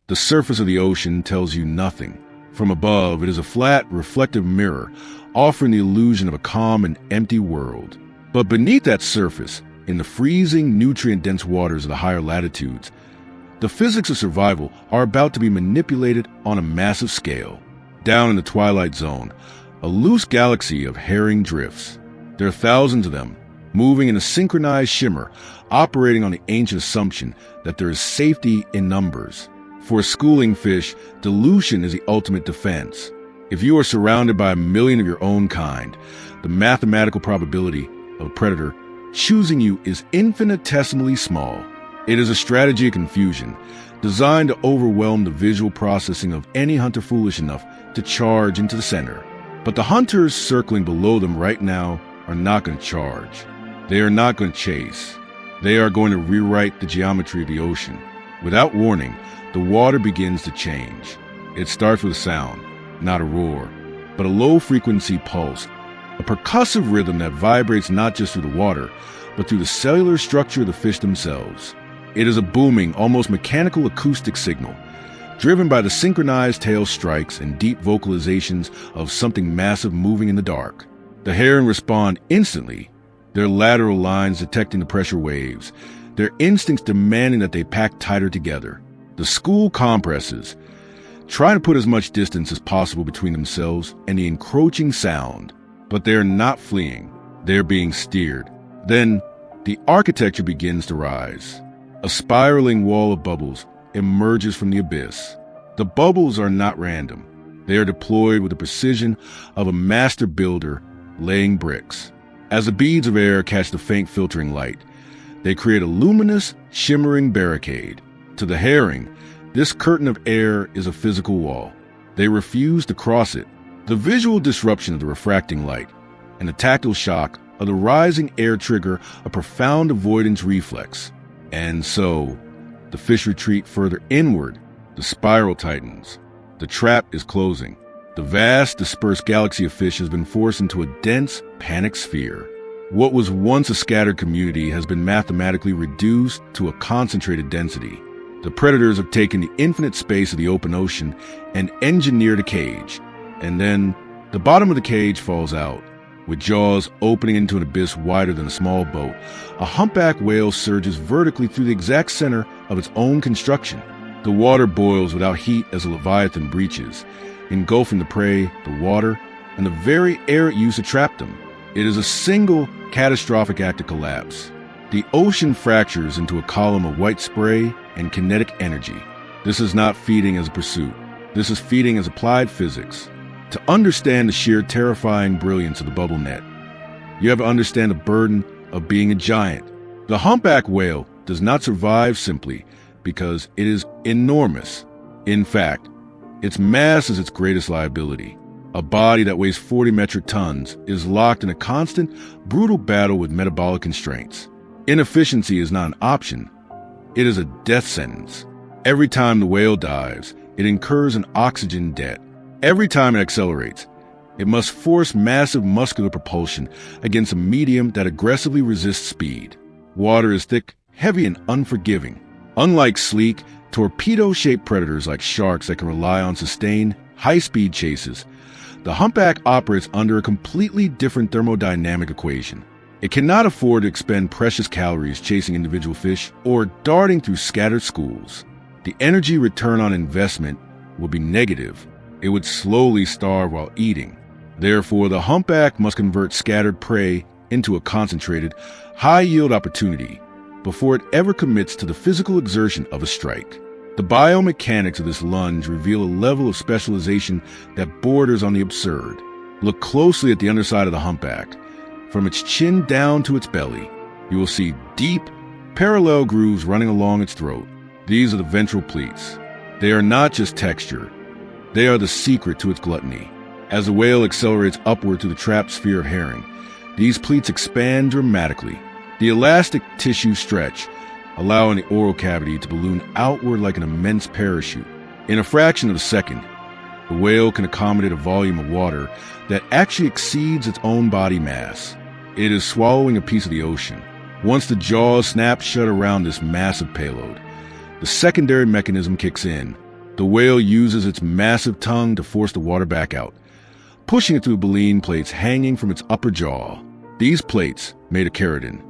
The surface of the ocean tells you nothing. From above, it is a flat, reflective mirror, offering the illusion of a calm and empty world. But beneath that surface, in the freezing, nutrient-dense waters of the higher latitudes, the physics of survival are about to be manipulated on a massive scale. Down in the twilight zone, a loose galaxy of herring drifts. There are thousands of them, moving in a synchronized shimmer, operating on the ancient assumption that there is safety in numbers. For a schooling fish, dilution is the ultimate defense. If you are surrounded by a million of your own kind, the mathematical probability of a predator choosing you is infinitesimally small. It is a strategy of confusion, designed to overwhelm the visual processing of any hunter foolish enough to charge into the center. But the hunters circling below them right now are not going to charge. They are not going to chase. They are going to rewrite the geometry of the ocean. Without warning, the water begins to change. It starts with a sound, not a roar, but a low-frequency pulse, a percussive rhythm that vibrates not just through the water, but through the cellular structure of the fish themselves. It is a booming, almost mechanical acoustic signal, driven by the synchronized tail strikes and deep vocalizations of something massive moving in the dark. The herring respond instantly, their lateral lines detecting the pressure waves, their instincts demanding that they pack tighter together. The school compresses, trying to put as much distance as possible between themselves and the encroaching sound. But they are not fleeing, they are being steered. Then, the architecture begins to rise. A spiraling wall of bubbles emerges from the abyss. The bubbles are not random. They are deployed with the precision of a master builder laying bricks. As the beads of air catch the faint filtering light, they create a luminous, shimmering barricade. To the herring, this curtain of air is a physical wall. They refuse to cross it. The visual disruption of the refracting light and the tactile shock of the rising air trigger a profound avoidance reflex. And so, the fish retreat further inward. The spiral tightens. The trap is closing. The vast, dispersed galaxy of fish has been forced into a dense, panicked sphere. What was once a scattered community has been mathematically reduced to a concentrated density. The predators have taken the infinite space of the open ocean and engineered a cage. And then, the bottom of the cage falls out. With jaws opening into an abyss wider than a small boat, a humpback whale surges vertically through the exact center of its own construction. The water boils without heat as a leviathan breaches, engulfing the prey, the water, and the very air it used to trap them. It is a single, catastrophic act of collapse. The ocean fractures into a column of white spray and kinetic energy. This is not feeding as a pursuit. This is feeding as applied physics. To understand the sheer terrifying brilliance of the bubble net, you have to understand the burden of being a giant. The humpback whale does not survive simply because it is enormous. In fact, its mass is its greatest liability. A body that weighs 40 metric tons is locked in a constant, brutal battle with metabolic constraints. Inefficiency is not an option. It is a death sentence. Every time the whale dives, it incurs an oxygen debt. Every time it accelerates, it must force massive muscular propulsion against a medium that aggressively resists speed. Water is thick, heavy, and unforgiving. Unlike sleek, torpedo-shaped predators like sharks that can rely on sustained, high-speed chases, the humpback operates under a completely different thermodynamic equation. It cannot afford to expend precious calories chasing individual fish or darting through scattered schools. The energy return on investment will be negative. It would slowly starve while eating. Therefore, the humpback must convert scattered prey into a concentrated, high-yield opportunity before it ever commits to the physical exertion of a strike. The biomechanics of this lunge reveal a level of specialization that borders on the absurd. Look closely at the underside of the humpback. From its chin down to its belly, you will see deep, parallel grooves running along its throat. These are the ventral pleats. They are not just texture. They are the secret to its gluttony. As the whale accelerates upward to the trapped sphere of herring, these pleats expand dramatically. The elastic tissue stretch, allowing the oral cavity to balloon outward like an immense parachute. In a fraction of a second, the whale can accommodate a volume of water that actually exceeds its own body mass. It is swallowing a piece of the ocean. Once the jaws snap shut around this massive payload, the secondary mechanism kicks in. The whale uses its massive tongue to force the water back out, pushing it through baleen plates hanging from its upper jaw. These plates, made of keratin,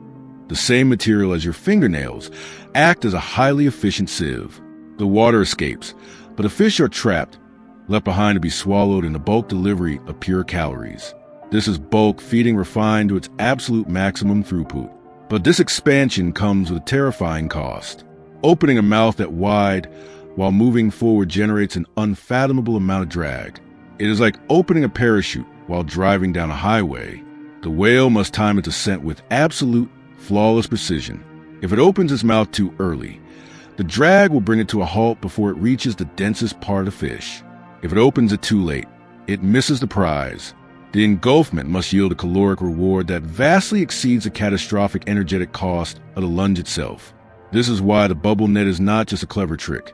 the same material as your fingernails, act as a highly efficient sieve. The water escapes, but the fish are trapped, left behind to be swallowed in the bulk delivery of pure calories. This is bulk feeding refined to its absolute maximum throughput. But this expansion comes with a terrifying cost. Opening a mouth that wide while moving forward generates an unfathomable amount of drag. It is like opening a parachute while driving down a highway. The whale must time its ascent with absolute, flawless precision. If it opens its mouth too early, the drag will bring it to a halt before it reaches the densest part of the fish. If it opens it too late, it misses the prize. The engulfment must yield a caloric reward that vastly exceeds the catastrophic energetic cost of the lunge itself. This is why the bubble net is not just a clever trick.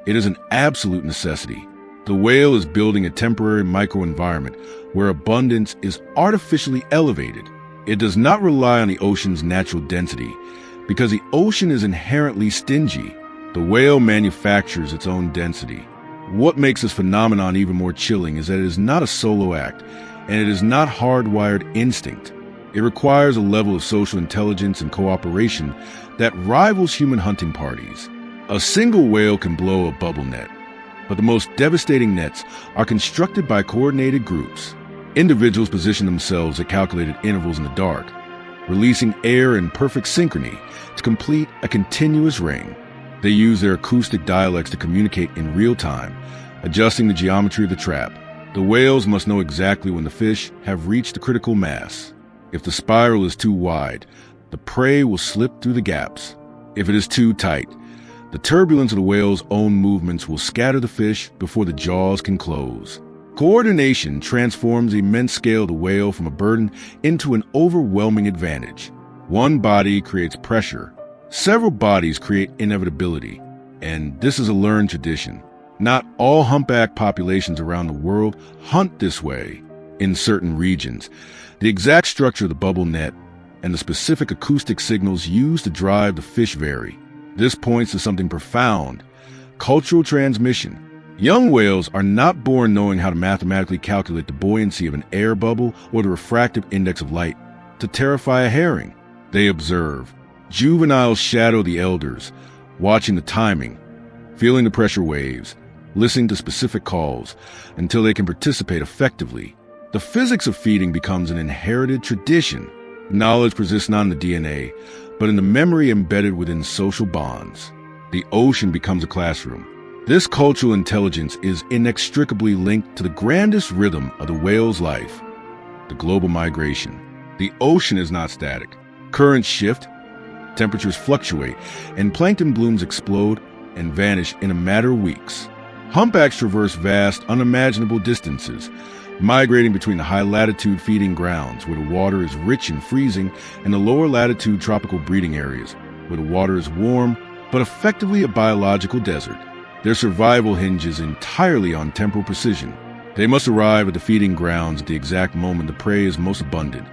It is an absolute necessity. The whale is building a temporary microenvironment where abundance is artificially elevated. It does not rely on the ocean's natural density, because the ocean is inherently stingy. The whale manufactures its own density. What makes this phenomenon even more chilling is that it is not a solo act, and it is not hardwired instinct. It requires a level of social intelligence and cooperation that rivals human hunting parties. A single whale can blow a bubble net, but the most devastating nets are constructed by coordinated groups. Individuals position themselves at calculated intervals in the dark, releasing air in perfect synchrony to complete a continuous ring. They use their acoustic dialects to communicate in real time, adjusting the geometry of the trap. The whales must know exactly when the fish have reached the critical mass. If the spiral is too wide, the prey will slip through the gaps. If it is too tight, the turbulence of the whale's own movements will scatter the fish before the jaws can close. Coordination transforms the immense scale of the whale from a burden into an overwhelming advantage. One body creates pressure. Several bodies create inevitability. And this is a learned tradition. Not all humpback populations around the world hunt this way. In certain regions, the exact structure of the bubble net and the specific acoustic signals used to drive the fish vary. This points to something profound: cultural transmission. Young whales are not born knowing how to mathematically calculate the buoyancy of an air bubble or the refractive index of light to terrify a herring. They observe. Juveniles shadow the elders, watching the timing, feeling the pressure waves, listening to specific calls until they can participate effectively. The physics of feeding becomes an inherited tradition. Knowledge persists not in the DNA, but in the memory embedded within social bonds. The ocean becomes a classroom. This cultural intelligence is inextricably linked to the grandest rhythm of the whale's life: the global migration. The ocean is not static. Currents shift, temperatures fluctuate, and plankton blooms explode and vanish in a matter of weeks. Humpbacks traverse vast, unimaginable distances, migrating between the high-latitude feeding grounds, where the water is rich and freezing, and the lower-latitude tropical breeding areas, where the water is warm, but effectively a biological desert. Their survival hinges entirely on temporal precision. They must arrive at the feeding grounds at the exact moment the prey is most abundant,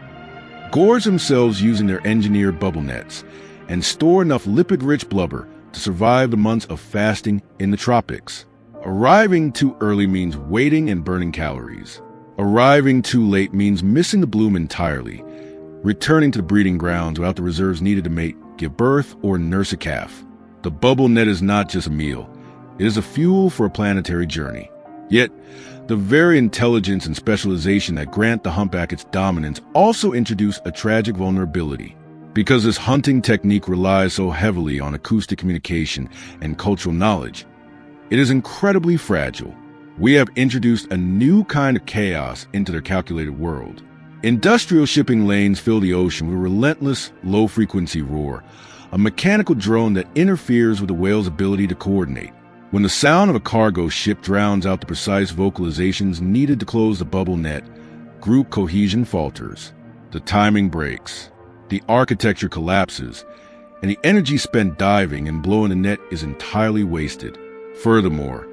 gorge themselves using their engineered bubble nets, and store enough lipid-rich blubber to survive the months of fasting in the tropics. Arriving too early means waiting and burning calories. Arriving too late means missing the bloom entirely, returning to the breeding grounds without the reserves needed to mate, give birth, or nurse a calf. The bubble net is not just a meal. It is a fuel for a planetary journey. Yet, the very intelligence and specialization that grant the humpback its dominance also introduce a tragic vulnerability. Because this hunting technique relies so heavily on acoustic communication and cultural knowledge, it is incredibly fragile. We have introduced a new kind of chaos into their calculated world. Industrial shipping lanes fill the ocean with a relentless, low-frequency roar, a mechanical drone that interferes with the whale's ability to coordinate. When the sound of a cargo ship drowns out the precise vocalizations needed to close the bubble net, group cohesion falters. The timing breaks. The architecture collapses, and the energy spent diving and blowing the net is entirely wasted. Furthermore,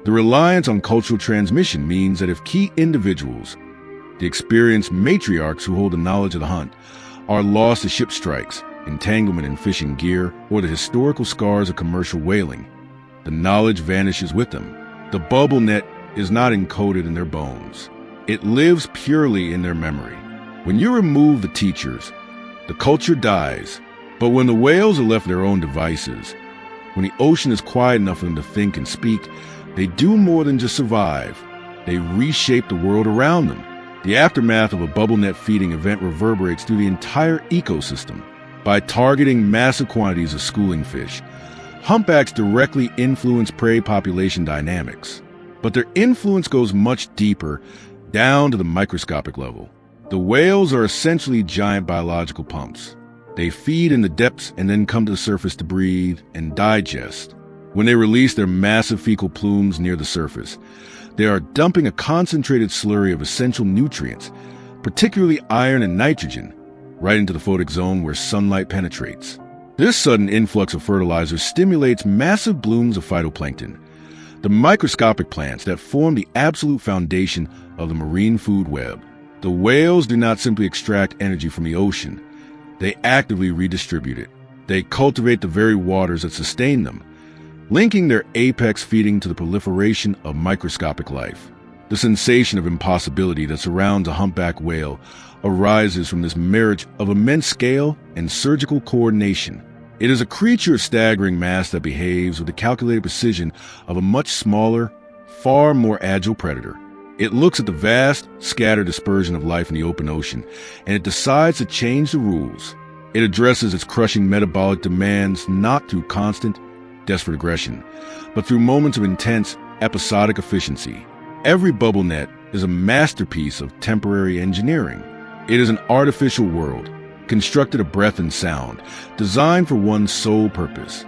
the reliance on cultural transmission means that if key individuals, the experienced matriarchs who hold the knowledge of the hunt, are lost to ship strikes, entanglement in fishing gear, or the historical scars of commercial whaling, the knowledge vanishes with them. The bubble net is not encoded in their bones. It lives purely in their memory. When you remove the teachers, the culture dies. But when the whales are left to their own devices, when the ocean is quiet enough for them to think and speak, they do more than just survive. They reshape the world around them. The aftermath of a bubble net feeding event reverberates through the entire ecosystem. By targeting massive quantities of schooling fish, humpbacks directly influence prey population dynamics. But their influence goes much deeper, down to the microscopic level. The whales are essentially giant biological pumps. They feed in the depths and then come to the surface to breathe and digest. When they release their massive fecal plumes near the surface, they are dumping a concentrated slurry of essential nutrients, particularly iron and nitrogen, right into the photic zone where sunlight penetrates. This sudden influx of fertilizer stimulates massive blooms of phytoplankton, the microscopic plants that form the absolute foundation of the marine food web. The whales do not simply extract energy from the ocean. They actively redistribute it. They cultivate the very waters that sustain them, linking their apex feeding to the proliferation of microscopic life. The sensation of impossibility that surrounds a humpback whale arises from this marriage of immense scale and surgical coordination. It is a creature of staggering mass that behaves with the calculated precision of a much smaller, far more agile predator. It looks at the vast, scattered dispersion of life in the open ocean, and it decides to change the rules. It addresses its crushing metabolic demands not through constant, desperate aggression, but through moments of intense, episodic efficiency. Every bubble net is a masterpiece of temporary engineering. It is an artificial world, constructed of breath and sound, designed for one sole purpose: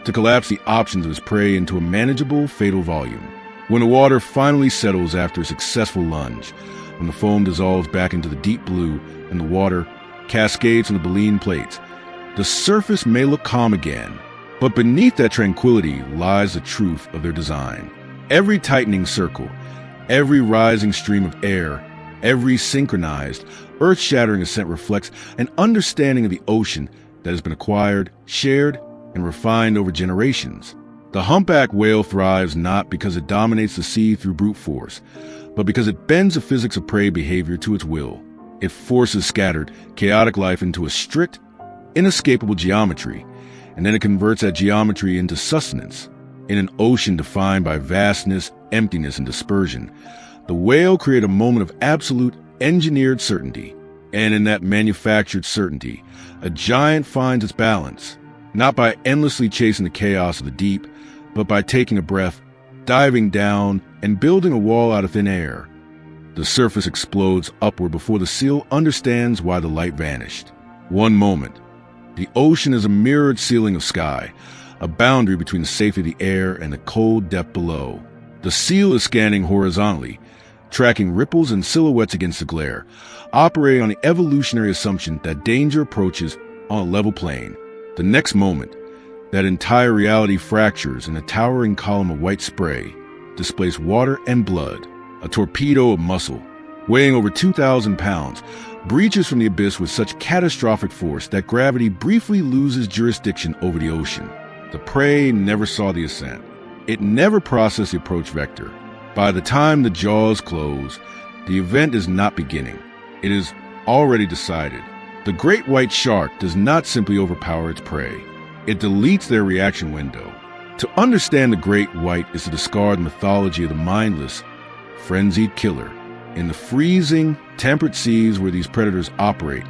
to collapse the options of its prey into a manageable, fatal volume. When the water finally settles after a successful lunge, when the foam dissolves back into the deep blue and the water cascades from the baleen plates, the surface may look calm again, but beneath that tranquility lies the truth of their design. Every tightening circle, every rising stream of air, every synchronized, earth-shattering ascent reflects an understanding of the ocean that has been acquired, shared, and refined over generations. The humpback whale thrives not because it dominates the sea through brute force, but because it bends the physics of prey behavior to its will. It forces scattered, chaotic life into a strict, inescapable geometry, and then it converts that geometry into sustenance. In an ocean defined by vastness, emptiness, and dispersion, the whale creates a moment of absolute, engineered certainty. And in that manufactured certainty, a giant finds its balance, not by endlessly chasing the chaos of the deep, but by taking a breath, diving down, and building a wall out of thin air. The surface explodes upward before the seal understands why the light vanished. One moment, the ocean is a mirrored ceiling of sky, a boundary between the safety of the air and the cold depth below. The seal is scanning horizontally, tracking ripples and silhouettes against the glare, operating on the evolutionary assumption that danger approaches on a level plane. The next moment, that entire reality fractures in a towering column of white spray, displays water and blood. A torpedo of muscle, weighing over 2,000 pounds, breaches from the abyss with such catastrophic force that gravity briefly loses jurisdiction over the ocean. The prey never saw the ascent. It never processed the approach vector. By the time the jaws close, the event is not beginning. It is already decided. The great white shark does not simply overpower its prey. It deletes their reaction window. To understand the great white is to discard the mythology of the mindless, frenzied killer. In the freezing, temperate seas where these predators operate,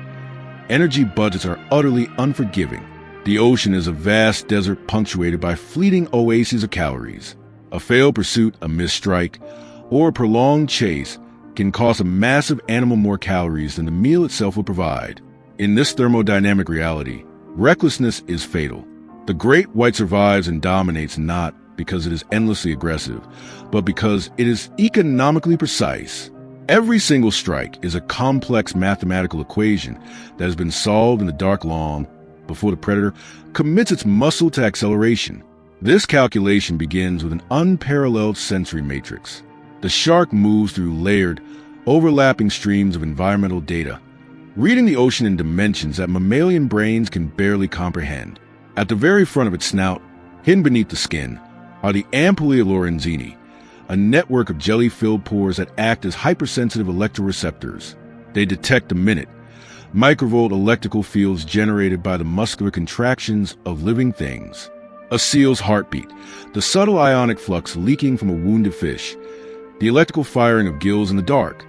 energy budgets are utterly unforgiving. The ocean is a vast desert punctuated by fleeting oases of calories. A failed pursuit, a missed strike, or a prolonged chase can cost a massive animal more calories than the meal itself will provide. In this thermodynamic reality, recklessness is fatal. The great white survives and dominates not because it is endlessly aggressive, but because it is economically precise. Every single strike is a complex mathematical equation that has been solved in the dark long before the predator commits its muscle to acceleration. This calculation begins with an unparalleled sensory matrix. The shark moves through layered, overlapping streams of environmental data, reading the ocean in dimensions that mammalian brains can barely comprehend. At the very front of its snout, hidden beneath the skin, are the ampullae lorenzini, a network of jelly-filled pores that act as hypersensitive electroreceptors. They detect a minute, microvolt electrical fields generated by the muscular contractions of living things. A seal's heartbeat, the subtle ionic flux leaking from a wounded fish, the electrical firing of gills in the dark.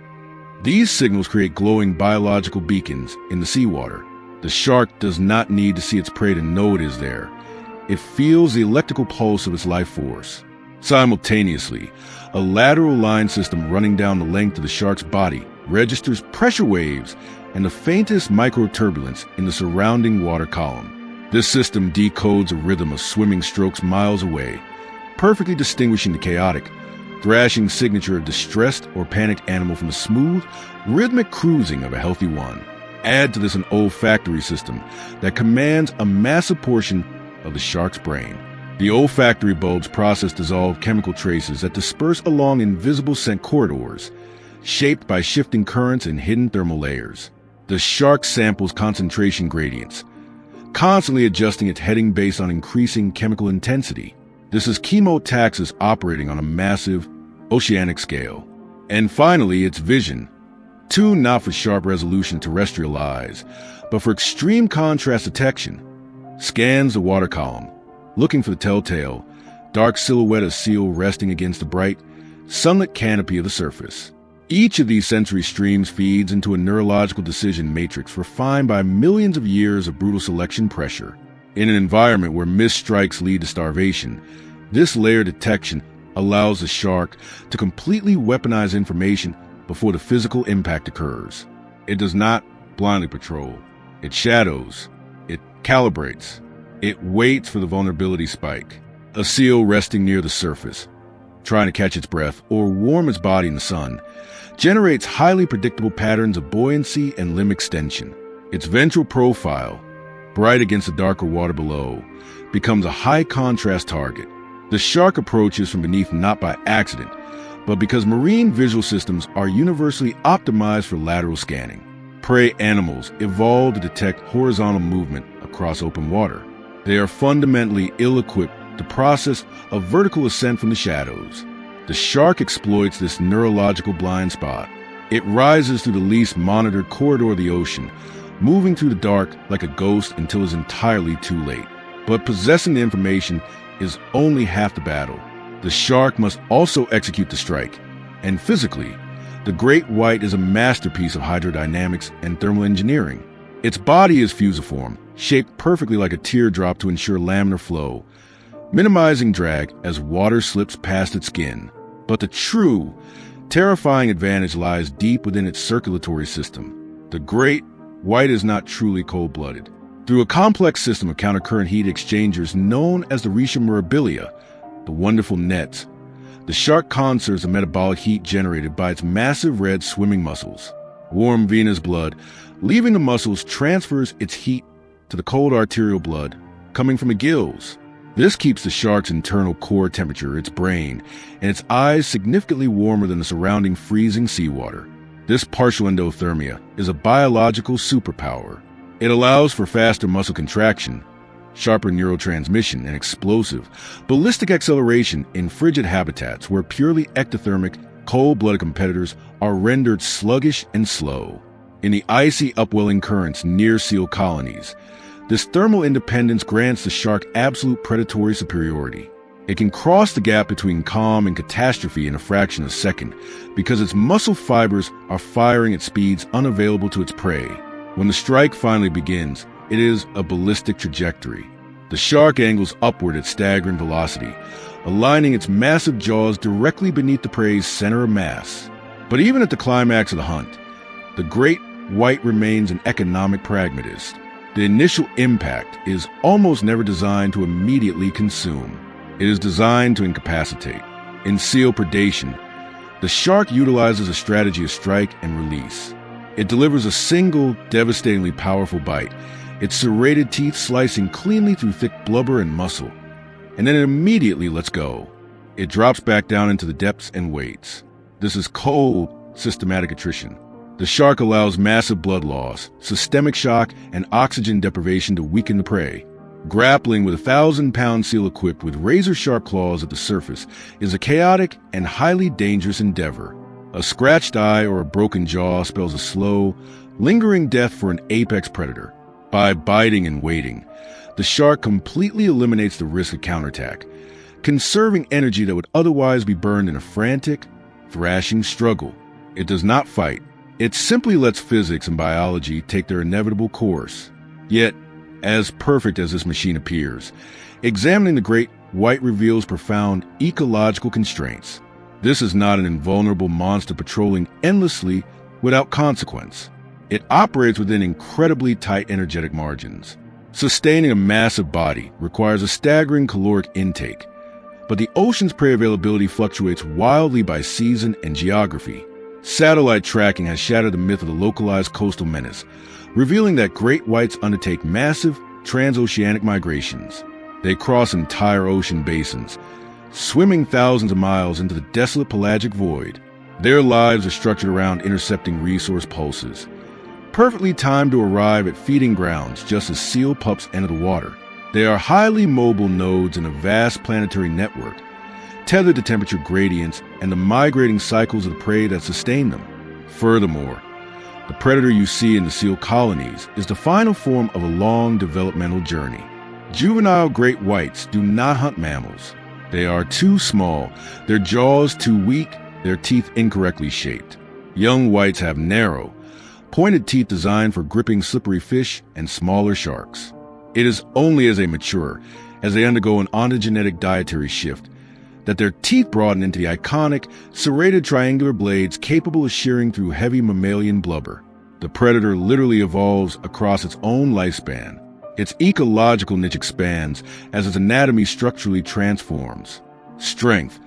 These signals create glowing biological beacons in the seawater. The shark does not need to see its prey to know it is there. It feels the electrical pulse of its life force. Simultaneously, a lateral line system running down the length of the shark's body registers pressure waves and the faintest microturbulence in the surrounding water column. This system decodes a rhythm of swimming strokes miles away, perfectly distinguishing the chaotic, thrashing signature of distressed or panicked animal from the smooth, rhythmic cruising of a healthy one. Add to this an olfactory system that commands a massive portion of the shark's brain. The olfactory bulbs process dissolved chemical traces that disperse along invisible scent corridors, shaped by shifting currents and hidden thermal layers. The shark samples concentration gradients, constantly adjusting its heading based on increasing chemical intensity. This is chemotaxis operating on a massive, oceanic scale. And finally, its vision, tuned not for sharp resolution terrestrial eyes, but for extreme contrast detection, scans the water column, looking for the telltale, dark silhouette of seal resting against the bright, sunlit canopy of the surface. Each of these sensory streams feeds into a neurological decision matrix refined by millions of years of brutal selection pressure. In an environment where missed strikes lead to starvation, this layer detection allows the shark to completely weaponize information before the physical impact occurs. It does not blindly patrol. It shadows. It calibrates. It waits for the vulnerability spike. A seal resting near the surface, trying to catch its breath or warm its body in the sun, generates highly predictable patterns of buoyancy and limb extension. Its ventral profile, bright against the darker water below, becomes a high-contrast target. The shark approaches from beneath not by accident, but because marine visual systems are universally optimized for lateral scanning. Prey animals evolved to detect horizontal movement across open water. They are fundamentally ill-equipped to process a vertical ascent from the shadows. The shark exploits this neurological blind spot. It rises through the least monitored corridor of the ocean, moving through the dark like a ghost until it's entirely too late. But possessing the information is only half the battle. The shark must also execute the strike. And physically, the great white is a masterpiece of hydrodynamics and thermal engineering. Its body is fusiform, shaped perfectly like a teardrop to ensure laminar flow, minimizing drag as water slips past its skin. But the true, terrifying advantage lies deep within its circulatory system. The great white is not truly cold-blooded. Through a complex system of countercurrent heat exchangers known as the Risha mirabilia, the wonderful nets, the shark conserves the metabolic heat generated by its massive red swimming muscles. Warm venous blood, leaving the muscles, transfers its heat to the cold arterial blood coming from the gills. This keeps the shark's internal core temperature, its brain, and its eyes significantly warmer than the surrounding freezing seawater. This partial endothermia is a biological superpower. It allows for faster muscle contraction, sharper neurotransmission, and explosive, ballistic acceleration in frigid habitats where purely ectothermic, cold-blooded competitors are rendered sluggish and slow. In the icy upwelling currents near seal colonies, this thermal independence grants the shark absolute predatory superiority. It can cross the gap between calm and catastrophe in a fraction of a second because its muscle fibers are firing at speeds unavailable to its prey. When the strike finally begins, it is a ballistic trajectory. The shark angles upward at staggering velocity, aligning its massive jaws directly beneath the prey's center of mass. But even at the climax of the hunt, the great white remains an economic pragmatist. The initial impact is almost never designed to immediately consume. It is designed to incapacitate. In seal predation, the shark utilizes a strategy of strike and release. It delivers a single, devastatingly powerful bite, its serrated teeth slicing cleanly through thick blubber and muscle, and then it immediately lets go. It drops back down into the depths and waits. This is cold, systematic attrition. The shark allows massive blood loss, systemic shock, and oxygen deprivation to weaken the prey. Grappling with a 1,000-pound seal equipped with razor-sharp claws at the surface is a chaotic and highly dangerous endeavor. A scratched eye or a broken jaw spells a slow, lingering death for an apex predator. By biting and waiting, the shark completely eliminates the risk of counterattack, conserving energy that would otherwise be burned in a frantic, thrashing struggle. It does not fight. It simply lets physics and biology take their inevitable course. Yet, as perfect as this machine appears, examining the great white reveals profound ecological constraints. This is not an invulnerable monster patrolling endlessly without consequence. It operates within incredibly tight energetic margins. Sustaining a massive body requires a staggering caloric intake, but the ocean's prey availability fluctuates wildly by season and geography. Satellite tracking has shattered the myth of the localized coastal menace, revealing that great whites undertake massive transoceanic migrations. They cross entire ocean basins, swimming thousands of miles into the desolate pelagic void. Their lives are structured around intercepting resource pulses, perfectly timed to arrive at feeding grounds just as seal pups enter the water. They are highly mobile nodes in a vast planetary network, tethered to temperature gradients and the migrating cycles of the prey that sustain them. Furthermore, the predator you see in the seal colonies is the final form of a long developmental journey. Juvenile great whites do not hunt mammals. They are too small, their jaws too weak, their teeth incorrectly shaped. Young whites have narrow, pointed teeth designed for gripping slippery fish and smaller sharks. It is only as they mature, as they undergo an ontogenetic dietary shift, that their teeth broaden into the iconic, serrated triangular blades capable of shearing through heavy mammalian blubber. The predator literally evolves across its own lifespan. Its ecological niche expands as its anatomy structurally transforms. Strength,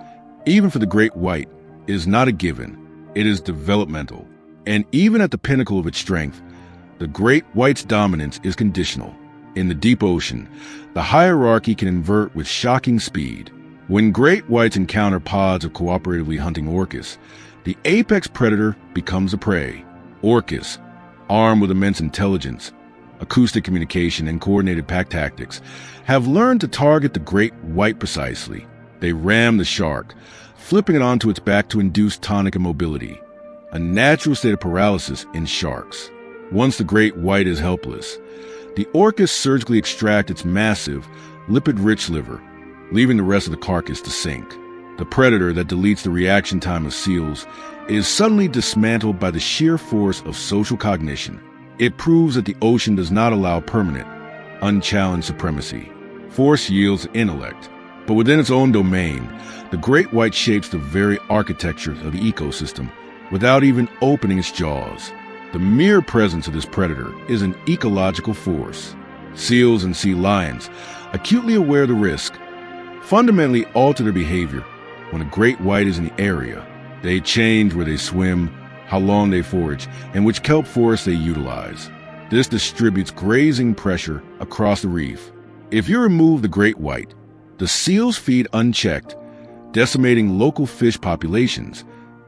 even for the great white, is not a given. It is developmental. And even at the pinnacle of its strength, the great white's dominance is conditional. In the deep ocean, the hierarchy can invert with shocking speed. When great whites encounter pods of cooperatively hunting orcas, the apex predator becomes a prey. Orcas, armed with immense intelligence, acoustic communication, and coordinated pack tactics, have learned to target the great white precisely. They ram the shark, flipping it onto its back to induce tonic immobility, a natural state of paralysis in sharks. Once the great white is helpless, the orcas surgically extract its massive, lipid-rich liver, leaving the rest of the carcass to sink. The predator that deletes the reaction time of seals is suddenly dismantled by the sheer force of social cognition. It proves that the ocean does not allow permanent, unchallenged supremacy. Force yields intellect, but within its own domain, the great white shapes the very architecture of the ecosystem without even opening its jaws. The mere presence of this predator is an ecological force. Seals and sea lions, acutely aware of the risk, fundamentally alter their behavior when a great white is in the area. They change where they swim, how long they forage, and which kelp forest they utilize. This distributes grazing pressure across the reef. If you remove the great white, the seals feed unchecked, decimating local fish populations,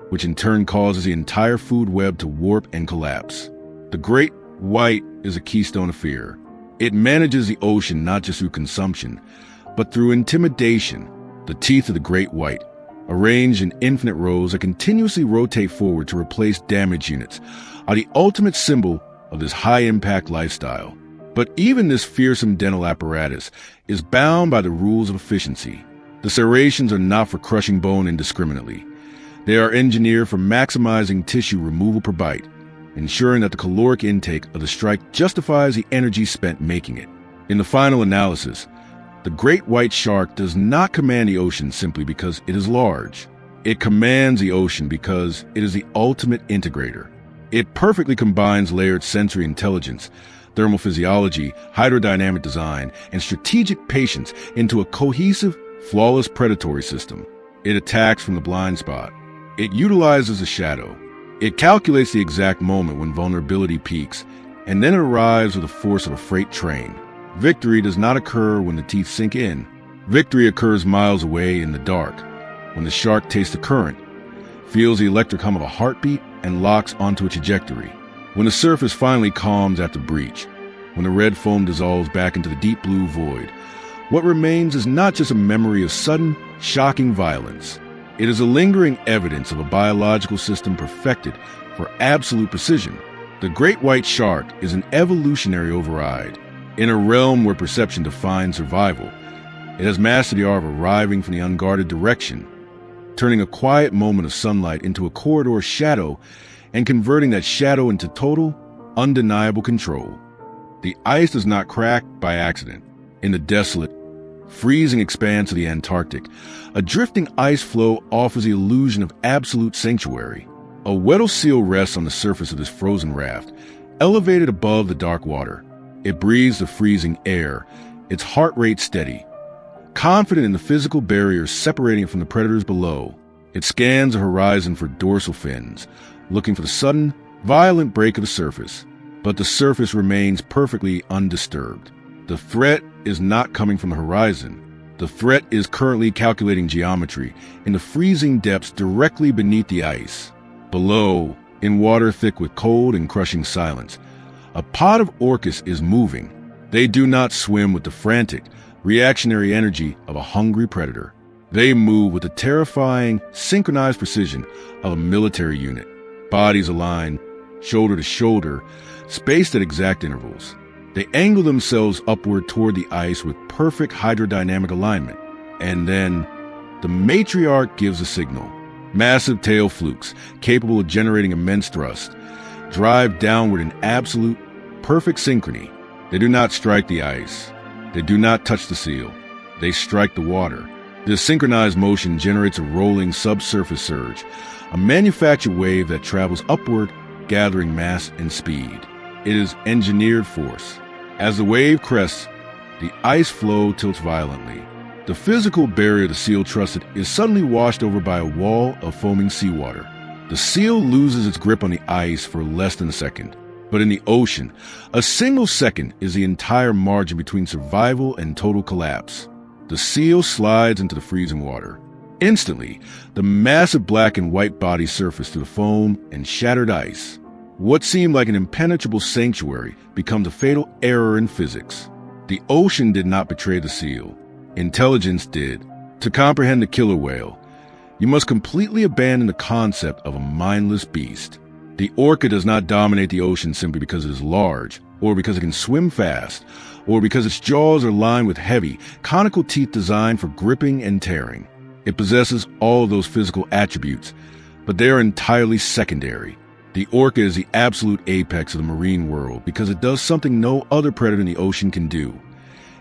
which in turn causes the entire food web to warp and collapse. The great white is a keystone affair. It manages the ocean not just through consumption, but through intimidation. The teeth of the great white, arranged in infinite rows that continuously rotate forward to replace damaged units, are the ultimate symbol of this high-impact lifestyle. But even this fearsome dental apparatus is bound by the rules of efficiency. The serrations are not for crushing bone indiscriminately. They are engineered for maximizing tissue removal per bite, ensuring that the caloric intake of the strike justifies the energy spent making it. In the final analysis, the great white shark does not command the ocean simply because it is large. It commands the ocean because it is the ultimate integrator. It perfectly combines layered sensory intelligence, thermal physiology, hydrodynamic design, and strategic patience into a cohesive, flawless predatory system. It attacks from the blind spot. It utilizes a shadow. It calculates the exact moment when vulnerability peaks, and then it arrives with the force of a freight train. Victory does not occur when the teeth sink in. Victory occurs miles away in the dark, when the shark tastes the current, feels the electric hum of a heartbeat, and locks onto a trajectory. When the surface finally calms after breach, When the red foam dissolves back into the deep blue void, what remains is not just a memory of sudden, shocking violence. It is a lingering evidence of a biological system perfected for absolute precision. The great white shark is an evolutionary override. In a realm where perception defines survival, it has mastered the art of arriving from the unguarded direction, turning a quiet moment of sunlight into a corridor shadow and converting that shadow into total, undeniable control. The ice does not crack by accident. In the desolate, freezing expanse of the Antarctic, a drifting ice floe offers the illusion of absolute sanctuary. A Weddell seal rests on the surface of this frozen raft, elevated above the dark water. It breathes the freezing air, its heart rate steady. Confident in the physical barriers separating it from the predators below, it scans the horizon for dorsal fins, looking for the sudden, violent break of the surface. But the surface remains perfectly undisturbed. The threat is not coming from the horizon. The threat is currently calculating geometry in the freezing depths directly beneath the ice. Below, in water thick with cold and crushing silence, a pod of orcas is moving. They do not swim with the frantic, reactionary energy of a hungry predator. They move with the terrifying, synchronized precision of a military unit. Bodies aligned, shoulder to shoulder, spaced at exact intervals. They angle themselves upward toward the ice with perfect hydrodynamic alignment. And then, the matriarch gives a signal. Massive tail flukes, capable of generating immense thrust, drive downward in absolute, perfect synchrony. They do not strike the ice. They do not touch the seal. They strike the water. This synchronized motion generates a rolling subsurface surge, a manufactured wave that travels upward, gathering mass and speed. It is engineered force. As the wave crests, the ice floe tilts violently. The physical barrier the seal trusted is suddenly washed over by a wall of foaming seawater. The seal loses its grip on the ice for less than a second. But in the ocean, a single second is the entire margin between survival and total collapse. The seal slides into the freezing water. Instantly, the massive black and white body surface through the foam and shattered ice. What seemed like an impenetrable sanctuary becomes a fatal error in physics. The ocean did not betray the seal. Intelligence did. To comprehend the killer whale, you must completely abandon the concept of a mindless beast. The orca does not dominate the ocean simply because it is large, or because it can swim fast, or because its jaws are lined with heavy, conical teeth designed for gripping and tearing. It possesses all of those physical attributes, but they are entirely secondary. The orca is the absolute apex of the marine world because it does something no other predator in the ocean can do.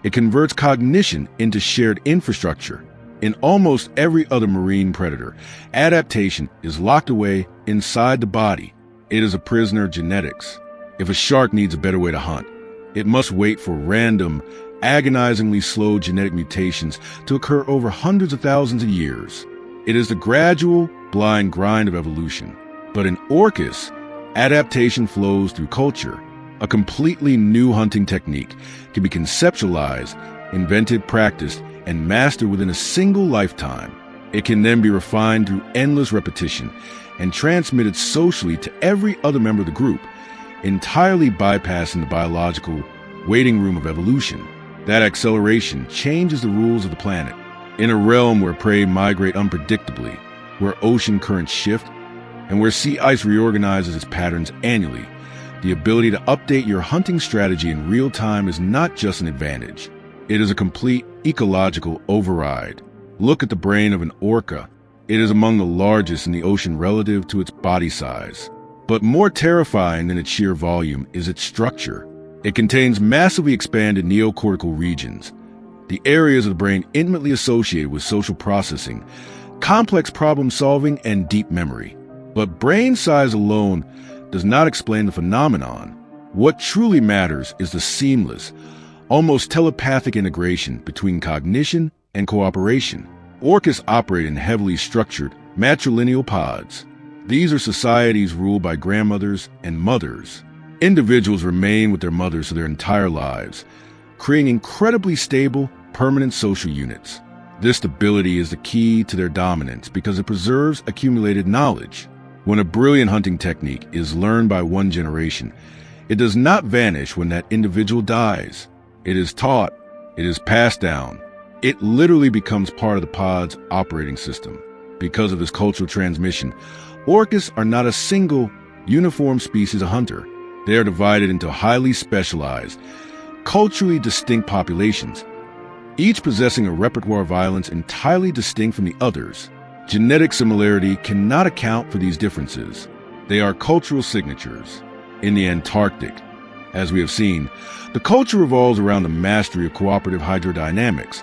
It converts cognition into shared infrastructure. In almost every other marine predator, adaptation is locked away inside the body. It is a prisoner of genetics. If a shark needs a better way to hunt, it must wait for random, agonizingly slow genetic mutations to occur over hundreds of thousands of years. It is the gradual, blind grind of evolution. But in orcas, adaptation flows through culture. A completely new hunting technique can be conceptualized, invented, practiced, and mastered within a single lifetime. It can then be refined through endless repetition and transmitted socially to every other member of the group, entirely bypassing the biological waiting room of evolution. That acceleration changes the rules of the planet. In a realm where prey migrate unpredictably, where ocean currents shift, and where sea ice reorganizes its patterns annually, the ability to update your hunting strategy in real time is not just an advantage. It is a complete ecological override. Look at the brain of an orca. It is among the largest in the ocean relative to its body size. But more terrifying than its sheer volume is its structure. It contains massively expanded neocortical regions, the areas of the brain intimately associated with social processing, complex problem solving, and deep memory. But brain size alone does not explain the phenomenon. What truly matters is the seamless, almost telepathic integration between cognition and cooperation. Orcas operate in heavily structured matrilineal pods. These are societies ruled by grandmothers and mothers. Individuals remain with their mothers for their entire lives, creating incredibly stable, permanent social units. This stability is the key to their dominance because it preserves accumulated knowledge. When a brilliant hunting technique is learned by one generation, It does not vanish when that individual dies. It is taught. It is passed down. It literally becomes part of the pod's operating system. Because of this cultural transmission, orcas are not a single, uniform species of hunter. They are divided into highly specialized, culturally distinct populations, each possessing a repertoire of violence entirely distinct from the others. Genetic similarity cannot account for these differences. They are cultural signatures. In the Antarctic, as we have seen, the culture revolves around the mastery of cooperative hydrodynamics.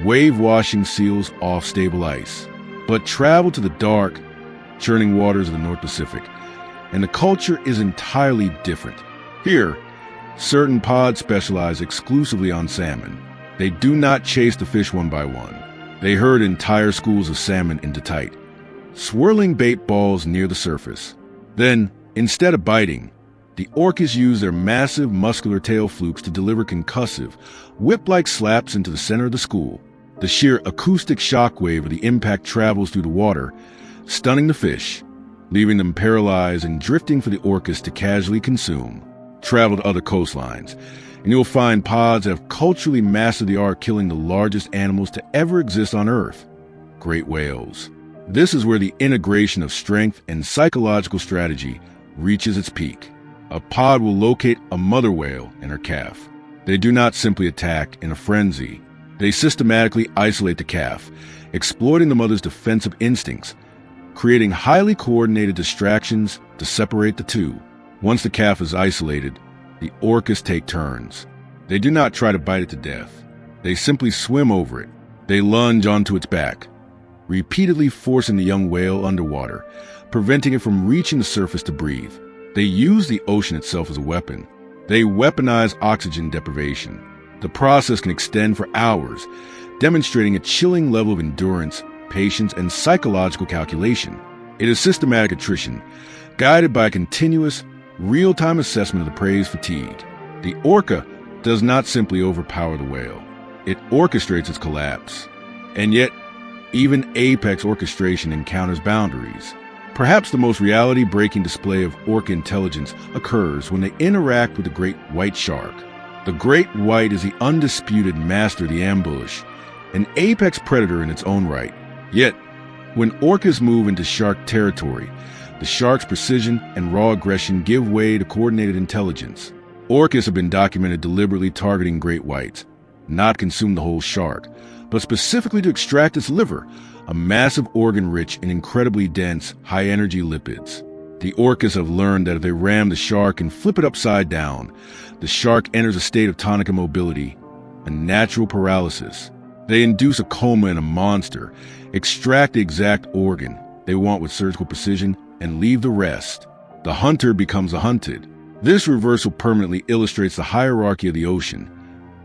Wave-washing seals off stable ice. But travel to the dark, churning waters of the North Pacific, and the culture is entirely different. Here, certain pods specialize exclusively on salmon. They do not chase the fish one by one. They herd entire schools of salmon into tight, swirling bait balls near the surface. Then, instead of biting, the orcas use their massive muscular tail flukes to deliver concussive, whip-like slaps into the center of the school. The sheer acoustic shockwave of the impact travels through the water, stunning the fish, leaving them paralyzed and drifting for the orcas to casually consume. Travel to other coastlines, and you'll find pods that have culturally mastered the art of killing the largest animals to ever exist on Earth, great whales. This is where the integration of strength and psychological strategy reaches its peak. A pod will locate a mother whale and her calf. They do not simply attack in a frenzy. They systematically isolate the calf, exploiting the mother's defensive instincts, creating highly coordinated distractions to separate the two. Once the calf is isolated, the orcas take turns. They do not try to bite it to death. They simply swim over it. They lunge onto its back, repeatedly forcing the young whale underwater, preventing it from reaching the surface to breathe. They use the ocean itself as a weapon. They weaponize oxygen deprivation. The process can extend for hours, demonstrating a chilling level of endurance, patience, and psychological calculation. It is systematic attrition, guided by a continuous, real-time assessment of the prey's fatigue. The orca does not simply overpower the whale. It orchestrates its collapse. And yet, even apex orchestration encounters boundaries. Perhaps the most reality-breaking display of orca intelligence occurs when they interact with the great white shark. The great white is the undisputed master of the ambush, an apex predator in its own right. Yet, when orcas move into shark territory, the shark's precision and raw aggression give way to coordinated intelligence. Orcas have been documented deliberately targeting great whites, not consume the whole shark, but specifically to extract its liver, a massive organ rich in incredibly dense, high-energy lipids. The orcas have learned that if they ram the shark and flip it upside down, the shark enters a state of tonic immobility, a natural paralysis. They induce a coma in a monster, extract the exact organ they want with surgical precision, and leave the rest. The hunter becomes the hunted. This reversal permanently illustrates the hierarchy of the ocean.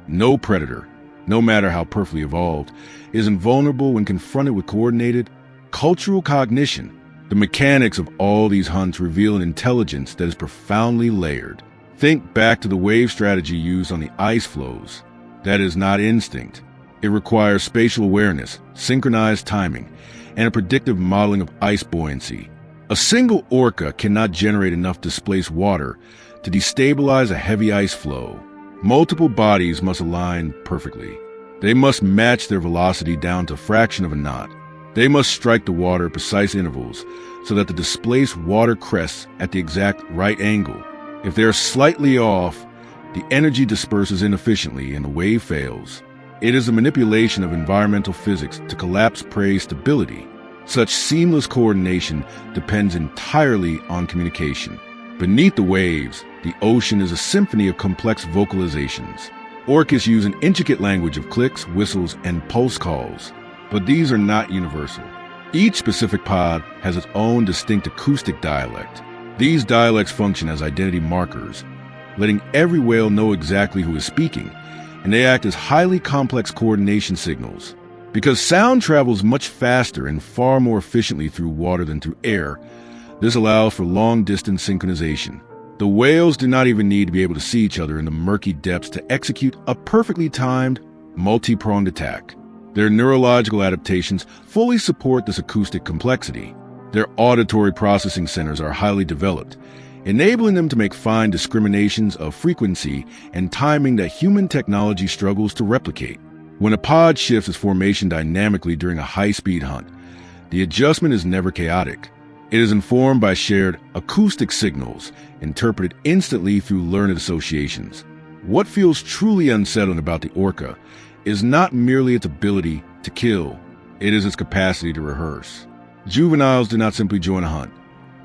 No predator, no matter how perfectly evolved, is invulnerable when confronted with coordinated, cultural cognition. The mechanics of all these hunts reveal an intelligence that is profoundly layered. Think back to the wave strategy used on the ice floes. That is not instinct. It requires spatial awareness, synchronized timing, and a predictive modeling of ice buoyancy. A single orca cannot generate enough displaced water to destabilize a heavy ice flow. Multiple bodies must align perfectly. They must match their velocity down to a fraction of a knot. They must strike the water at precise intervals so that the displaced water crests at the exact right angle. If they are slightly off, the energy disperses inefficiently and the wave fails. It is a manipulation of environmental physics to collapse prey stability. Such seamless coordination depends entirely on communication. Beneath the waves, the ocean is a symphony of complex vocalizations. Orcas use an intricate language of clicks, whistles, and pulse calls. But these are not universal. Each specific pod has its own distinct acoustic dialect. These dialects function as identity markers, letting every whale know exactly who is speaking, and they act as highly complex coordination signals. Because sound travels much faster and far more efficiently through water than through air, this allows for long-distance synchronization. The whales do not even need to be able to see each other in the murky depths to execute a perfectly timed, multi-pronged attack. Their neurological adaptations fully support this acoustic complexity. Their auditory processing centers are highly developed, enabling them to make fine discriminations of frequency and timing that human technology struggles to replicate. When a pod shifts its formation dynamically during a high-speed hunt, the adjustment is never chaotic. It is informed by shared acoustic signals, interpreted instantly through learned associations. What feels truly unsettling about the orca is not merely its ability to kill, it is its capacity to rehearse. Juveniles do not simply join a hunt.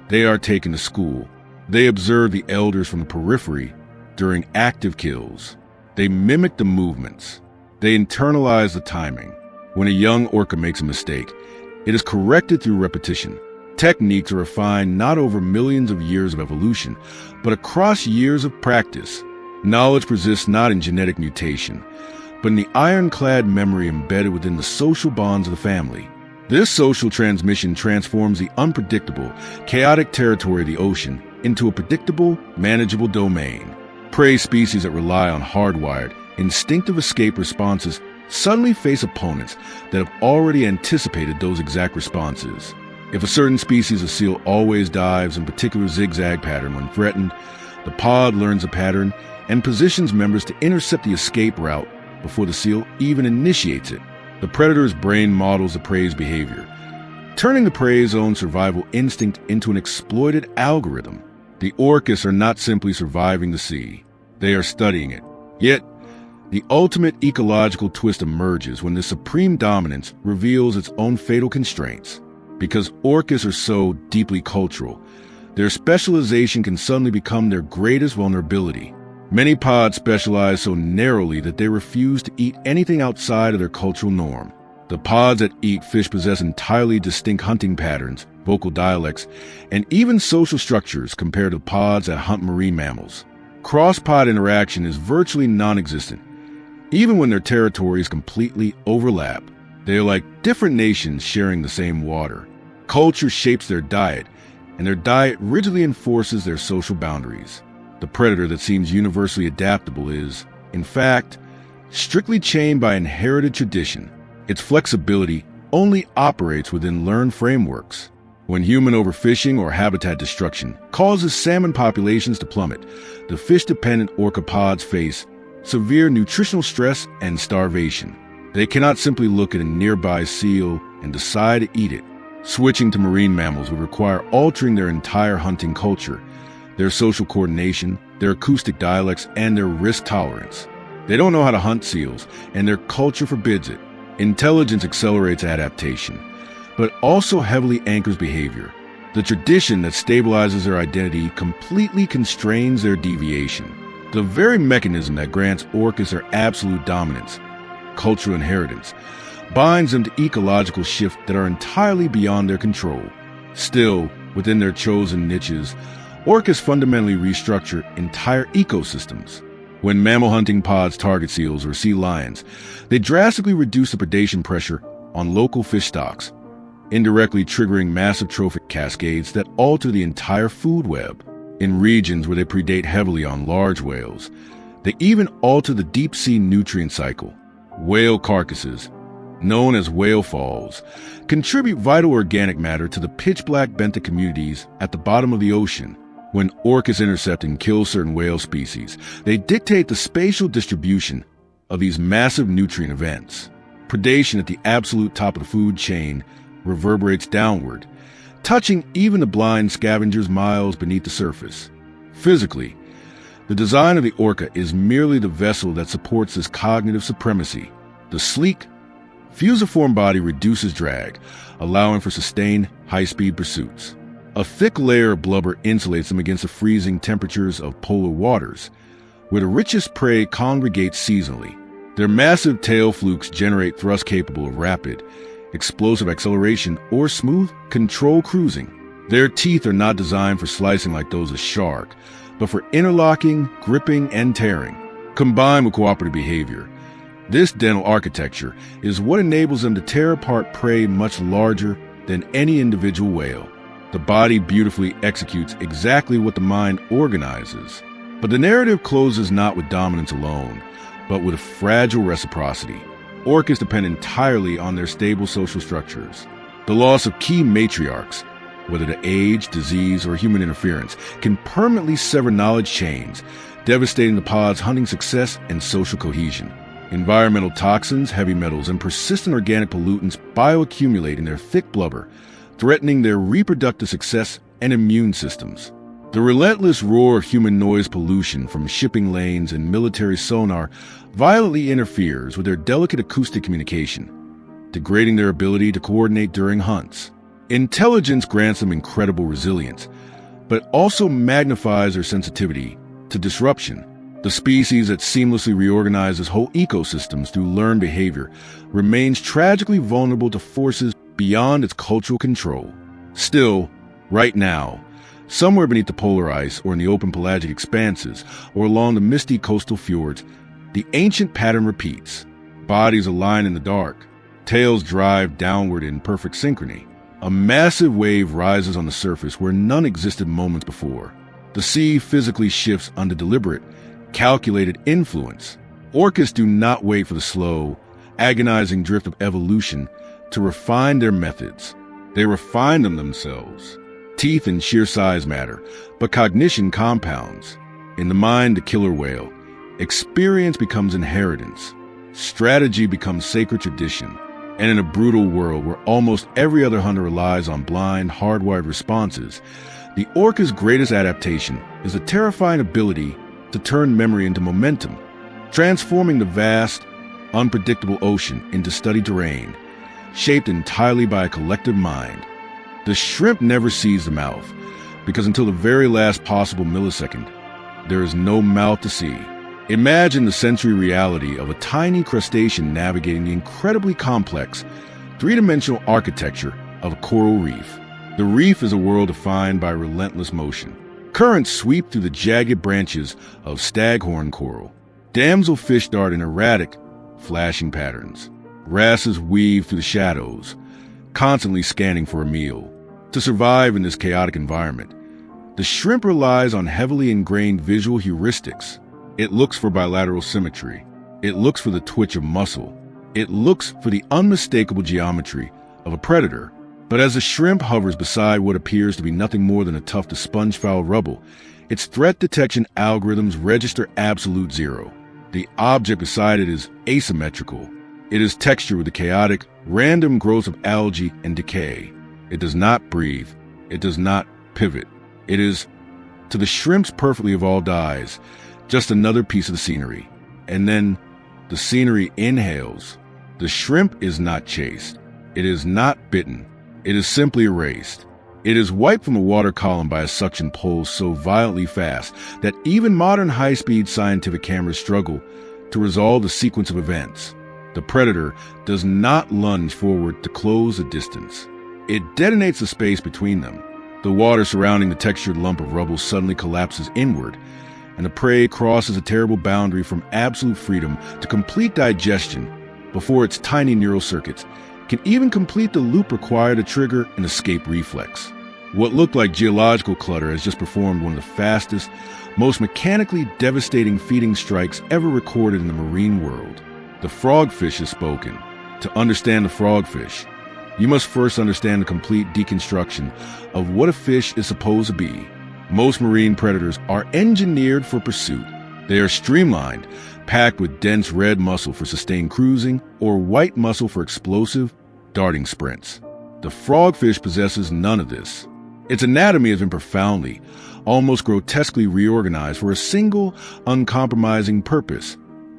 They are taken to school. They observe the elders from the periphery during active kills. They mimic the movements. They internalize the timing. When a young orca makes a mistake, it is corrected through repetition. Techniques are refined not over millions of years of evolution, but across years of practice. Knowledge persists not in genetic mutation, but in the ironclad memory embedded within the social bonds of the family. This social transmission transforms the unpredictable, chaotic territory of the ocean into a predictable, manageable domain. Prey species that rely on hardwired, instinctive escape responses suddenly face opponents that have already anticipated those exact responses. If a certain species of seal always dives in a particular zigzag pattern when threatened, the pod learns a pattern and positions members to intercept the escape route before the seal even initiates it. The predator's brain models the prey's behavior, turning the prey's own survival instinct into an exploited algorithm. The orcas are not simply surviving the sea, they are studying it. Yet, the ultimate ecological twist emerges when the supreme dominance reveals its own fatal constraints. Because orcas are so deeply cultural, their specialization can suddenly become their greatest vulnerability. Many pods specialize so narrowly that they refuse to eat anything outside of their cultural norm. The pods that eat fish possess entirely distinct hunting patterns, vocal dialects, and even social structures compared to pods that hunt marine mammals. Cross-pod interaction is virtually non-existent. Even when their territories completely overlap, they are like different nations sharing the same water. Culture shapes their diet, and their diet rigidly enforces their social boundaries. The predator that seems universally adaptable is, in fact, strictly chained by inherited tradition. Its flexibility only operates within learned frameworks. When human overfishing or habitat destruction causes salmon populations to plummet, the fish-dependent orca pods face severe nutritional stress and starvation. They cannot simply look at a nearby seal and decide to eat it. Switching to marine mammals would require altering their entire hunting culture, their social coordination, their acoustic dialects, and their risk tolerance. They don't know how to hunt seals, and their culture forbids it. Intelligence accelerates adaptation, but also heavily anchors behavior. The tradition that stabilizes their identity completely constrains their deviation. The very mechanism that grants orcas their absolute dominance, cultural inheritance, binds them to ecological shifts that are entirely beyond their control. Still, within their chosen niches, orcas fundamentally restructure entire ecosystems. When mammal hunting pods target seals or sea lions, they drastically reduce the predation pressure on local fish stocks, indirectly triggering massive trophic cascades that alter the entire food web. In regions where they predate heavily on large whales, they even alter the deep-sea nutrient cycle. Whale carcasses, known as whale falls, contribute vital organic matter to the pitch-black benthic communities at the bottom of the ocean. When orcas intercept and kill certain whale species, they dictate the spatial distribution of these massive nutrient events. Predation at the absolute top of the food chain reverberates downward, touching even the blind scavengers miles beneath the surface. Physically, the design of the orca is merely the vessel that supports this cognitive supremacy. The sleek, fusiform body reduces drag, allowing for sustained, high-speed pursuits. A thick layer of blubber insulates them against the freezing temperatures of polar waters, where the richest prey congregates seasonally. Their massive tail flukes generate thrust capable of rapid, explosive acceleration or smooth, controlled cruising. Their teeth are not designed for slicing like those of shark, but for interlocking, gripping, and tearing. Combined with cooperative behavior, this dental architecture is what enables them to tear apart prey much larger than any individual whale. The body beautifully executes exactly what the mind organizes. But the narrative closes not with dominance alone, but with fragile reciprocity. Orcas depend entirely on their stable social structures. The loss of key matriarchs, whether to age, disease, or human interference, can permanently sever knowledge chains, devastating the pod's hunting success and social cohesion. Environmental toxins, heavy metals, and persistent organic pollutants bioaccumulate in their thick blubber, threatening their reproductive success and immune systems. The relentless roar of human noise pollution from shipping lanes and military sonar violently interferes with their delicate acoustic communication, degrading their ability to coordinate during hunts. Intelligence grants them incredible resilience, but also magnifies their sensitivity to disruption. The species that seamlessly reorganizes whole ecosystems through learned behavior remains tragically vulnerable to forces beyond its cultural control. Still, right now, somewhere beneath the polar ice or in the open pelagic expanses or along the misty coastal fjords, the ancient pattern repeats. Bodies align in the dark, tails drive downward in perfect synchrony. A massive wave rises on the surface where none existed moments before. The sea physically shifts under deliberate, calculated influence. Orcas do not wait for the slow, agonizing drift of evolution to refine their methods. They refine them themselves. Teeth and sheer size matter, but cognition compounds. In the mind, the killer whale, experience becomes inheritance. Strategy becomes sacred tradition. And in a brutal world where almost every other hunter relies on blind, hardwired responses, the orca's greatest adaptation is a terrifying ability to turn memory into momentum, transforming the vast, unpredictable ocean into studied terrain, shaped entirely by a collective mind. The shrimp never sees the mouth, because until the very last possible millisecond, there is no mouth to see. Imagine the sensory reality of a tiny crustacean navigating the incredibly complex, three-dimensional architecture of a coral reef. The reef is a world defined by relentless motion. Currents sweep through the jagged branches of staghorn coral. Damselfish dart in erratic, flashing patterns. Wrasses weave through the shadows, constantly scanning for a meal. To survive in this chaotic environment, the shrimp relies on heavily ingrained visual heuristics. It looks for bilateral symmetry. It looks for the twitch of muscle. It looks for the unmistakable geometry of a predator. But as the shrimp hovers beside what appears to be nothing more than a tuft of sponge-foul rubble, its threat detection algorithms register absolute zero. The object beside it is asymmetrical. It is textured with the chaotic, random growth of algae and decay. It does not breathe. It does not pivot. It is, to the shrimp's perfectly evolved eyes, just another piece of the scenery. And then the scenery inhales. The shrimp is not chased. It is not bitten. It is simply erased. It is wiped from the water column by a suction pull so violently fast that even modern high-speed scientific cameras struggle to resolve the sequence of events. The predator does not lunge forward to close the distance. It detonates the space between them. The water surrounding the textured lump of rubble suddenly collapses inward, and the prey crosses a terrible boundary from absolute freedom to complete digestion before its tiny neural circuits can even complete the loop required to trigger an escape reflex. What looked like geological clutter has just performed one of the fastest, most mechanically devastating feeding strikes ever recorded in the marine world. The frogfish has spoken. To understand the frogfish, you must first understand the complete deconstruction of what a fish is supposed to be. Most marine predators are engineered for pursuit. They are streamlined, packed with dense red muscle for sustained cruising or white muscle for explosive, darting sprints. The frogfish possesses none of this. Its anatomy has been profoundly, almost grotesquely reorganized for a single, uncompromising purpose: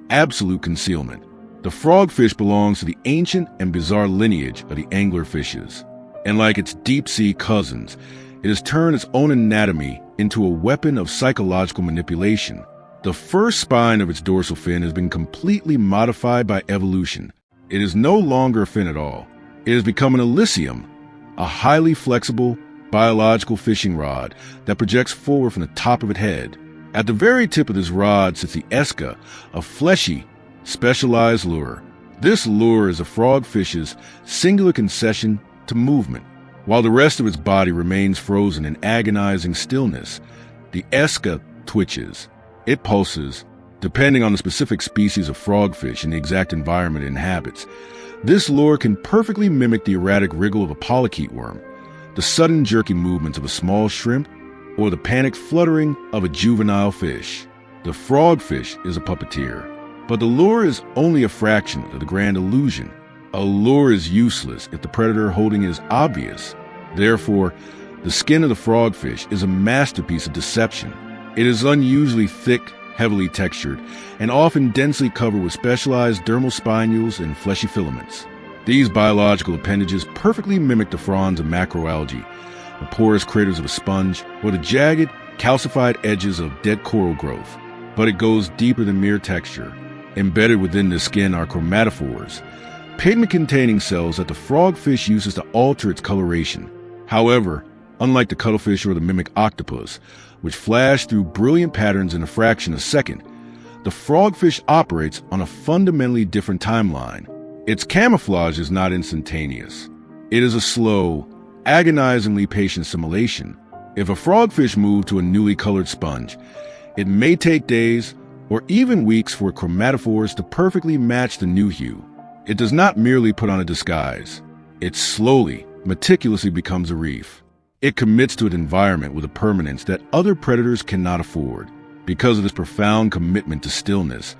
absolute concealment. The frogfish belongs to the ancient and bizarre lineage of the anglerfishes. And like its deep-sea cousins, it has turned its own anatomy into a weapon of psychological manipulation. The first spine of its dorsal fin has been completely modified by evolution. It is no longer a fin at all. It has become an elysium, a highly flexible, biological fishing rod that projects forward from the top of its head. At the very tip of this rod sits the esca, a fleshy, specialized lure. This lure is a frogfish's singular concession to movement. While the rest of its body remains frozen in agonizing stillness, the esca twitches. It pulses, depending on the specific species of frogfish and the exact environment it inhabits. This lure can perfectly mimic the erratic wriggle of a polychaete worm, the sudden jerky movements of a small shrimp, or the panicked fluttering of a juvenile fish. The frogfish is a puppeteer, but the lure is only a fraction of the grand illusion. A lure is useless if the predator holding it is obvious. Therefore, the skin of the frogfish is a masterpiece of deception. It is unusually thick, heavily textured, and often densely covered with specialized dermal spinules and fleshy filaments. These biological appendages perfectly mimic the fronds of macroalgae, the porous craters of a sponge, or the jagged, calcified edges of dead coral growth. But it goes deeper than mere texture. Embedded within the skin are chromatophores, pigment-containing cells that the frogfish uses to alter its coloration. However, unlike the cuttlefish or the mimic octopus, which flash through brilliant patterns in a fraction of a second, the frogfish operates on a fundamentally different timeline. Its camouflage is not instantaneous. It is a slow, agonizingly patient assimilation. If a frogfish moved to a newly colored sponge, it may take days or even weeks for chromatophores to perfectly match the new hue. It does not merely put on a disguise. It slowly, meticulously becomes a reef. It commits to its environment with a permanence that other predators cannot afford. Because of this profound commitment to stillness,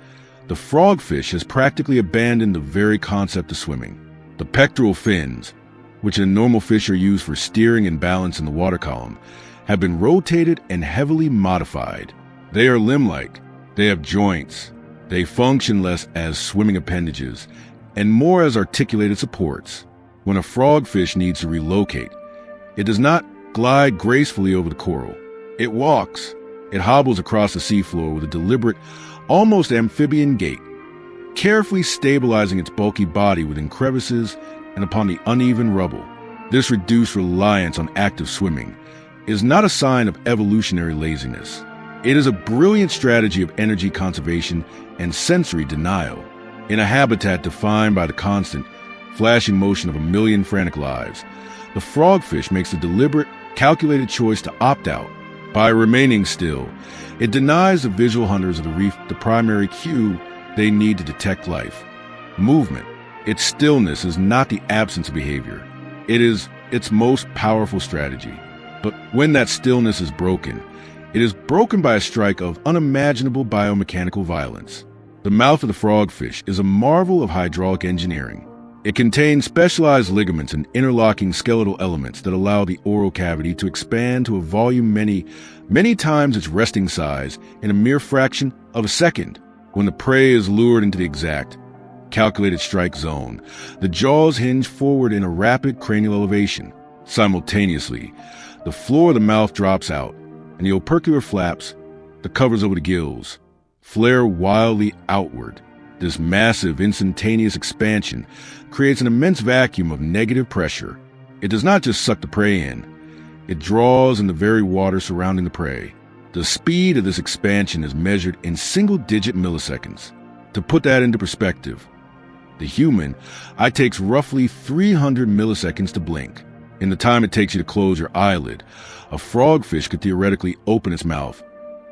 the frogfish has practically abandoned the very concept of swimming. The pectoral fins, which in normal fish are used for steering and balance in the water column, have been rotated and heavily modified. They are limb-like, they have joints, they function less as swimming appendages and more as articulated supports. When a frogfish needs to relocate, it does not glide gracefully over the coral. It walks. It hobbles across the seafloor with a deliberate, almost amphibian gait, carefully stabilizing its bulky body within crevices and upon the uneven rubble. This reduced reliance on active swimming is not a sign of evolutionary laziness. It is a brilliant strategy of energy conservation and sensory denial. In a habitat defined by the constant, flashing motion of a million frantic lives, the frogfish makes a deliberate, calculated choice to opt out. By remaining still, it denies the visual hunters of the reef the primary cue they need to detect life: movement. Its stillness is not the absence of behavior. It is its most powerful strategy. But when that stillness is broken, it is broken by a strike of unimaginable biomechanical violence. The mouth of the frogfish is a marvel of hydraulic engineering. It contains specialized ligaments and interlocking skeletal elements that allow the oral cavity to expand to a volume many times its resting size in a mere fraction of a second. When the prey is lured into the exact, calculated strike zone, the jaws hinge forward in a rapid cranial elevation. Simultaneously, the floor of the mouth drops out, and the opercular flaps, the covers over the gills, flare wildly outward. This massive, instantaneous expansion creates an immense vacuum of negative pressure. It does not just suck the prey in, it draws in the very water surrounding the prey. The speed of this expansion is measured in single-digit milliseconds. To put that into perspective, the human eye takes roughly 300 milliseconds to blink. In the time it takes you to close your eyelid, a frogfish could theoretically open its mouth,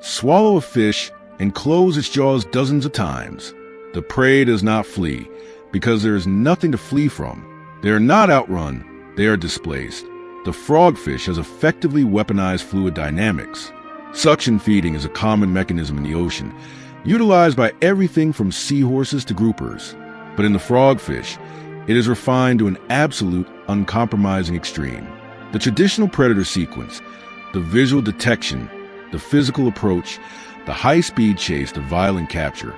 swallow a fish, and close its jaws dozens of times. The prey does not flee, because there is nothing to flee from. They are not outrun, they are displaced. The frogfish has effectively weaponized fluid dynamics. Suction feeding is a common mechanism in the ocean, utilized by everything from seahorses to groupers. But in the frogfish, it is refined to an absolute, uncompromising extreme. The traditional predator sequence, the visual detection, the physical approach, the high-speed chase, the violent capture,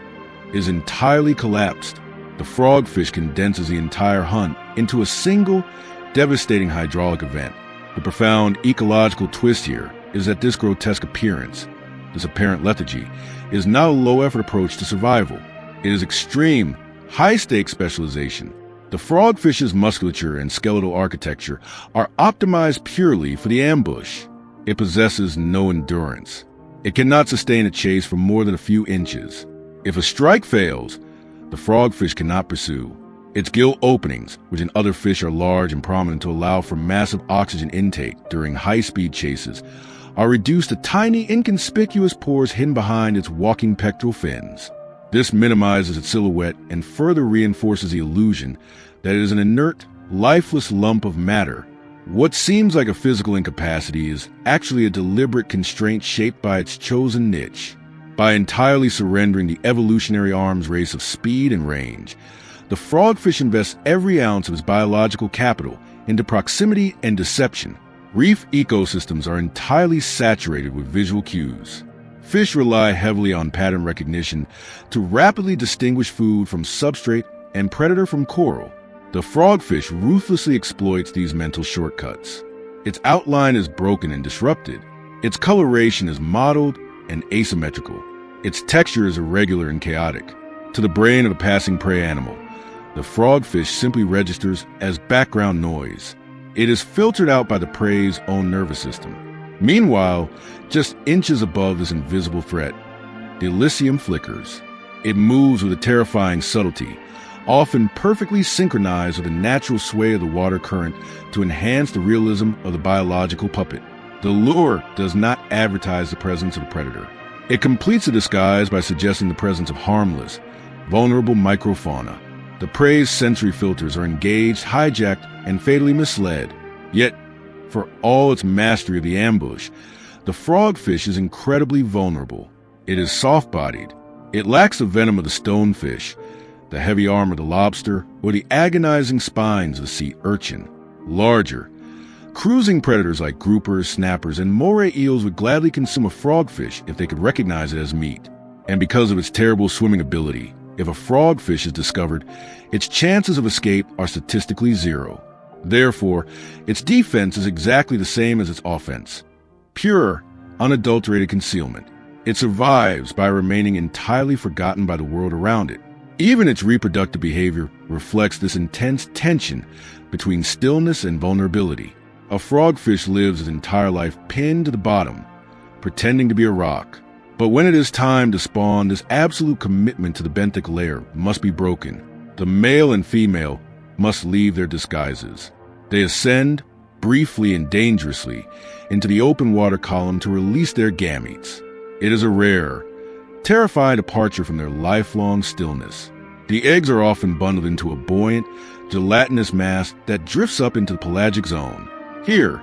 is entirely collapsed. The frogfish condenses the entire hunt into a single, devastating hydraulic event. The profound ecological twist here is that this grotesque appearance, this apparent lethargy, is not a low-effort approach to survival. It is extreme, high-stakes specialization. The frogfish's musculature and skeletal architecture are optimized purely for the ambush. It possesses no endurance. It cannot sustain a chase for more than a few inches. If a strike fails, the frogfish cannot pursue. Its gill openings, which in other fish are large and prominent to allow for massive oxygen intake during high-speed chases, are reduced to tiny, inconspicuous pores hidden behind its walking pectoral fins. This minimizes its silhouette and further reinforces the illusion that it is an inert, lifeless lump of matter. What seems like a physical incapacity is actually a deliberate constraint shaped by its chosen niche. By entirely surrendering the evolutionary arms race of speed and range, the frogfish invests every ounce of its biological capital into proximity and deception. Reef ecosystems are entirely saturated with visual cues. Fish rely heavily on pattern recognition to rapidly distinguish food from substrate and predator from coral. The frogfish ruthlessly exploits these mental shortcuts. Its outline is broken and disrupted. Its coloration is mottled and asymmetrical. Its texture is irregular and chaotic. To the brain of a passing prey animal, the frogfish simply registers as background noise. It is filtered out by the prey's own nervous system. Meanwhile, just inches above this invisible threat, the Elysium flickers. It moves with a terrifying subtlety, often perfectly synchronized with the natural sway of the water current to enhance the realism of the biological puppet. The lure does not advertise the presence of a predator. It completes the disguise by suggesting the presence of harmless, vulnerable microfauna. The prey's sensory filters are engaged, hijacked, and fatally misled. Yet, for all its mastery of the ambush, the frogfish is incredibly vulnerable. It is soft-bodied. It lacks the venom of the stonefish, the heavy arm of the lobster, or the agonizing spines of the sea urchin. Larger, cruising predators like groupers, snappers, and moray eels would gladly consume a frogfish if they could recognize it as meat. And because of its terrible swimming ability, if a frogfish is discovered, its chances of escape are statistically zero. Therefore, its defense is exactly the same as its offense. Pure, unadulterated concealment. It survives by remaining entirely forgotten by the world around it. Even its reproductive behavior reflects this intense tension between stillness and vulnerability. A frogfish lives its entire life pinned to the bottom, pretending to be a rock. But when it is time to spawn, this absolute commitment to the benthic layer must be broken. The male and female must leave their disguises. They ascend, briefly and dangerously, into the open water column to release their gametes. It is a rare, terrifying departure from their lifelong stillness. The eggs are often bundled into a buoyant, gelatinous mass that drifts up into the pelagic zone. Here,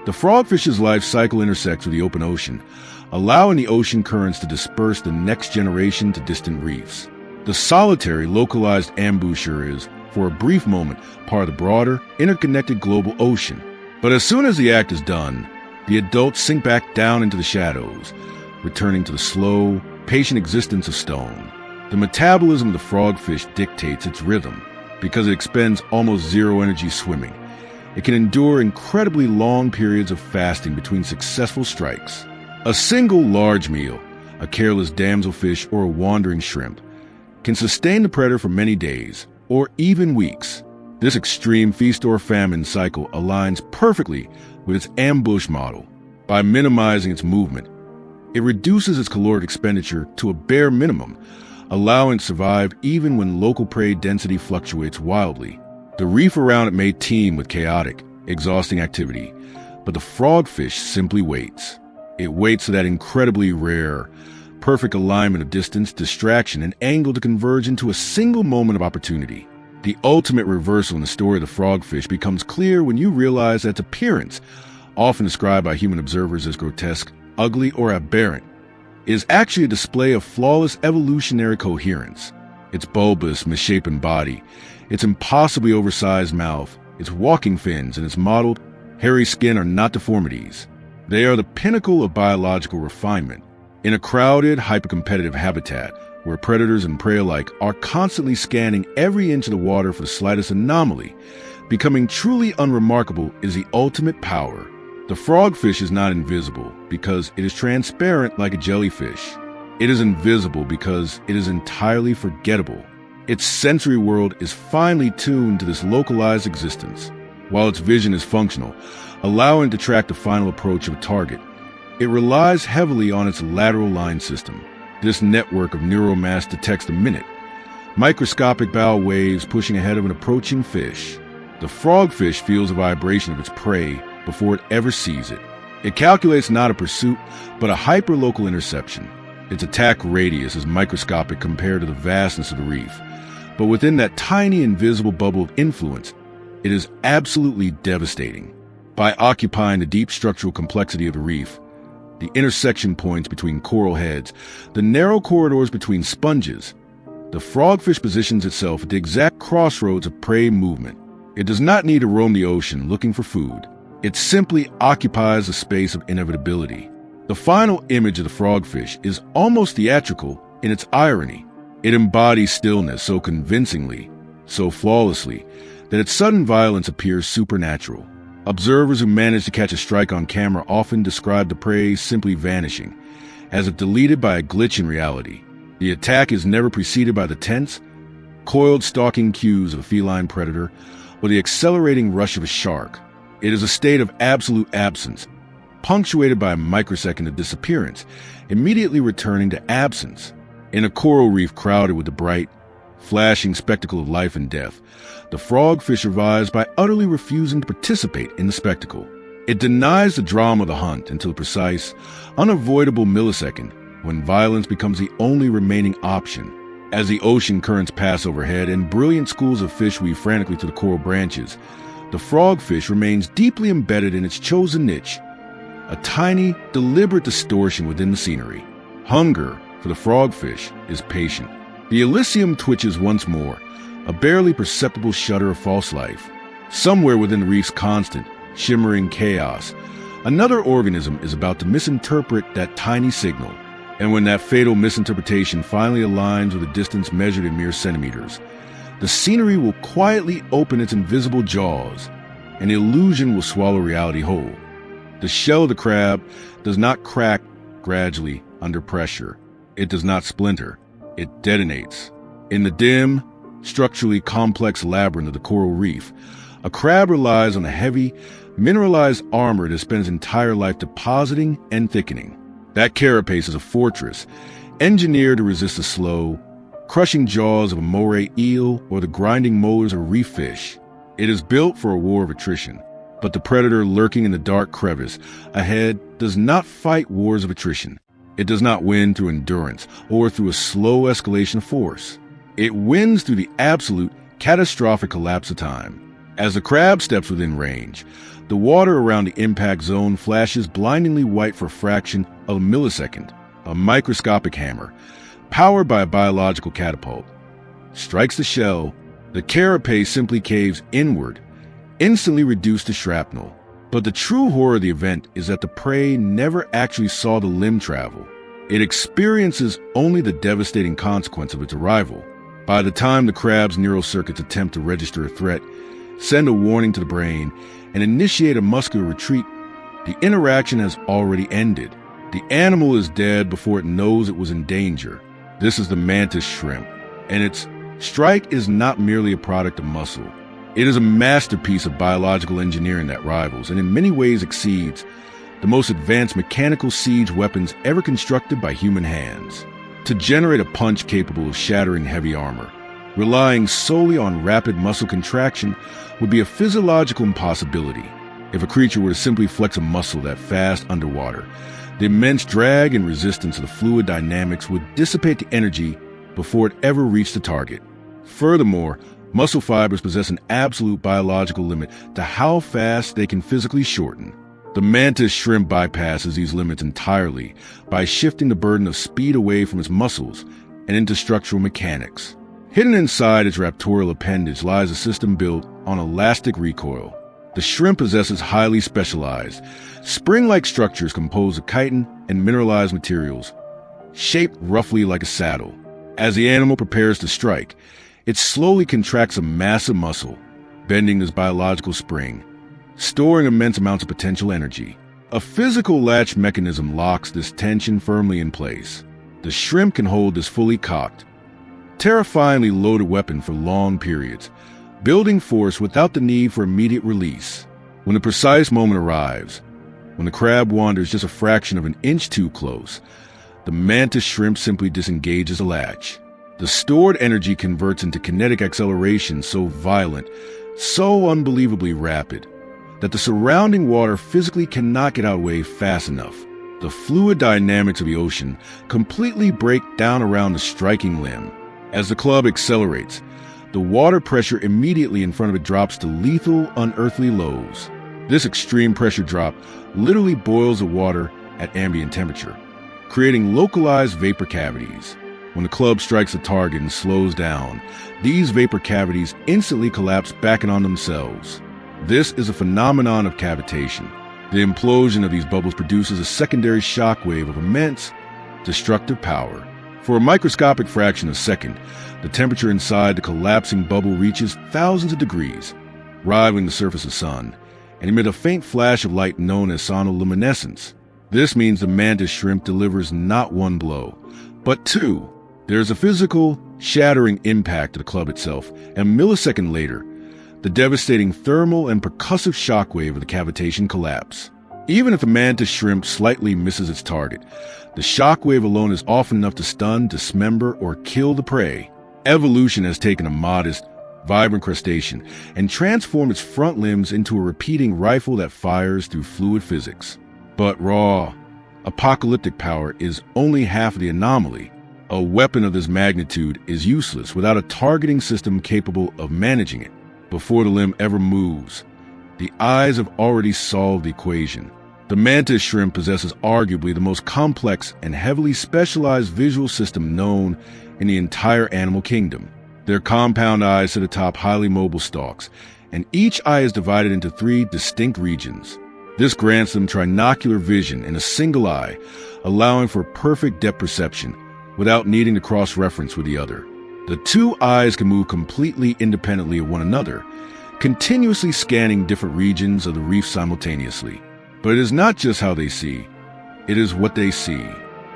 the frogfish's life cycle intersects with the open ocean, allowing the ocean currents to disperse the next generation to distant reefs. The solitary, localized ambusher is, for a brief moment, part of the broader, interconnected global ocean. But as soon as the act is done, the adults sink back down into the shadows, returning to the slow, patient existence of stone. The metabolism of the frogfish dictates its rhythm. Because it expends almost zero energy swimming, it can endure incredibly long periods of fasting between successful strikes. A single large meal, a careless damselfish or a wandering shrimp, can sustain the predator for many days, or even weeks. This extreme feast or famine cycle aligns perfectly with its ambush model. By minimizing its movement, it reduces its caloric expenditure to a bare minimum, allowing it to survive even when local prey density fluctuates wildly. The reef around it may teem with chaotic, exhausting activity, but the frogfish simply waits. It waits for that incredibly rare, perfect alignment of distance, distraction, and angle to converge into a single moment of opportunity. The ultimate reversal in the story of the frogfish becomes clear when you realize that its appearance, often described by human observers as grotesque, ugly, or aberrant, is actually a display of flawless evolutionary coherence. Its bulbous, misshapen body, its impossibly oversized mouth, its walking fins, and its mottled, hairy skin are not deformities. They are the pinnacle of biological refinement. In a crowded, hypercompetitive habitat, where predators and prey alike are constantly scanning every inch of the water for the slightest anomaly, becoming truly unremarkable is the ultimate power. The frogfish is not invisible because it is transparent like a jellyfish. It is invisible because it is entirely forgettable. Its sensory world is finely tuned to this localized existence. While its vision is functional, allowing it to track the final approach of a target, it relies heavily on its lateral line system. This network of neural mass detects the minute, microscopic bow waves pushing ahead of an approaching fish. The frogfish feels the vibration of its prey before it ever sees it. It calculates not a pursuit, but a hyperlocal interception. Its attack radius is microscopic compared to the vastness of the reef, but within that tiny invisible bubble of influence, it is absolutely devastating. By occupying the deep structural complexity of the reef, the intersection points between coral heads, the narrow corridors between sponges, the frogfish positions itself at the exact crossroads of prey movement. It does not need to roam the ocean looking for food. It simply occupies the space of inevitability. The final image of the frogfish is almost theatrical in its irony. It embodies stillness so convincingly, so flawlessly, that its sudden violence appears supernatural. Observers who manage to catch a strike on camera often describe the prey simply vanishing, as if deleted by a glitch in reality. The attack is never preceded by the tense, coiled stalking cues of a feline predator or the accelerating rush of a shark. It is a state of absolute absence, punctuated by a microsecond of disappearance, immediately returning to absence. In a coral reef crowded with the bright, flashing spectacle of life and death, the frogfish survives by utterly refusing to participate in the spectacle. It denies the drama of the hunt until the precise, unavoidable millisecond when violence becomes the only remaining option. As the ocean currents pass overhead and brilliant schools of fish weave frantically to the coral branches, the frogfish remains deeply embedded in its chosen niche, a tiny, deliberate distortion within the scenery. Hunger for the frogfish is patient. The Elysium twitches once more, a barely perceptible shudder of false life. Somewhere within the reef's constant, shimmering chaos, another organism is about to misinterpret that tiny signal. And when that fatal misinterpretation finally aligns with a distance measured in mere centimeters, the scenery will quietly open its invisible jaws, and the illusion will swallow reality whole. The shell of the crab does not crack gradually under pressure. It does not splinter. It detonates. In the dim, structurally complex labyrinth of the coral reef, a crab relies on a heavy, mineralized armor that spends its entire life depositing and thickening. That carapace is a fortress, engineered to resist the slow, crushing jaws of a moray eel or the grinding molars of reef fish. It is built for a war of attrition, but the predator lurking in the dark crevice ahead does not fight wars of attrition. It does not win through endurance or through a slow escalation of force. It wins through the absolute, catastrophic collapse of time. As the crab steps within range, the water around the impact zone flashes blindingly white for a fraction of a millisecond. A microscopic hammer, powered by a biological catapult, strikes the shell. The carapace simply caves inward, instantly reduced to shrapnel. But the true horror of the event is that the prey never actually saw the limb travel. It experiences only the devastating consequence of its arrival. By the time the crab's neural circuits attempt to register a threat, send a warning to the brain, and initiate a muscular retreat, the interaction has already ended. The animal is dead before it knows it was in danger. This is the mantis shrimp, and its strike is not merely a product of muscle. It is a masterpiece of biological engineering that rivals, and in many ways exceeds, the most advanced mechanical siege weapons ever constructed by human hands. To generate a punch capable of shattering heavy armor, relying solely on rapid muscle contraction, would be a physiological impossibility. If a creature were to simply flex a muscle that fast underwater, the immense drag and resistance of the fluid dynamics would dissipate the energy before it ever reached the target. Furthermore, muscle fibers possess an absolute biological limit to how fast they can physically shorten. The mantis shrimp bypasses these limits entirely by shifting the burden of speed away from its muscles and into structural mechanics. Hidden inside its raptorial appendage lies a system built on elastic recoil. The shrimp possesses highly specialized, spring-like structures composed of chitin and mineralized materials, shaped roughly like a saddle. As the animal prepares to strike, it slowly contracts a massive muscle, bending this biological spring, storing immense amounts of potential energy. A physical latch mechanism locks this tension firmly in place. The shrimp can hold this fully cocked, terrifyingly loaded weapon for long periods, building force without the need for immediate release. When the precise moment arrives, when the crab wanders just a fraction of an inch too close, the mantis shrimp simply disengages the latch. The stored energy converts into kinetic acceleration so violent, so unbelievably rapid, that the surrounding water physically cannot get out of the way fast enough. The fluid dynamics of the ocean completely break down around the striking limb. As the club accelerates, the water pressure immediately in front of it drops to lethal, unearthly lows. This extreme pressure drop literally boils the water at ambient temperature, creating localized vapor cavities. When the club strikes a target and slows down, these vapor cavities instantly collapse back in on themselves. This is a phenomenon of cavitation. The implosion of these bubbles produces a secondary shock wave of immense destructive power. For a microscopic fraction of a second, the temperature inside the collapsing bubble reaches thousands of degrees, rivaling the surface of the sun, and emit a faint flash of light known as sonoluminescence. This means the mantis shrimp delivers not one blow, but two. There's a physical, shattering impact to the club itself, and a millisecond later, the devastating thermal and percussive shockwave of the cavitation collapse. Even if the mantis shrimp slightly misses its target, the shockwave alone is often enough to stun, dismember, or kill the prey. Evolution has taken a modest, vibrant crustacean and transformed its front limbs into a repeating rifle that fires through fluid physics. But raw, apocalyptic power is only half of the anomaly. A weapon of this magnitude is useless without a targeting system capable of managing it. Before the limb ever moves, the eyes have already solved the equation. The mantis shrimp possesses arguably the most complex and heavily specialized visual system known in the entire animal kingdom. Their compound eyes sit atop highly mobile stalks, and each eye is divided into 3 distinct regions. This grants them trinocular vision in a single eye, allowing for perfect depth perception without needing to cross-reference with the other. The 2 eyes can move completely independently of one another, continuously scanning different regions of the reef simultaneously. But it is not just how they see, it is what they see.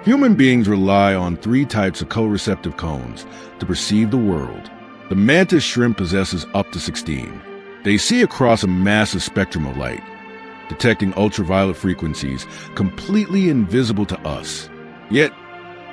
Human beings rely on 3 types of color-receptive cones to perceive the world. The mantis shrimp possesses up to 16. They see across a massive spectrum of light, detecting ultraviolet frequencies completely invisible to us. Yet,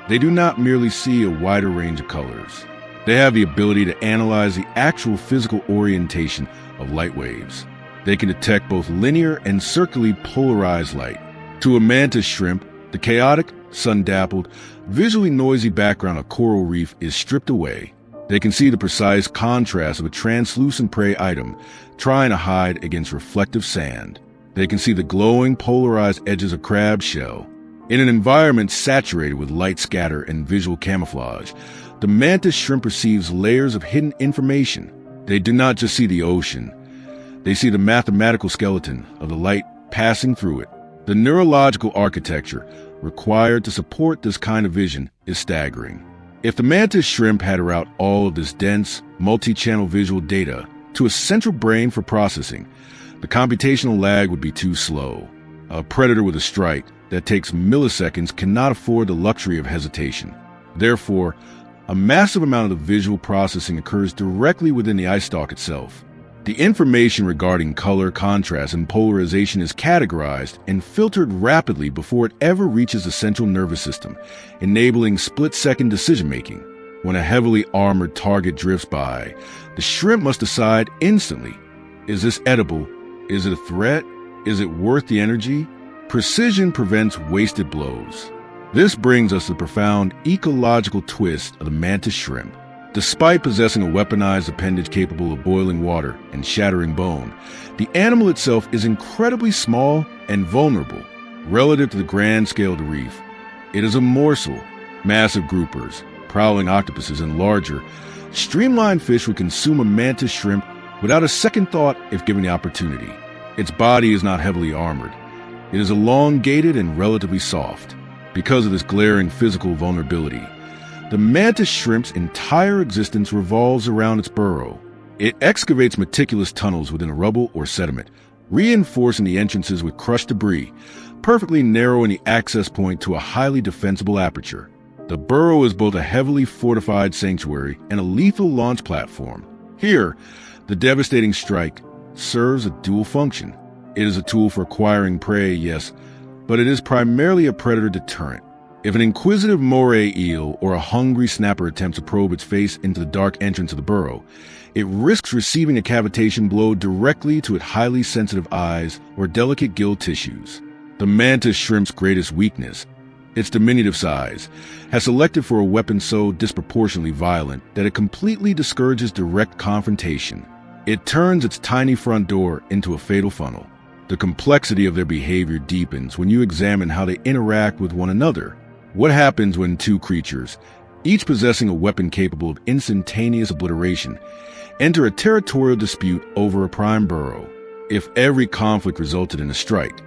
they do not merely see a wider range of colors. They have the ability to analyze the actual physical orientation of light waves. They can detect both linear and circularly polarized light. To a mantis shrimp, the chaotic, sun-dappled, visually noisy background of coral reef is stripped away. They can see the precise contrast of a translucent prey item trying to hide against reflective sand. They can see the glowing, polarized edges of crab shell. In an environment saturated with light scatter and visual camouflage, the mantis shrimp perceives layers of hidden information. They do not just see the ocean. They see the mathematical skeleton of the light passing through it. The neurological architecture required to support this kind of vision is staggering. If the mantis shrimp had to route all of this dense, multi-channel visual data to a central brain for processing, the computational lag would be too slow. A predator with a strike that takes milliseconds cannot afford the luxury of hesitation. Therefore, a massive amount of the visual processing occurs directly within the eye stalk itself. The information regarding color, contrast, and polarization is categorized and filtered rapidly before it ever reaches the central nervous system, enabling split-second decision-making. When a heavily armored target drifts by, the shrimp must decide instantly, is this edible? Is it a threat? Is it worth the energy? Precision prevents wasted blows. This brings us to the profound ecological twist of the mantis shrimp. Despite possessing a weaponized appendage capable of boiling water and shattering bone, the animal itself is incredibly small and vulnerable relative to the grand scale of the reef. It is a morsel. Massive groupers, prowling octopuses, and larger, streamlined fish would consume a mantis shrimp without a second thought if given the opportunity. Its body is not heavily armored. It is elongated and relatively soft. Because of this glaring physical vulnerability, the mantis shrimp's entire existence revolves around its burrow. It excavates meticulous tunnels within a rubble or sediment, reinforcing the entrances with crushed debris, perfectly narrowing the access point to a highly defensible aperture. The burrow is both a heavily fortified sanctuary and a lethal launch platform. Here, the devastating strike serves a dual function. It is a tool for acquiring prey, yes, but it is primarily a predator deterrent. If an inquisitive moray eel or a hungry snapper attempts to probe its face into the dark entrance of the burrow, it risks receiving a cavitation blow directly to its highly sensitive eyes or delicate gill tissues. The mantis shrimp's greatest weakness, its diminutive size, has selected for a weapon so disproportionately violent that it completely discourages direct confrontation. It turns its tiny front door into a fatal funnel. The complexity of their behavior deepens when you examine how they interact with one another. What happens when two creatures, each possessing a weapon capable of instantaneous obliteration, enter a territorial dispute over a prime burrow? If every conflict resulted in a strike,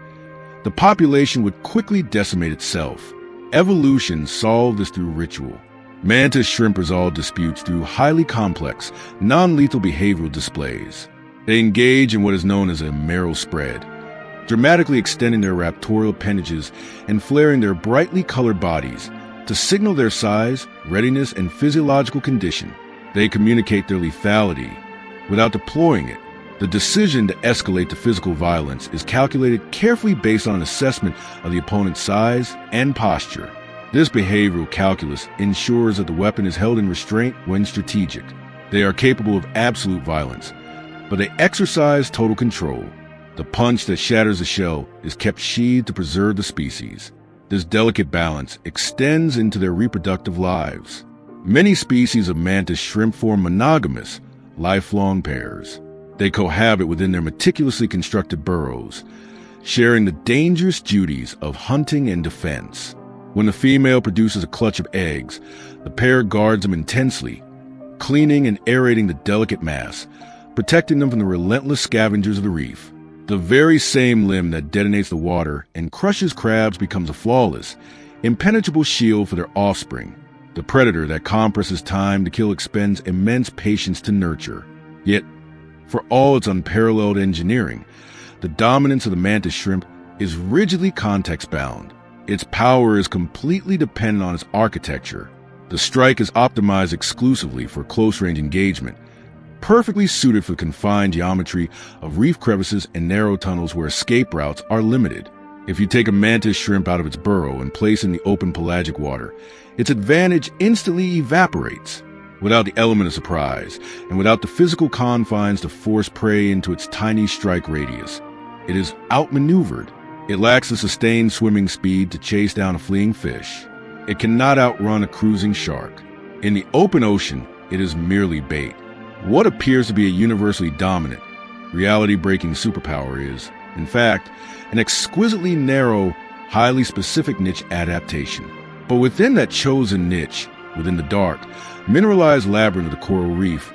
the population would quickly decimate itself. Evolution solved this through ritual. Mantis shrimp resolve disputes through highly complex, non-lethal behavioral displays. They engage in what is known as a marrow spread, dramatically extending their raptorial appendages and flaring their brightly colored bodies to signal their size, readiness, and physiological condition. They communicate their lethality without deploying it. The decision to escalate to physical violence is calculated carefully based on an assessment of the opponent's size and posture. This behavioral calculus ensures that the weapon is held in restraint when strategic. They are capable of absolute violence, but they exercise total control. The punch that shatters the shell is kept sheathed to preserve the species. This delicate balance extends into their reproductive lives. Many species of mantis shrimp form monogamous, lifelong pairs. They cohabit within their meticulously constructed burrows, sharing the dangerous duties of hunting and defense. When the female produces a clutch of eggs, the pair guards them intensely, cleaning and aerating the delicate mass, protecting them from the relentless scavengers of the reef. The very same limb that detonates the water and crushes crabs becomes a flawless, impenetrable shield for their offspring. The predator that compresses time to kill expends immense patience to nurture. Yet, for all its unparalleled engineering, the dominance of the mantis shrimp is rigidly context-bound. Its power is completely dependent on its architecture. The strike is optimized exclusively for close-range engagement, perfectly suited for the confined geometry of reef crevices and narrow tunnels where escape routes are limited. If you take a mantis shrimp out of its burrow and place it in the open pelagic water, its advantage instantly evaporates. Without the element of surprise, and without the physical confines to force prey into its tiny strike radius, it is outmaneuvered. It lacks the sustained swimming speed to chase down a fleeing fish. It cannot outrun a cruising shark. In the open ocean, it is merely bait. What appears to be a universally dominant, reality-breaking superpower is, in fact, an exquisitely narrow, highly specific niche adaptation. But within that chosen niche, within the dark, mineralized labyrinth of the coral reef,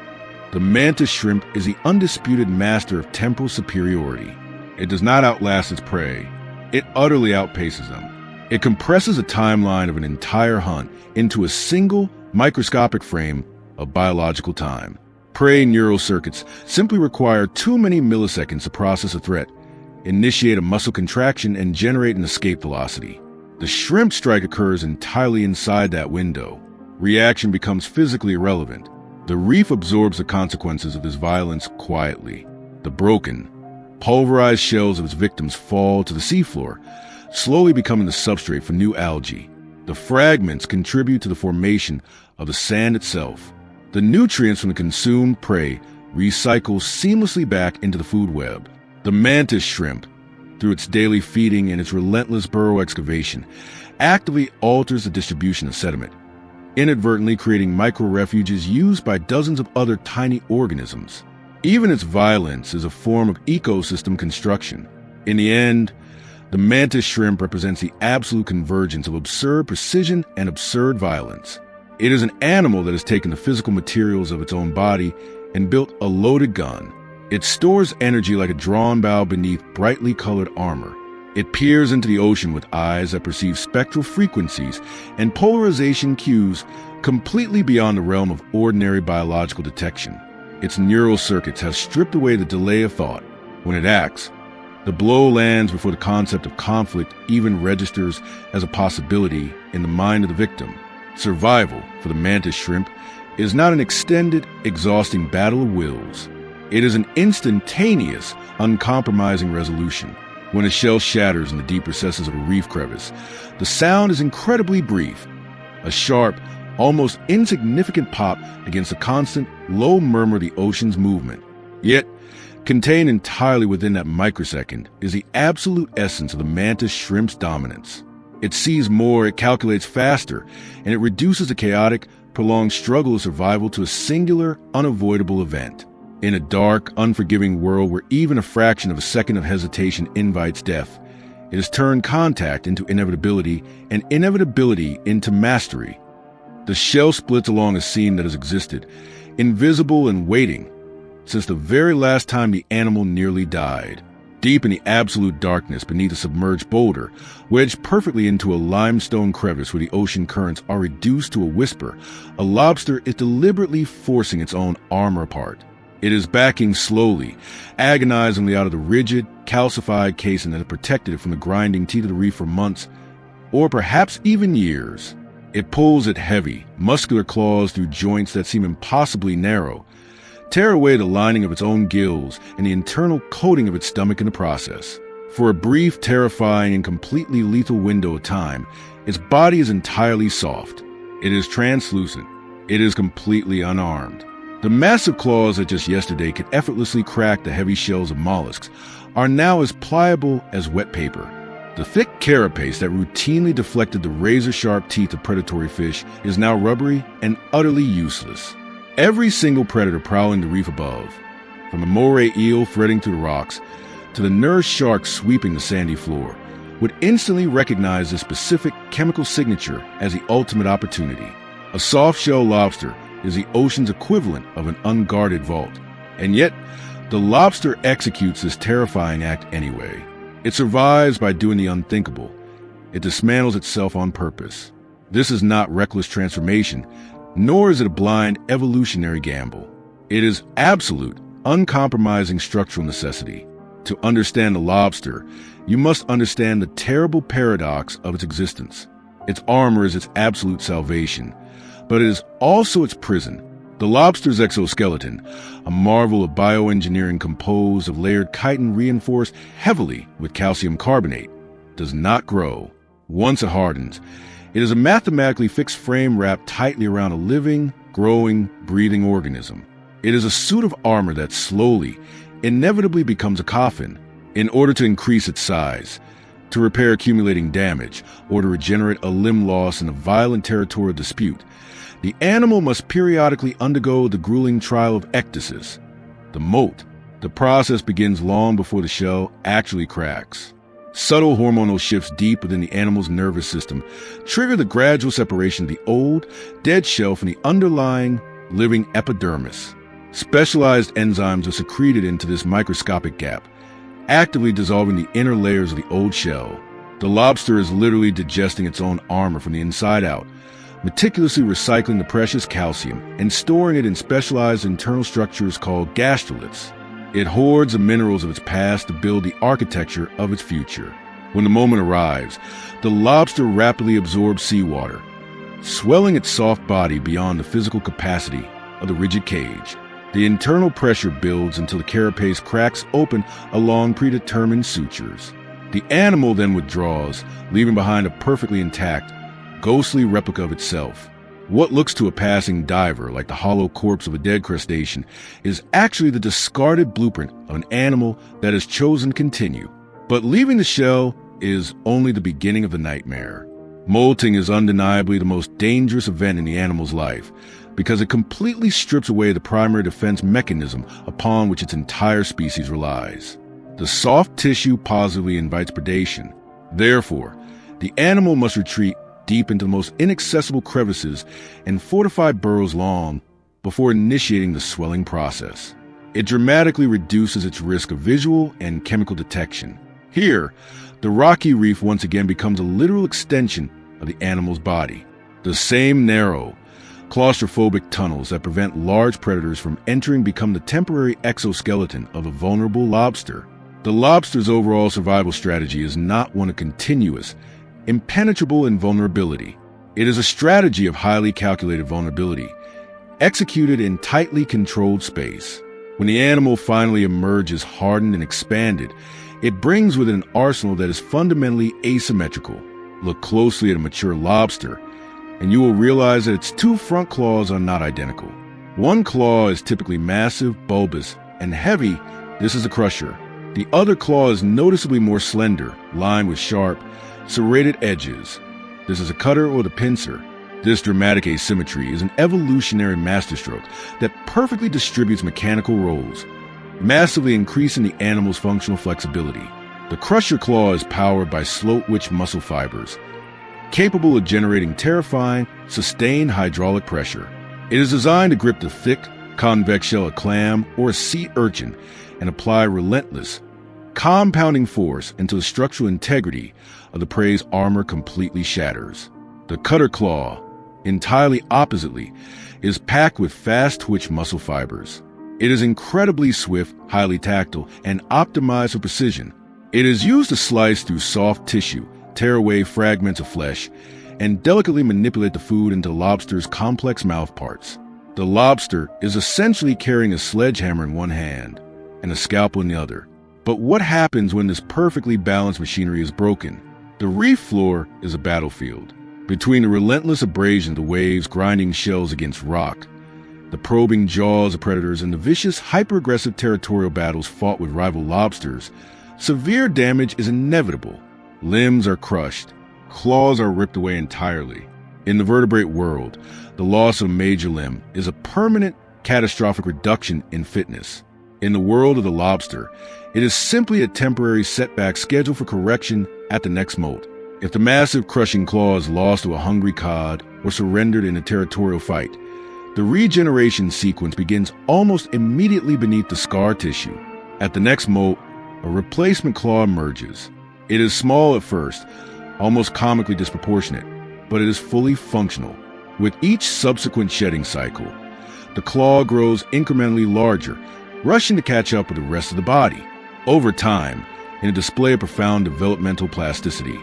the mantis shrimp is the undisputed master of temporal superiority. It does not outlast its prey. It utterly outpaces them. It compresses a timeline of an entire hunt into a single, microscopic frame of biological time. Prey neural circuits simply require too many milliseconds to process a threat, initiate a muscle contraction, and generate an escape velocity. The shrimp strike occurs entirely inside that window. Reaction becomes physically irrelevant. The reef absorbs the consequences of this violence quietly. The broken, pulverized shells of its victims fall to the seafloor, slowly becoming the substrate for new algae. The fragments contribute to the formation of the sand itself. The nutrients from the consumed prey recycle seamlessly back into the food web. The mantis shrimp, through its daily feeding and its relentless burrow excavation, actively alters the distribution of sediment, inadvertently creating micro-refuges used by dozens of other tiny organisms. Even its violence is a form of ecosystem construction. In the end, the mantis shrimp represents the absolute convergence of absurd precision and absurd violence. It is an animal that has taken the physical materials of its own body and built a loaded gun. It stores energy like a drawn bow beneath brightly colored armor. It peers into the ocean with eyes that perceive spectral frequencies and polarization cues completely beyond the realm of ordinary biological detection. Its neural circuits have stripped away the delay of thought. When it acts, the blow lands before the concept of conflict even registers as a possibility in the mind of the victim. Survival, for the mantis shrimp, is not an extended, exhausting battle of wills. It is an instantaneous, uncompromising resolution. When a shell shatters in the deep recesses of a reef crevice, the sound is incredibly brief, a sharp, almost insignificant pop against the constant, low murmur of the ocean's movement. Yet, contained entirely within that microsecond is the absolute essence of the mantis shrimp's dominance. It sees more, it calculates faster, and it reduces the chaotic, prolonged struggle of survival to a singular, unavoidable event. In a dark, unforgiving world where even a fraction of a second of hesitation invites death, it has turned contact into inevitability and inevitability into mastery. The shell splits along a seam that has existed, invisible and waiting, since the very last time the animal nearly died. Deep in the absolute darkness beneath a submerged boulder, wedged perfectly into a limestone crevice where the ocean currents are reduced to a whisper, a lobster is deliberately forcing its own armor apart. It is backing slowly, agonizingly out of the rigid, calcified casing that had protected it from the grinding teeth of the reef for months, or perhaps even years. It pulls at heavy, muscular claws through joints that seem impossibly narrow, tear away the lining of its own gills and the internal coating of its stomach in the process. For a brief, terrifying, and completely lethal window of time, its body is entirely soft. It is translucent. It is completely unarmed. The massive claws that just yesterday could effortlessly crack the heavy shells of mollusks are now as pliable as wet paper. The thick carapace that routinely deflected the razor-sharp teeth of predatory fish is now rubbery and utterly useless. Every single predator prowling the reef above, from a moray eel threading through the rocks to the nourished shark sweeping the sandy floor, would instantly recognize this specific chemical signature as the ultimate opportunity. A soft-shell lobster is the ocean's equivalent of an unguarded vault. And yet, the lobster executes this terrifying act anyway. It survives by doing the unthinkable. It dismantles itself on purpose. This is not reckless transformation, nor is it a blind evolutionary gamble. It is absolute, uncompromising structural necessity. To understand the lobster, you must understand the terrible paradox of its existence. Its armor is its absolute salvation, but it is also its prison. The lobster's exoskeleton, a marvel of bioengineering composed of layered chitin reinforced heavily with calcium carbonate, does not grow. Once it hardens, it is a mathematically fixed frame wrapped tightly around a living, growing, breathing organism. It is a suit of armor that slowly, inevitably becomes a coffin in order to increase its size, to repair accumulating damage, or to regenerate a limb loss in a violent territorial dispute. The animal must periodically undergo the grueling trial of ectasis, the molt. The process begins long before the shell actually cracks. Subtle hormonal shifts deep within the animal's nervous system trigger the gradual separation of the old, dead shell from the underlying, living epidermis. Specialized enzymes are secreted into this microscopic gap, actively dissolving the inner layers of the old shell. The lobster is literally digesting its own armor from the inside out, meticulously recycling the precious calcium and storing it in specialized internal structures called gastroliths. It hoards the minerals of its past to build the architecture of its future. When the moment arrives, the lobster rapidly absorbs seawater, swelling its soft body beyond the physical capacity of the rigid cage. The internal pressure builds until the carapace cracks open along predetermined sutures. The animal then withdraws, leaving behind a perfectly intact, ghostly replica of itself. What looks to a passing diver like the hollow corpse of a dead crustacean is actually the discarded blueprint of an animal that has chosen to continue. But leaving the shell is only the beginning of the nightmare. Molting is undeniably the most dangerous event in the animal's life because it completely strips away the primary defense mechanism upon which its entire species relies. The soft tissue positively invites predation. Therefore, the animal must retreat deep into the most inaccessible crevices and fortified burrows long before initiating the swelling process. It dramatically reduces its risk of visual and chemical detection. Here, the rocky reef once again becomes a literal extension of the animal's body. The same narrow, claustrophobic tunnels that prevent large predators from entering become the temporary exoskeleton of a vulnerable lobster. The lobster's overall survival strategy is not one of continuous, impenetrable invulnerability. It is a strategy of highly calculated vulnerability, executed in tightly controlled space. When the animal finally emerges hardened and expanded, it brings with it an arsenal that is fundamentally asymmetrical. Look closely at a mature lobster, and you will realize that its two front claws are not identical. One claw is typically massive, bulbous, and heavy. This is the crusher. The other claw is noticeably more slender, lined with sharp, serrated edges. This is a cutter or the pincer. This dramatic asymmetry is an evolutionary masterstroke that perfectly distributes mechanical roles, massively increasing the animal's functional flexibility. The crusher claw is powered by slow-twitch muscle fibers, capable of generating terrifying, sustained hydraulic pressure. It is designed to grip the thick, convex shell of clam or a sea urchin and apply relentless, compounding force until the structural integrity of the prey's armor completely shatters. The cutter claw, entirely oppositely, is packed with fast-twitch muscle fibers. It is incredibly swift, highly tactile, and optimized for precision. It is used to slice through soft tissue, tear away fragments of flesh, and delicately manipulate the food into the lobster's complex mouth parts. The lobster is essentially carrying a sledgehammer in one hand and a scalpel in the other. But what happens when this perfectly balanced machinery is broken? The reef floor is a battlefield. Between the relentless abrasion of the waves grinding shells against rock, the probing jaws of predators, and the vicious, hyper-aggressive territorial battles fought with rival lobsters, severe damage is inevitable. Limbs are crushed. Claws are ripped away entirely. In the vertebrate world, the loss of a major limb is a permanent, catastrophic reduction in fitness. In the world of the lobster, it is simply a temporary setback scheduled for correction at the next molt. If the massive crushing claw is lost to a hungry cod or surrendered in a territorial fight, the regeneration sequence begins almost immediately beneath the scar tissue. At the next molt, a replacement claw emerges. It is small at first, almost comically disproportionate, but it is fully functional. With each subsequent shedding cycle, the claw grows incrementally larger, rushing to catch up with the rest of the body. Over time, in a display of profound developmental plasticity,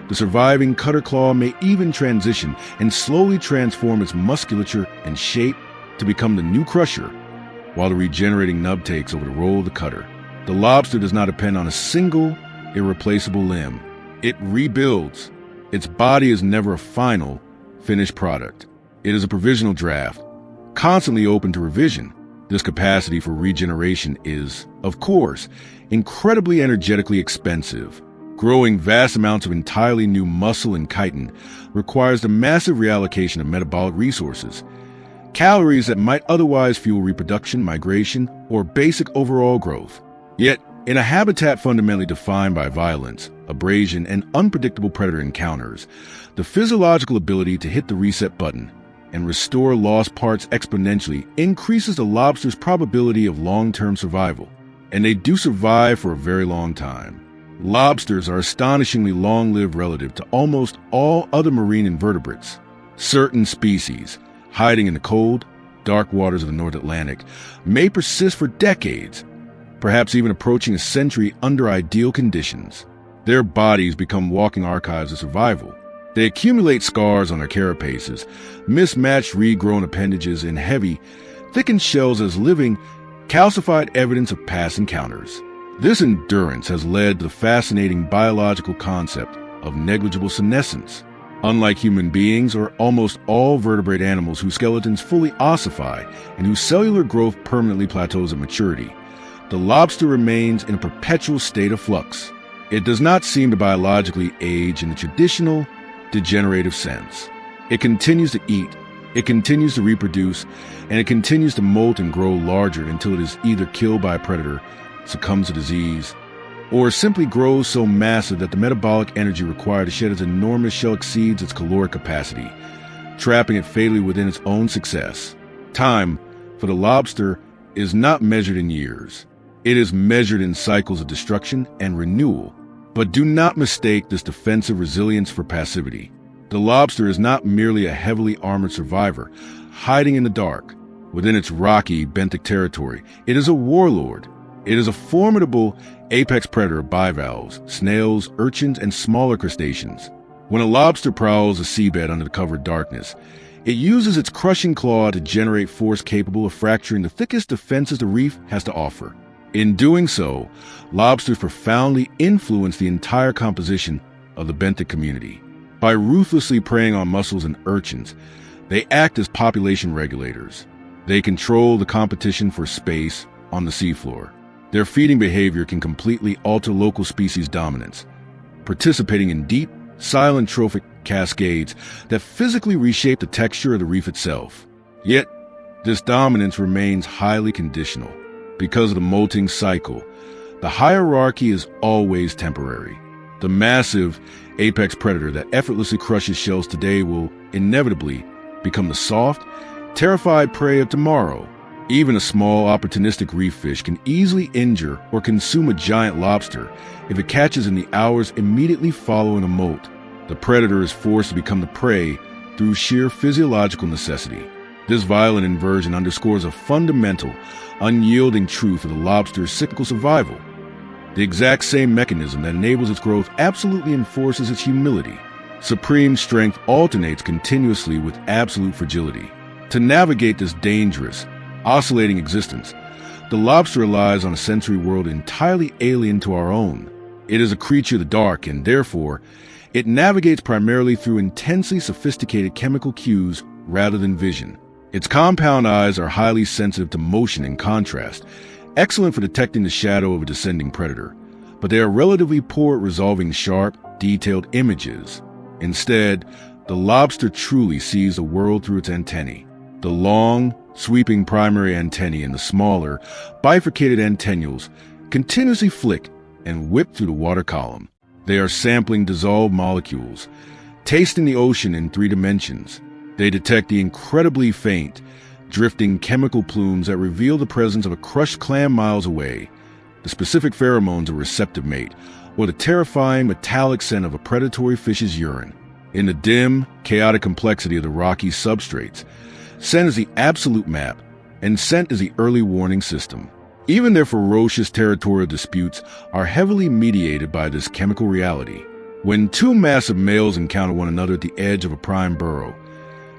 the surviving cutter claw may even transition and slowly transform its musculature and shape to become the new crusher, while the regenerating nub takes over the role of the cutter. The lobster does not depend on a single, irreplaceable limb. It rebuilds. Its body is never a final, finished product. It is a provisional draft, constantly open to revision. This capacity for regeneration is, of course, incredibly energetically expensive. Growing vast amounts of entirely new muscle and chitin requires the massive reallocation of metabolic resources, calories that might otherwise fuel reproduction, migration, or basic overall growth. Yet, in a habitat fundamentally defined by violence, abrasion, and unpredictable predator encounters, the physiological ability to hit the reset button and restore lost parts exponentially increases the lobster's probability of long-term survival. And they do survive for a very long time. Lobsters are astonishingly long-lived relative to almost all other marine invertebrates. Certain species, hiding in the cold, dark waters of the North Atlantic, may persist for decades, perhaps even approaching a century under ideal conditions. Their bodies become walking archives of survival. They accumulate scars on their carapaces, mismatched regrown appendages, and heavy, thickened shells as living, calcified evidence of past encounters. This endurance has led to the fascinating biological concept of negligible senescence. Unlike human beings or almost all vertebrate animals whose skeletons fully ossify and whose cellular growth permanently plateaus at maturity, the lobster remains in a perpetual state of flux. It does not seem to biologically age in the traditional, degenerative sense. It continues to eat, it continues to reproduce, and it continues to molt and grow larger until it is either killed by a predator, succumbs to disease, or simply grows so massive that the metabolic energy required to shed its enormous shell exceeds its caloric capacity, trapping it fatally within its own success. Time, for the lobster, is not measured in years. It is measured in cycles of destruction and renewal. But do not mistake this defensive resilience for passivity. The lobster is not merely a heavily armored survivor, hiding in the dark. Within its rocky, benthic territory, it is a warlord. It is a formidable apex predator of bivalves, snails, urchins, and smaller crustaceans. When a lobster prowls a seabed under the cover of darkness, it uses its crushing claw to generate force capable of fracturing the thickest defenses the reef has to offer. In doing so, lobsters profoundly influence the entire composition of the benthic community. By ruthlessly preying on mussels and urchins, they act as population regulators. They control the competition for space on the seafloor. Their feeding behavior can completely alter local species dominance, participating in deep, silent trophic cascades that physically reshape the texture of the reef itself. Yet, this dominance remains highly conditional. Because of the molting cycle, the hierarchy is always temporary. The massive apex predator that effortlessly crushes shells today will inevitably become the soft, terrified prey of tomorrow. Even a small, opportunistic reef fish can easily injure or consume a giant lobster if it catches in the hours immediately following a molt. The predator is forced to become the prey through sheer physiological necessity. This violent inversion underscores a fundamental, unyielding truth of the lobster's cyclical survival. The exact same mechanism that enables its growth absolutely enforces its humility. Supreme strength alternates continuously with absolute fragility. To navigate this dangerous, oscillating existence, the lobster relies on a sensory world entirely alien to our own. It is a creature of the dark, and therefore, it navigates primarily through intensely sophisticated chemical cues rather than vision. Its compound eyes are highly sensitive to motion and contrast, excellent for detecting the shadow of a descending predator, but they are relatively poor at resolving sharp, detailed images. Instead, the lobster truly sees the world through its antennae. The long, sweeping primary antennae and the smaller, bifurcated antennules continuously flick and whip through the water column. They are sampling dissolved molecules, tasting the ocean in 3 dimensions. They detect the incredibly faint, drifting chemical plumes that reveal the presence of a crushed clam miles away, the specific pheromones of a receptive mate, or the terrifying metallic scent of a predatory fish's urine. In the dim, chaotic complexity of the rocky substrates, scent is the absolute map, and scent is the early warning system. Even their ferocious territorial disputes are heavily mediated by this chemical reality. When 2 massive males encounter one another at the edge of a prime burrow,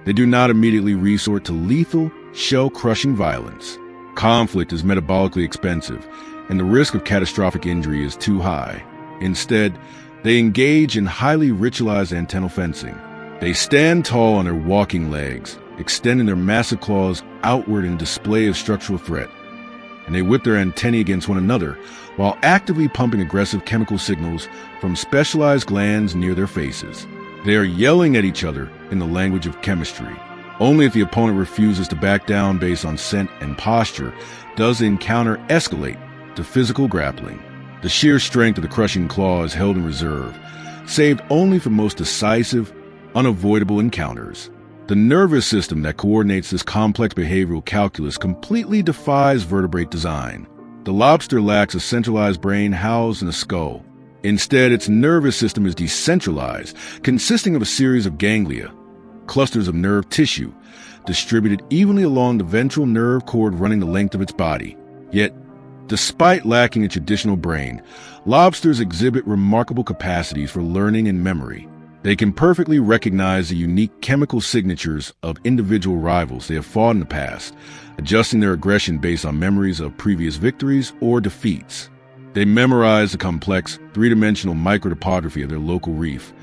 they do not immediately resort to lethal, shell-crushing violence. Conflict is metabolically expensive, and the risk of catastrophic injury is too high. Instead, they engage in highly ritualized antennal fencing. They stand tall on their walking legs, extending their massive claws outward in display of structural threat, and they whip their antennae against one another while actively pumping aggressive chemical signals from specialized glands near their faces. They are yelling at each other in the language of chemistry. Only if the opponent refuses to back down based on scent and posture does the encounter escalate to physical grappling. The sheer strength of the crushing claw is held in reserve, saved only for most decisive, unavoidable encounters. The nervous system that coordinates this complex behavioral calculus completely defies vertebrate design. The lobster lacks a centralized brain housed in a skull. Instead, its nervous system is decentralized, consisting of a series of ganglia, clusters of nerve tissue, distributed evenly along the ventral nerve cord running the length of its body. Yet, despite lacking a traditional brain, lobsters exhibit remarkable capacities for learning and memory. They can perfectly recognize the unique chemical signatures of individual rivals they have fought in the past, adjusting their aggression based on memories of previous victories or defeats. They memorize the complex, 3-dimensional microtopography of their local reef,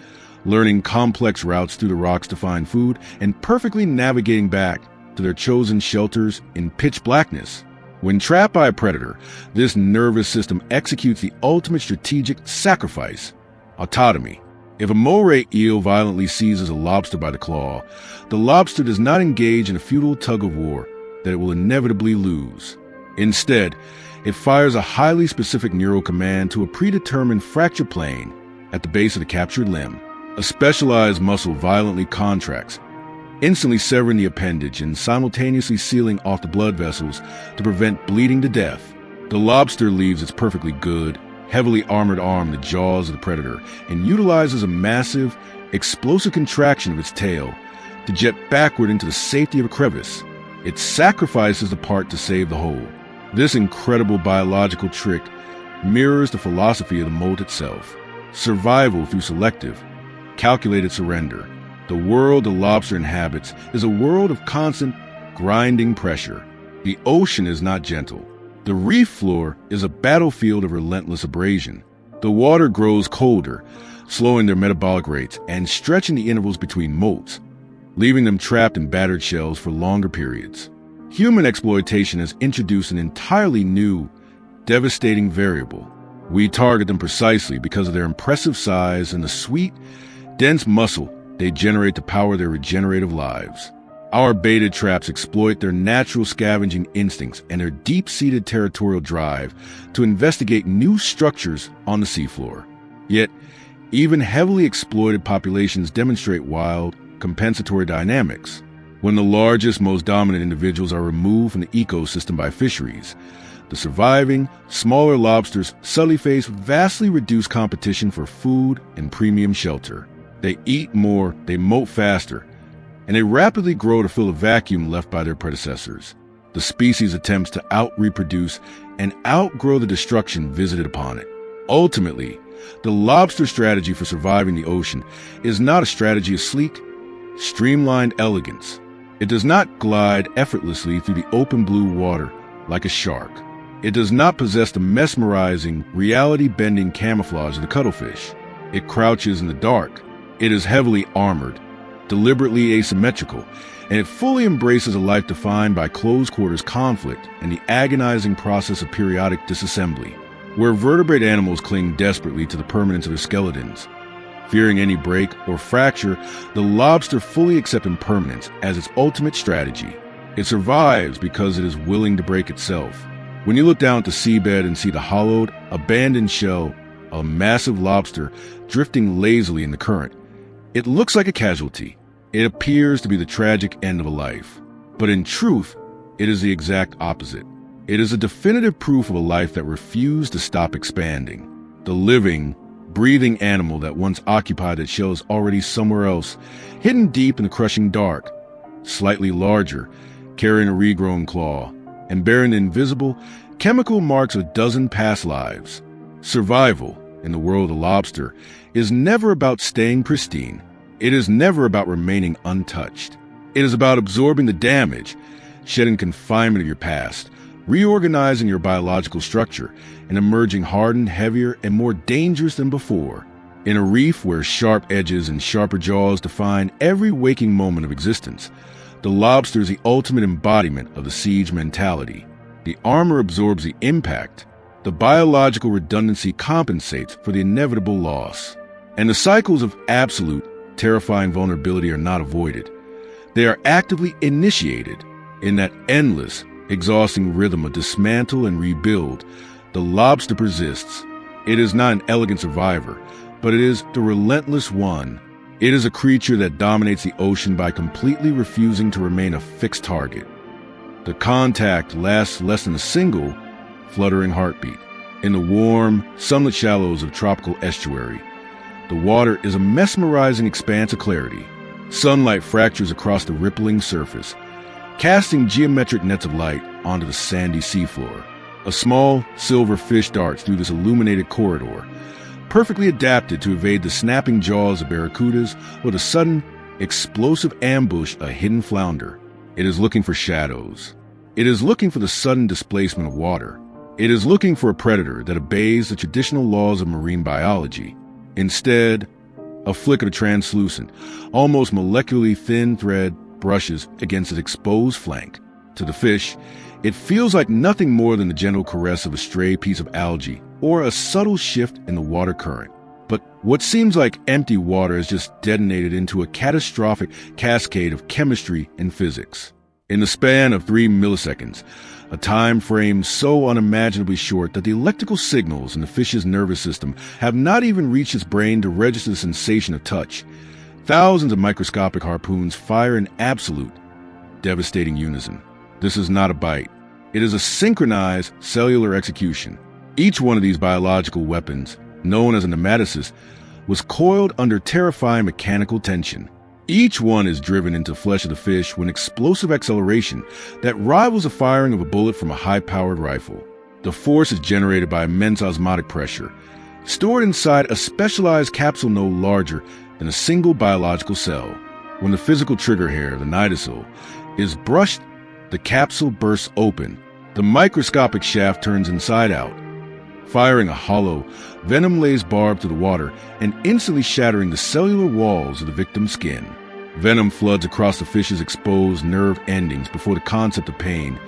learning complex routes through the rocks to find food and perfectly navigating back to their chosen shelters in pitch blackness. When trapped by a predator, this nervous system executes the ultimate strategic sacrifice, autotomy. If a moray eel violently seizes a lobster by the claw, the lobster does not engage in a futile tug-of-war that it will inevitably lose. Instead, it fires a highly specific neural command to a predetermined fracture plane at the base of the captured limb. A specialized muscle violently contracts, instantly severing the appendage and simultaneously sealing off the blood vessels to prevent bleeding to death. The lobster leaves its perfectly good, heavily armored arm in the jaws of the predator and utilizes a massive, explosive contraction of its tail to jet backward into the safety of a crevice. It sacrifices the part to save the whole. This incredible biological trick mirrors the philosophy of the molt itself. Survival through selective, calculated surrender. The world the lobster inhabits is a world of constant, grinding pressure. The ocean is not gentle. The reef floor is a battlefield of relentless abrasion. The water grows colder, slowing their metabolic rates and stretching the intervals between molts, leaving them trapped in battered shells for longer periods. Human exploitation has introduced an entirely new, devastating variable. We target them precisely because of their impressive size and the sweet, dense muscle they generate to power their regenerative lives. Our baited traps exploit their natural scavenging instincts and their deep-seated territorial drive to investigate new structures on the seafloor. Yet, even heavily exploited populations demonstrate wild, compensatory dynamics. When the largest, most dominant individuals are removed from the ecosystem by fisheries, the surviving, smaller lobsters suddenly face vastly reduced competition for food and premium shelter. They eat more, they molt faster, and they rapidly grow to fill a vacuum left by their predecessors. The species attempts to out-reproduce and outgrow the destruction visited upon it. Ultimately, the lobster strategy for surviving the ocean is not a strategy of sleek, streamlined elegance. It does not glide effortlessly through the open blue water like a shark. It does not possess the mesmerizing, reality-bending camouflage of the cuttlefish. It crouches in the dark. It is heavily armored, deliberately asymmetrical, and it fully embraces a life defined by close-quarters conflict and the agonizing process of periodic disassembly, where vertebrate animals cling desperately to the permanence of their skeletons. Fearing any break or fracture, the lobster fully accepts impermanence as its ultimate strategy. It survives because it is willing to break itself. When you look down at the seabed and see the hollowed, abandoned shell of a massive lobster drifting lazily in the current, it looks like a casualty. It appears to be the tragic end of a life. But in truth, it is the exact opposite. It is a definitive proof of a life that refused to stop expanding. The living, breathing animal that once occupied that shell is already somewhere else, hidden deep in the crushing dark, slightly larger, carrying a regrown claw, and bearing the invisible, chemical marks of a dozen past lives. Survival, in the world of the lobster, is never about staying pristine. It is never about remaining untouched. It is about absorbing the damage, shedding confinement of your past, reorganizing your biological structure, and emerging hardened, heavier, and more dangerous than before. In a reef where sharp edges and sharper jaws define every waking moment of existence, the lobster is the ultimate embodiment of the siege mentality. The armor absorbs the impact. The biological redundancy compensates for the inevitable loss. And the cycles of absolute, terrifying vulnerability are not avoided. They are actively initiated. In that endless, exhausting rhythm of dismantle and rebuild, the lobster persists. It is not an elegant survivor, but it is the relentless one. It is a creature that dominates the ocean by completely refusing to remain a fixed target. The contact lasts less than a single, fluttering heartbeat. In the warm, sunlit shallows of tropical estuary, the water is a mesmerizing expanse of clarity. Sunlight fractures across the rippling surface, casting geometric nets of light onto the sandy seafloor. A small, silver fish darts through this illuminated corridor, perfectly adapted to evade the snapping jaws of barracudas or the sudden, explosive ambush of a hidden flounder. It is looking for shadows. It is looking for the sudden displacement of water. It is looking for a predator that obeys the traditional laws of marine biology. Instead, a flick of the translucent, almost molecularly thin thread brushes against its exposed flank. To the fish, it feels like nothing more than the gentle caress of a stray piece of algae or a subtle shift in the water current. But what seems like empty water is just detonated into a catastrophic cascade of chemistry and physics. In the span of 3 milliseconds, a time frame so unimaginably short that the electrical signals in the fish's nervous system have not even reached its brain to register the sensation of touch, thousands of microscopic harpoons fire in absolute, devastating unison. This is not a bite. It is a synchronized cellular execution. Each one of these biological weapons, known as a nematicist, was coiled under terrifying mechanical tension. Each one is driven into the flesh of the fish with an explosive acceleration that rivals the firing of a bullet from a high-powered rifle. The force is generated by immense osmotic pressure, stored inside a specialized capsule no larger than a single biological cell. When the physical trigger hair, the nidacil, is brushed, the capsule bursts open. The microscopic shaft turns inside out, firing a hollow, venom-laced barb to the water and instantly shattering the cellular walls of the victim's skin. Venom floods across the fish's exposed nerve endings before the concept of pain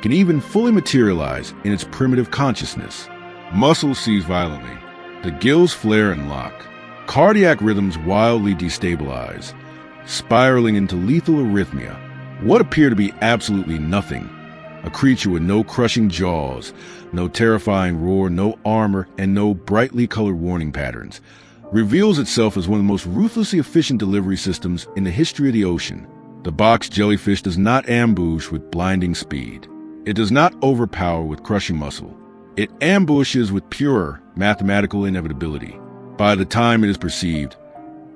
can even fully materialize in its primitive consciousness. Muscles seize violently. The gills flare and lock. cardiac rhythms wildly destabilize, spiraling into lethal arrhythmia. What appear to be absolutely nothing, a creature with no crushing jaws, no terrifying roar, no armor, and no brightly colored warning patterns, reveals itself as one of the most ruthlessly efficient delivery systems in the history of the ocean. The box jellyfish does not ambush with blinding speed. It does not overpower with crushing muscle. It ambushes with pure mathematical inevitability. By the time it is perceived,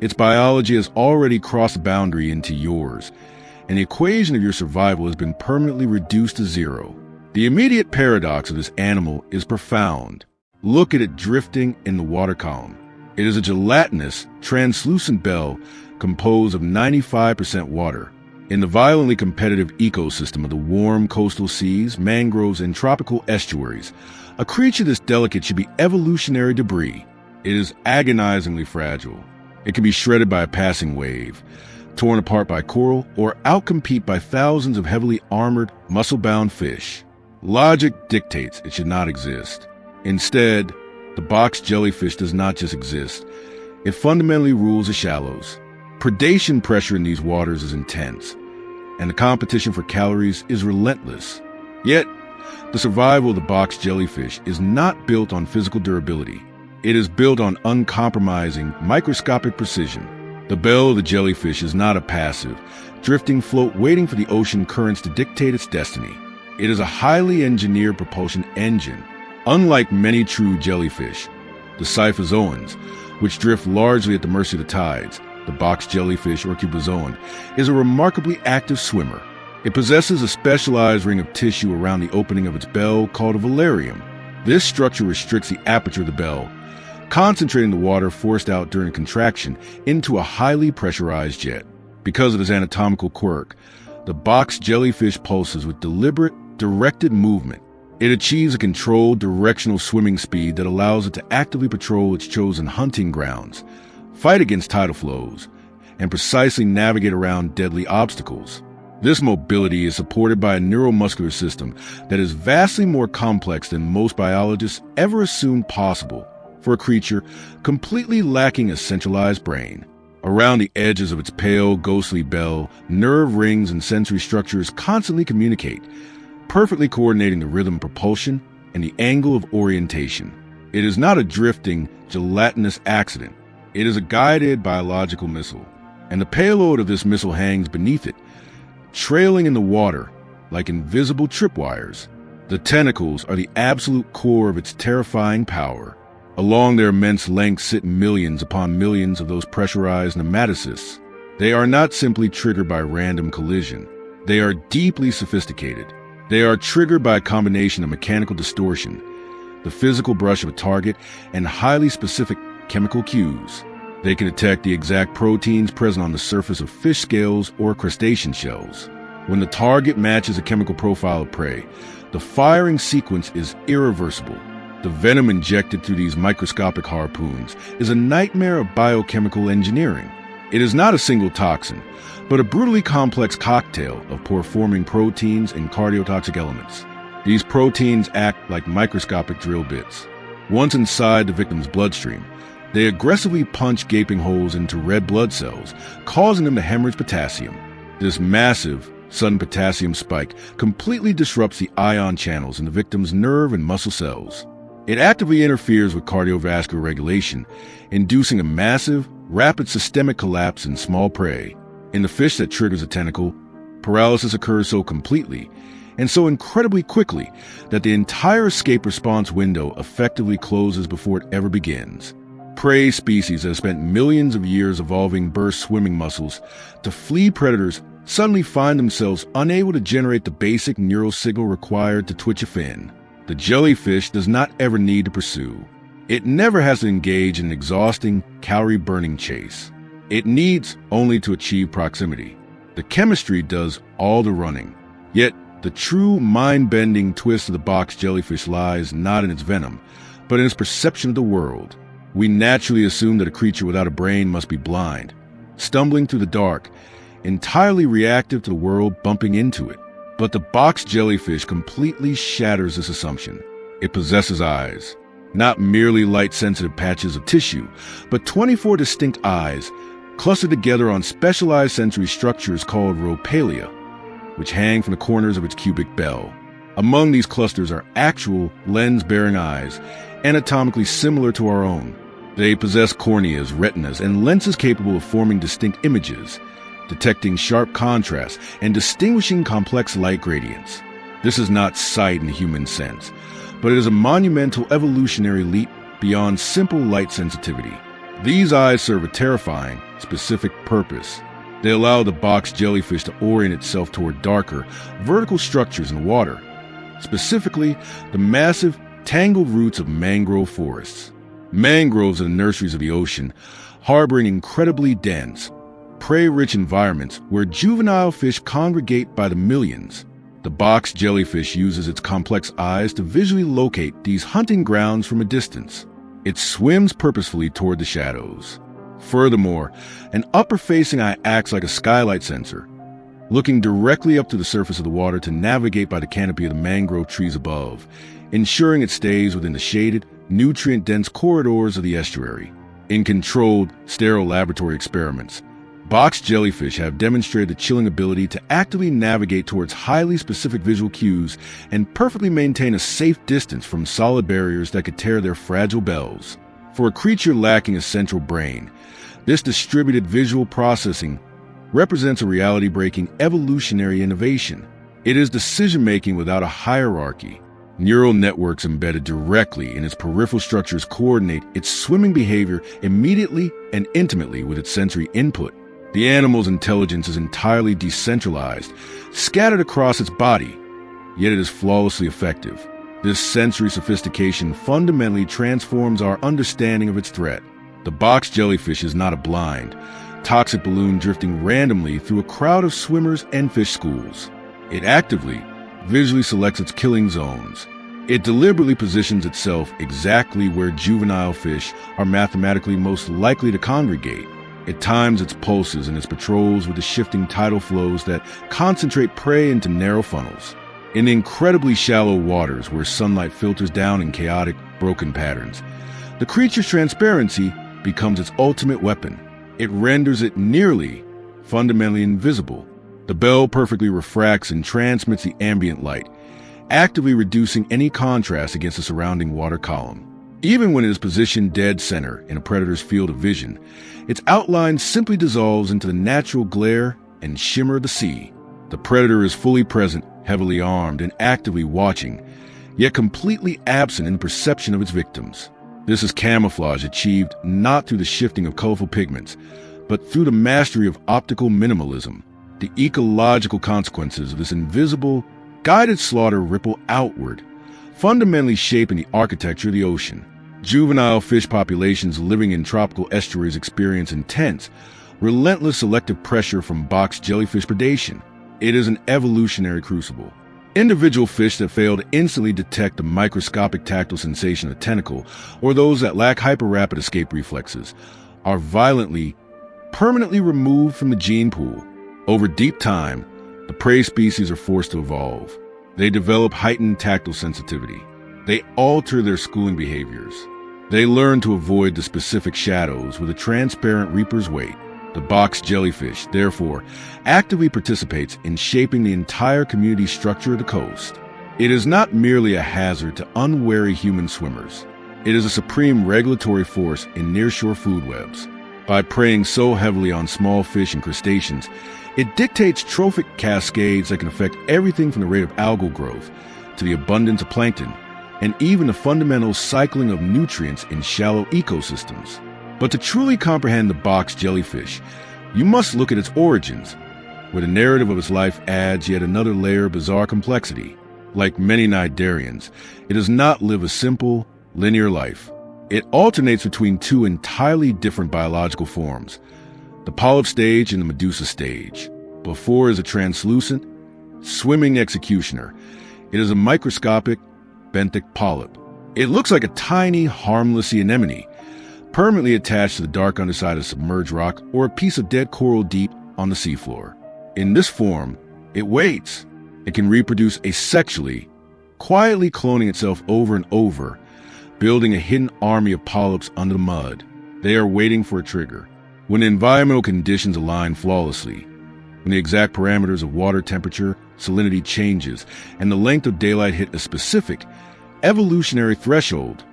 its biology has already crossed the boundary into yours, and the equation of your survival has been permanently reduced to zero. The immediate paradox of this animal is profound. Look at it drifting in the water column. It is a gelatinous, translucent bell composed of 95% water. In the violently competitive ecosystem of the warm coastal seas, mangroves, and tropical estuaries, a creature this delicate should be evolutionary debris. It is agonizingly fragile. It can be shredded by a passing wave, torn apart by coral, or outcompete by thousands of heavily armored, muscle-bound fish. Logic dictates it should not exist. Instead, the box jellyfish does not just exist. It fundamentally rules the shallows. Predation pressure in these waters is intense, and the competition for calories is relentless. Yet, the survival of the box jellyfish is not built on physical durability. It is built on uncompromising, microscopic precision. The bell of the jellyfish is not a passive, drifting float waiting for the ocean currents to dictate its destiny. It is a highly engineered propulsion engine. Unlike many true jellyfish, the scyphozoans, which drift largely at the mercy of the tides, the box jellyfish, or cubozoan, is a remarkably active swimmer. It possesses a specialized ring of tissue around the opening of its bell called a valerium. This structure restricts the aperture of the bell, concentrating the water forced out during contraction into a highly pressurized jet. Because of this anatomical quirk, the box jellyfish pulses with deliberate, directed movement. It achieves a controlled, directional swimming speed that allows it to actively patrol its chosen hunting grounds, fight against tidal flows, and precisely navigate around deadly obstacles. This mobility is supported by a neuromuscular system that is vastly more complex than most biologists ever assumed possible for a creature completely lacking a centralized brain. Around the edges of its pale, ghostly bell, nerve rings and sensory structures constantly communicate, perfectly coordinating the rhythm of propulsion and the angle of orientation. It is not a drifting, gelatinous accident. It is a guided biological missile, and the payload of this missile hangs beneath it, trailing in the water like invisible tripwires. The tentacles are the absolute core of its terrifying power. Along their immense length sit millions upon millions of those pressurized nematocysts. They are not simply triggered by random collision. They are deeply sophisticated. They are triggered by a combination of mechanical distortion, the physical brush of a target, and highly specific chemical cues. They can detect the exact proteins present on the surface of fish scales or crustacean shells. When the target matches a chemical profile of prey, the firing sequence is irreversible. The venom injected through these microscopic harpoons is a nightmare of biochemical engineering. It is not a single toxin, but a brutally complex cocktail of pore-forming proteins and cardiotoxic elements. These proteins act like microscopic drill bits. Once inside the victim's bloodstream, they aggressively punch gaping holes into red blood cells, causing them to hemorrhage potassium. This massive, sudden potassium spike completely disrupts the ion channels in the victim's nerve and muscle cells. It actively interferes with cardiovascular regulation, inducing a massive, rapid systemic collapse in small prey. In the fish that triggers a tentacle, paralysis occurs so completely and so incredibly quickly that the entire escape response window effectively closes before it ever begins. Prey species that have spent millions of years evolving burst swimming muscles to flee predators suddenly find themselves unable to generate the basic neural signal required to twitch a fin. The jellyfish does not ever need to pursue. It never has to engage in an exhausting, calorie-burning chase. It needs only to achieve proximity. The chemistry does all the running. Yet, the true mind-bending twist of the box jellyfish lies not in its venom, but in its perception of the world. We naturally assume that a creature without a brain must be blind, stumbling through the dark, entirely reactive to the world bumping into it. But the box jellyfish completely shatters this assumption. It possesses eyes. not merely light-sensitive patches of tissue, but 24 distinct eyes clustered together on specialized sensory structures called rhopalia, which hang from the corners of its cubic bell. Among these clusters are actual lens-bearing eyes, anatomically similar to our own. They possess corneas, retinas, and lenses capable of forming distinct images, detecting sharp contrasts, and distinguishing complex light gradients. This is not sight in the human sense, but it is a monumental evolutionary leap beyond simple light sensitivity. These eyes serve a terrifying, specific purpose. They allow the box jellyfish to orient itself toward darker, vertical structures in water, specifically the massive, tangled roots of mangrove forests. Mangroves are the nurseries of the ocean, harboring incredibly dense, prey-rich environments where juvenile fish congregate by the millions. The box jellyfish uses its complex eyes to visually locate these hunting grounds from a distance. It swims purposefully toward the shadows. Furthermore, an upper-facing eye acts like a skylight sensor, looking directly up to the surface of the water to navigate by the canopy of the mangrove trees above, ensuring it stays within the shaded, nutrient-dense corridors of the estuary. In controlled, sterile laboratory experiments, box jellyfish have demonstrated the chilling ability to actively navigate towards highly specific visual cues and perfectly maintain a safe distance from solid barriers that could tear their fragile bells. For a creature lacking a central brain, this distributed visual processing represents a reality-breaking evolutionary innovation. It is decision-making without a hierarchy. Neural networks embedded directly in its peripheral structures coordinate its swimming behavior immediately and intimately with its sensory input. The animal's intelligence is entirely decentralized, scattered across its body, yet it is flawlessly effective. This sensory sophistication fundamentally transforms our understanding of its threat. The box jellyfish is not a blind, toxic balloon drifting randomly through a crowd of swimmers and fish schools. It actively, visually selects its killing zones. It deliberately positions itself exactly where juvenile fish are mathematically most likely to congregate. It times its pulses and its patrols with the shifting tidal flows that concentrate prey into narrow funnels. In the incredibly shallow waters where sunlight filters down in chaotic, broken patterns, the creature's transparency becomes its ultimate weapon. It renders it nearly, fundamentally invisible. The bell perfectly refracts and transmits the ambient light, actively reducing any contrast against the surrounding water column. Even when it is positioned dead center in a predator's field of vision, its outline simply dissolves into the natural glare and shimmer of the sea. The predator is fully present, heavily armed, and actively watching, yet completely absent in the perception of its victims. This is camouflage achieved not through the shifting of colorful pigments, but through the mastery of optical minimalism. The ecological consequences of this invisible, guided slaughter ripple outward, fundamentally shaping the architecture of the ocean. Juvenile fish populations living in tropical estuaries experience intense, relentless selective pressure from box jellyfish predation. It is an evolutionary crucible. Individual fish that fail to instantly detect the microscopic tactile sensation of the tentacle, or those that lack hyper-rapid escape reflexes, are permanently removed from the gene pool. Over deep time, the prey species are forced to evolve. They develop heightened tactile sensitivity. They alter their schooling behaviors. They learn to avoid the specific shadows with a transparent reaper's weight. The box jellyfish, therefore, actively participates in shaping the entire community structure of the coast. It is not merely a hazard to unwary human swimmers. It is a supreme regulatory force in nearshore food webs. By preying so heavily on small fish and crustaceans, it dictates trophic cascades that can affect everything from the rate of algal growth to the abundance of plankton, and even the fundamental cycling of nutrients in shallow ecosystems. But to truly comprehend the box jellyfish, you must look at its origins, where the narrative of its life adds yet another layer of bizarre complexity. Like many cnidarians, it does not live a simple, linear life. It alternates between two entirely different biological forms, the polyp stage and the medusa stage. Before is a translucent, swimming executioner. It is a microscopic, benthic polyp. It looks like a tiny, harmless sea anemone, permanently attached to the dark underside of submerged rock or a piece of dead coral deep on the seafloor. In this form, it waits. It can reproduce asexually, quietly cloning itself over and over, building a hidden army of polyps under the mud. They are waiting for a trigger. When the environmental conditions align flawlessly, when the exact parameters of water temperature, salinity changes, and the length of daylight hit a specific evolutionary threshold,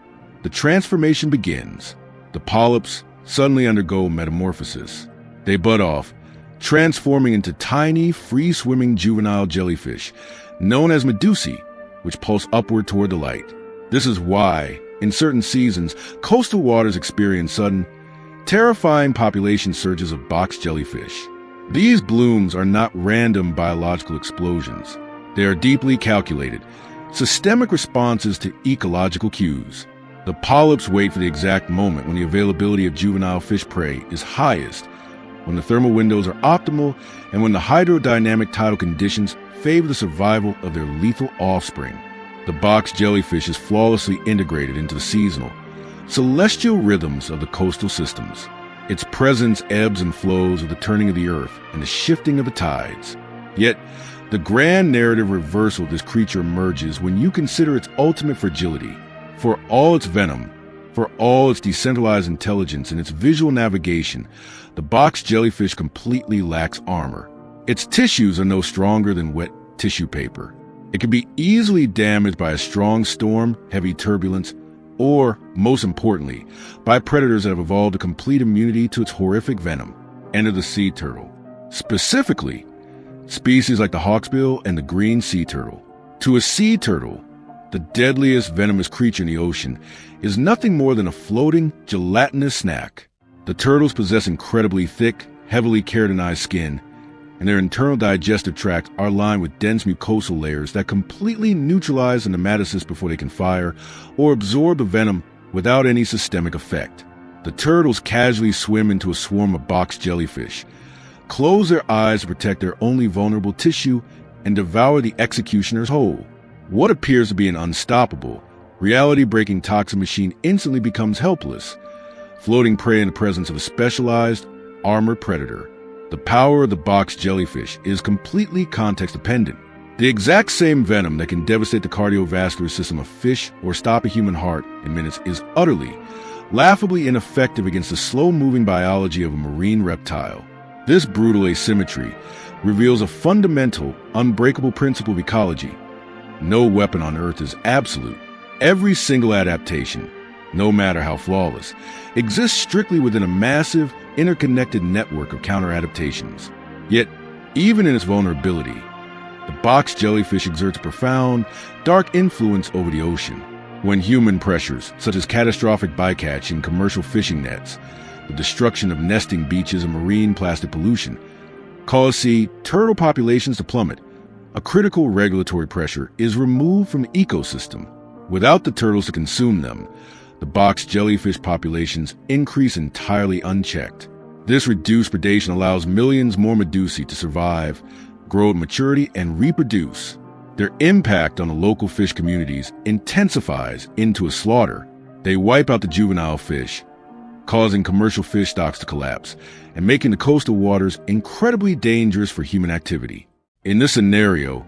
the transformation begins. The polyps suddenly undergo metamorphosis. They bud off, transforming into tiny, free-swimming juvenile jellyfish, known as medusae, which pulse upward toward the light. This is why, in certain seasons, coastal waters experience sudden, terrifying population surges of box jellyfish. These blooms are not random biological explosions. They are deeply calculated, systemic responses to ecological cues. The polyps wait for the exact moment when the availability of juvenile fish prey is highest, when the thermal windows are optimal, and when the hydrodynamic tidal conditions favor the survival of their lethal offspring. The box jellyfish is flawlessly integrated into the seasonal, celestial rhythms of the coastal systems. Its presence ebbs and flows with the turning of the earth and the shifting of the tides. Yet, the grand narrative reversal of this creature emerges when you consider its ultimate fragility. For all its venom, for all its decentralized intelligence and its visual navigation, the box jellyfish completely lacks armor. Its tissues are no stronger than wet tissue paper. It can be easily damaged by a strong storm, heavy turbulence, or, most importantly, by predators that have evolved a complete immunity to its horrific venom. Enter the sea turtle. Specifically, species like the hawksbill and the green sea turtle. To a sea turtle, the deadliest venomous creature in the ocean is nothing more than a floating, gelatinous snack. The turtles possess incredibly thick, heavily keratinized skin, and their internal digestive tracts are lined with dense mucosal layers that completely neutralize the nematocysts before they can fire or absorb the venom without any systemic effect. The turtles casually swim into a swarm of box jellyfish, close their eyes to protect their only vulnerable tissue, and devour the executioners whole. What appears to be an unstoppable, reality-breaking toxin machine instantly becomes helpless, floating prey in the presence of a specialized, armored predator. The power of the box jellyfish is completely context-dependent. The exact same venom that can devastate the cardiovascular system of fish or stop a human heart in minutes is utterly, laughably ineffective against the slow-moving biology of a marine reptile. This brutal asymmetry reveals a fundamental, unbreakable principle of ecology. No weapon on Earth is absolute. Every single adaptation, no matter how flawless, exists strictly within a massive, interconnected network of counter-adaptations. Yet, even in its vulnerability, the box jellyfish exerts a profound, dark influence over the ocean. When human pressures, such as catastrophic bycatch in commercial fishing nets, the destruction of nesting beaches and marine plastic pollution, cause turtle populations to plummet, a critical regulatory pressure is removed from the ecosystem. Without the turtles to consume them, the box jellyfish populations increase entirely unchecked. This reduced predation allows millions more medusae to survive, grow to maturity, and reproduce. Their impact on the local fish communities intensifies into a slaughter. They wipe out the juvenile fish, causing commercial fish stocks to collapse and making the coastal waters incredibly dangerous for human activity. In this scenario,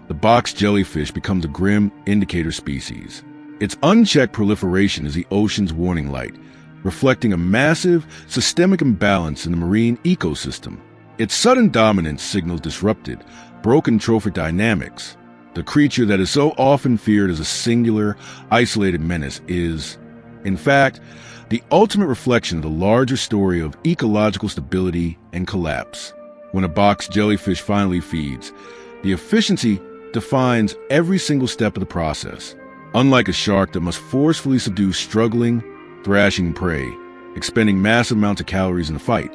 the box jellyfish becomes a grim indicator species. Its unchecked proliferation is the ocean's warning light, reflecting a massive, systemic imbalance in the marine ecosystem. Its sudden dominance signals disrupted, broken trophic dynamics. The creature that is so often feared as a singular, isolated menace is, in fact, the ultimate reflection of the larger story of ecological stability and collapse. When a box jellyfish finally feeds, the efficiency defines every single step of the process. Unlike a shark that must forcefully subdue struggling, thrashing prey, expending massive amounts of calories in the fight,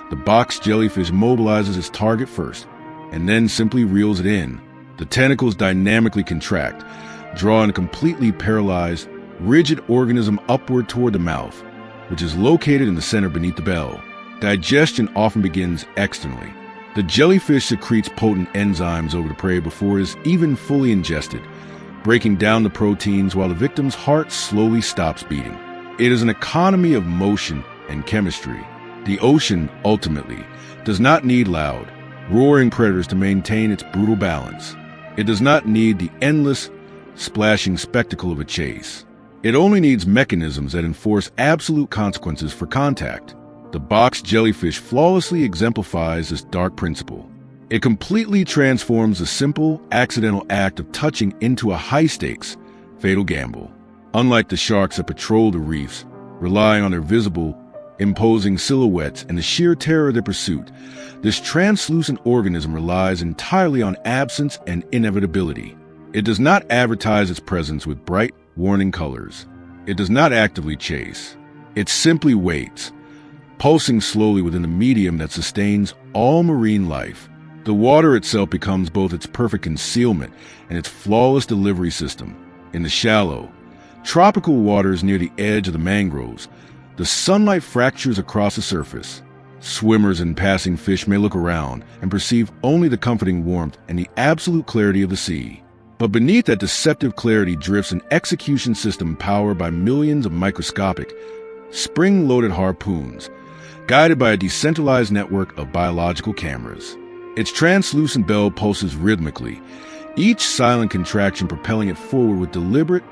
the box jellyfish mobilizes its target first, and then simply reels it in. The tentacles dynamically contract, drawing a completely paralyzed, rigid organism upward toward the mouth, which is located in the center beneath the bell. Digestion often begins externally. The jellyfish secretes potent enzymes over the prey before it is even fully ingested, breaking down the proteins while the victim's heart slowly stops beating. It is an economy of motion and chemistry. The ocean, ultimately, does not need loud, roaring predators to maintain its brutal balance. It does not need the endless, splashing spectacle of a chase. It only needs mechanisms that enforce absolute consequences for contact. The box jellyfish flawlessly exemplifies this dark principle. It completely transforms the simple, accidental act of touching into a high-stakes, fatal gamble. Unlike the sharks that patrol the reefs, relying on their visible, imposing silhouettes and the sheer terror of their pursuit, this translucent organism relies entirely on absence and inevitability. It does not advertise its presence with bright, warning colors. It does not actively chase. It simply waits, pulsing slowly within the medium that sustains all marine life. The water itself becomes both its perfect concealment and its flawless delivery system. In the shallow, tropical waters near the edge of the mangroves, the sunlight fractures across the surface. Swimmers and passing fish may look around and perceive only the comforting warmth and the absolute clarity of the sea. But beneath that deceptive clarity drifts an execution system powered by millions of microscopic, spring-loaded harpoons, guided by a decentralized network of biological cameras. Its translucent bell pulses rhythmically, each silent contraction propelling it forward with deliberate,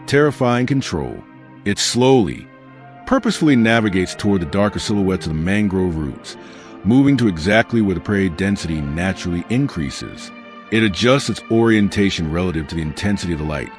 terrifying control. It slowly, purposefully navigates toward the darker silhouettes of the mangrove roots, moving to exactly where the prey density naturally increases. It adjusts its orientation relative to the intensity of the light,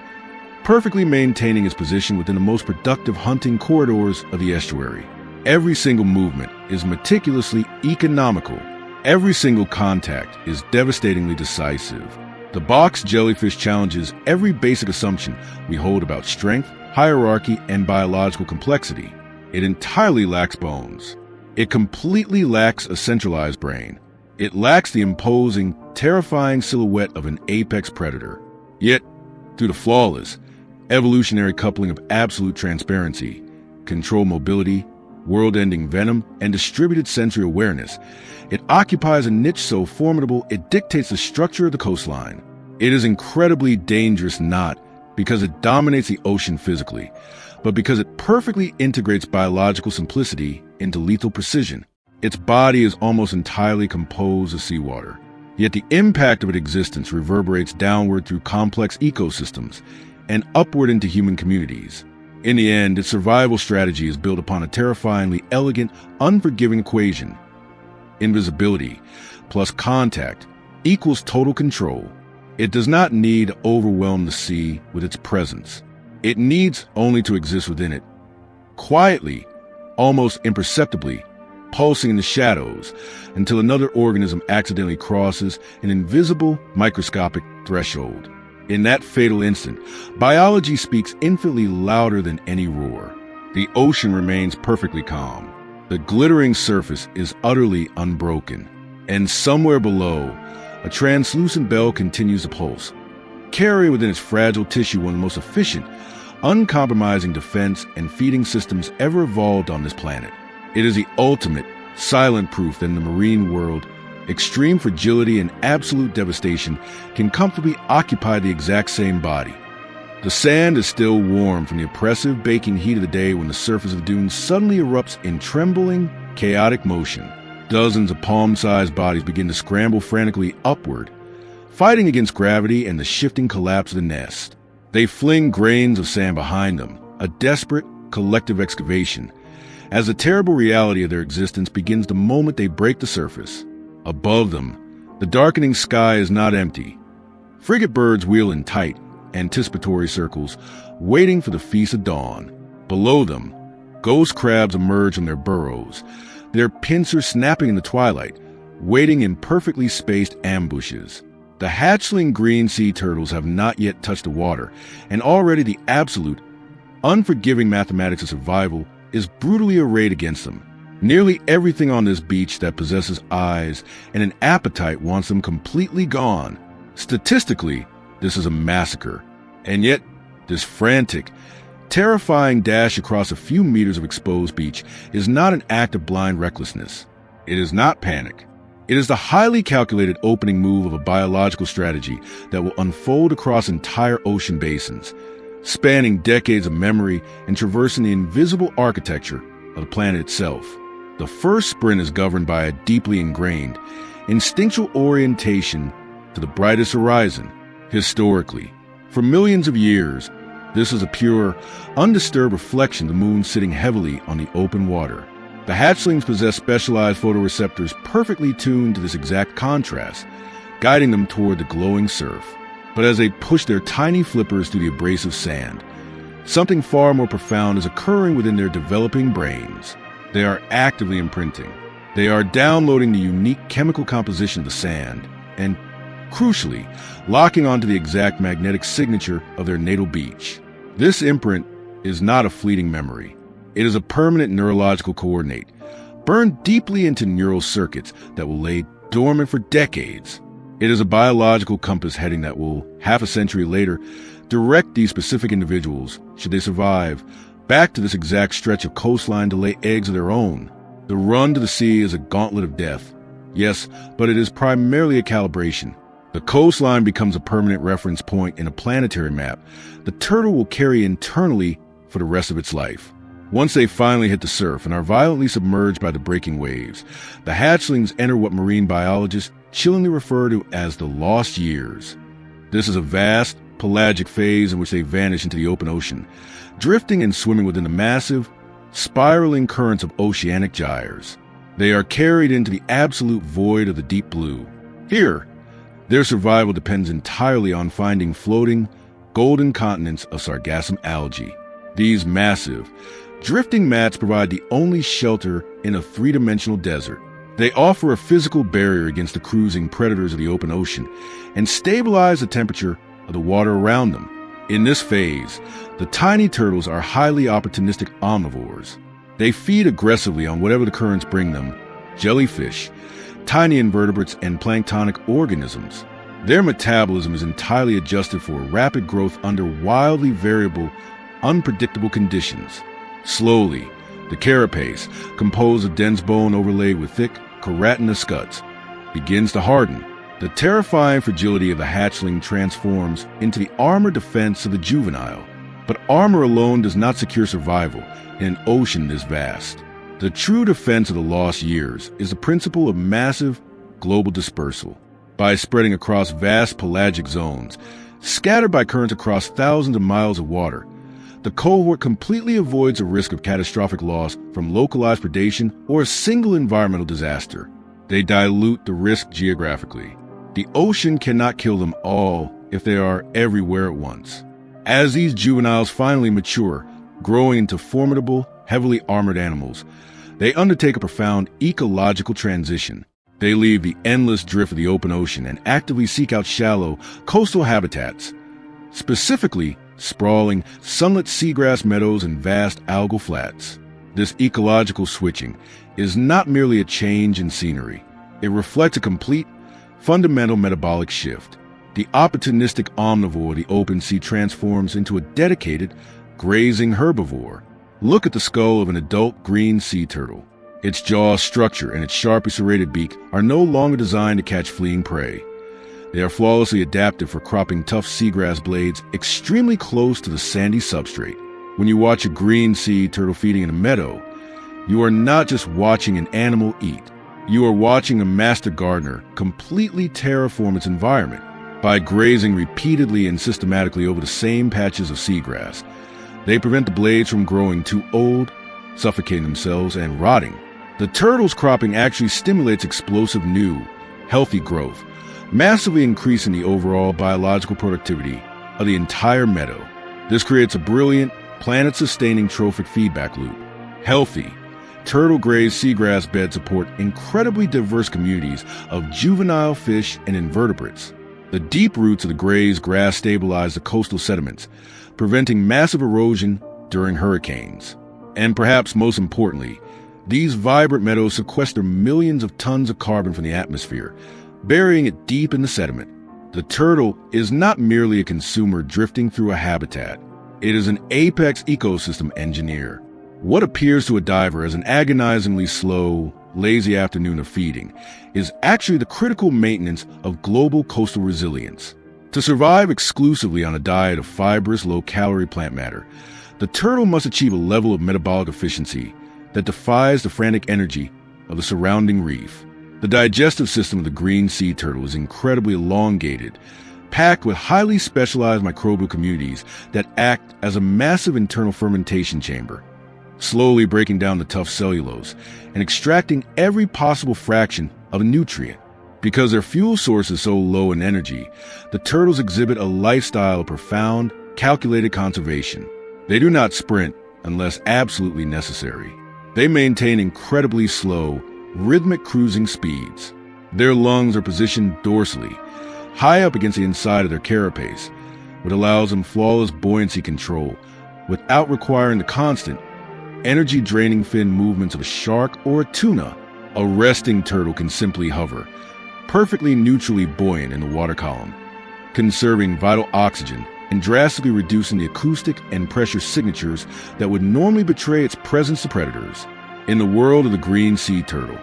perfectly maintaining its position within the most productive hunting corridors of the estuary. Every single movement is meticulously economical. Every single contact is devastatingly decisive. The box jellyfish challenges every basic assumption we hold about strength, hierarchy, and biological complexity. It entirely lacks bones. It completely lacks a centralized brain. It lacks the imposing, terrifying silhouette of an apex predator. Yet, through the flawless, evolutionary coupling of absolute transparency, controlled mobility, world-ending venom, and distributed sensory awareness, it occupies a niche so formidable it dictates the structure of the coastline. It is incredibly dangerous not because it dominates the ocean physically, but because it perfectly integrates biological simplicity into lethal precision. Its body is almost entirely composed of seawater, yet the impact of its existence reverberates downward through complex ecosystems and upward into human communities. In the end, its survival strategy is built upon a terrifyingly elegant, unforgiving equation. Invisibility plus contact equals total control. It does not need to overwhelm the sea with its presence. It needs only to exist within it, quietly, almost imperceptibly, pulsing in the shadows until another organism accidentally crosses an invisible microscopic threshold. In that fatal instant, biology speaks infinitely louder than any roar. The ocean remains perfectly calm. The glittering surface is utterly unbroken. And somewhere below, a translucent bell continues to pulse, carrying within its fragile tissue one of the most efficient, uncompromising defense and feeding systems ever evolved on this planet. It is the ultimate, silent proof that in the marine world, extreme fragility and absolute devastation can comfortably occupy the exact same body. The sand is still warm from the oppressive baking heat of the day when the surface of the dunes suddenly erupts in trembling, chaotic motion. Dozens of palm-sized bodies begin to scramble frantically upward, fighting against gravity and the shifting collapse of the nest. They fling grains of sand behind them, a desperate, collective excavation, as the terrible reality of their existence begins the moment they break the surface. Above them, the darkening sky is not empty. Frigate birds wheel in tight, anticipatory circles, waiting for the feast of dawn. Below them, ghost crabs emerge from their burrows, their pincers snapping in the twilight, waiting in perfectly spaced ambushes. The hatchling green sea turtles have not yet touched the water, and already the absolute, unforgiving mathematics of survival is brutally arrayed against them. Nearly everything on this beach that possesses eyes and an appetite wants them completely gone. Statistically, this is a massacre. And yet, this frantic, terrifying dash across a few meters of exposed beach is not an act of blind recklessness. It is not panic. It is the highly calculated opening move of a biological strategy that will unfold across entire ocean basins, spanning decades of memory and traversing the invisible architecture of the planet itself. The first sprint is governed by a deeply ingrained, instinctual orientation to the brightest horizon. Historically, for millions of years, This is a pure, undisturbed reflection of the moon sitting heavily on the open water. The hatchlings possess specialized photoreceptors perfectly tuned to this exact contrast, guiding them toward the glowing surf. But as they push their tiny flippers through the abrasive sand, something far more profound is occurring within their developing brains. They are actively imprinting. They are downloading the unique chemical composition of the sand and, crucially, locking onto the exact magnetic signature of their natal beach. This imprint is not a fleeting memory. It is a permanent neurological coordinate, burned deeply into neural circuits that will lay dormant for decades. It is a biological compass heading that will, half a century later, direct these specific individuals, should they survive, back to this exact stretch of coastline to lay eggs of their own. The run to the sea is a gauntlet of death. Yes, but it is primarily a calibration. The coastline becomes a permanent reference point in a planetary map the turtle will carry internally for the rest of its life. Once they finally hit the surf and are violently submerged by the breaking waves, the hatchlings enter what marine biologists chillingly refer to as the lost years. This is a vast, pelagic phase in which they vanish into the open ocean, drifting and swimming within the massive, spiraling currents of oceanic gyres. They are carried into the absolute void of the deep blue. Here, their survival depends entirely on finding floating, golden continents of sargassum algae. These massive, drifting mats provide the only shelter in a three-dimensional desert. They offer a physical barrier against the cruising predators of the open ocean and stabilize the temperature of the water around them. In this phase, the tiny turtles are highly opportunistic omnivores. They feed aggressively on whatever the currents bring them: jellyfish, tiny invertebrates, and planktonic organisms. Their metabolism is entirely adjusted for rapid growth under wildly variable, unpredictable conditions. Slowly, the carapace, composed of dense bone overlaid with thick, keratinous guts, begins to harden. The terrifying fragility of the hatchling transforms into the armor defense of the juvenile. But armor alone does not secure survival in an ocean this vast. The true defense of the lost years is the principle of massive global dispersal. By spreading across vast pelagic zones, scattered by currents across thousands of miles of water, the cohort completely avoids a risk of catastrophic loss from localized predation or a single environmental disaster. They dilute the risk geographically. The ocean cannot kill them all if they are everywhere at once. As these juveniles finally mature, growing into formidable, heavily armored animals, they undertake a profound ecological transition. They leave the endless drift of the open ocean and actively seek out shallow, coastal habitats, specifically sprawling, sunlit seagrass meadows and vast algal flats. This ecological switching is not merely a change in scenery. It reflects a complete, fundamental metabolic shift. The opportunistic omnivore of the open sea transforms into a dedicated, grazing herbivore. Look at the skull of an adult green sea turtle. Its jaw structure and its sharply serrated beak are no longer designed to catch fleeing prey. They are flawlessly adapted for cropping tough seagrass blades extremely close to the sandy substrate. When you watch a green sea turtle feeding in a meadow, you are not just watching an animal eat. You are watching a master gardener completely terraform its environment. By grazing repeatedly and systematically over the same patches of seagrass, they prevent the blades from growing too old, suffocating themselves, and rotting. The turtle's cropping actually stimulates explosive new, healthy growth, massively increasing the overall biological productivity of the entire meadow. This creates a brilliant, planet-sustaining trophic feedback loop. Healthy, turtle-grazed seagrass beds support incredibly diverse communities of juvenile fish and invertebrates. The deep roots of the grazed grass stabilize the coastal sediments, preventing massive erosion during hurricanes. And perhaps most importantly, these vibrant meadows sequester millions of tons of carbon from the atmosphere, burying it deep in the sediment. The turtle is not merely a consumer drifting through a habitat. It is an apex ecosystem engineer. What appears to a diver as an agonizingly slow, lazy afternoon of feeding is actually the critical maintenance of global coastal resilience. To survive exclusively on a diet of fibrous, low-calorie plant matter, the turtle must achieve a level of metabolic efficiency that defies the frantic energy of the surrounding reef. The digestive system of the green sea turtle is incredibly elongated, packed with highly specialized microbial communities that act as a massive internal fermentation chamber, slowly breaking down the tough cellulose and extracting every possible fraction of a nutrient. Because their fuel source is so low in energy, the turtles exhibit a lifestyle of profound, calculated conservation. They do not sprint unless absolutely necessary. They maintain incredibly slow, rhythmic cruising speeds. Their lungs are positioned dorsally, high up against the inside of their carapace, which allows them flawless buoyancy control without requiring the constant, energy-draining fin movements of a shark or a tuna. A resting turtle can simply hover, perfectly neutrally buoyant in the water column, conserving vital oxygen and drastically reducing the acoustic and pressure signatures that would normally betray its presence to predators. In the world of the green sea turtle,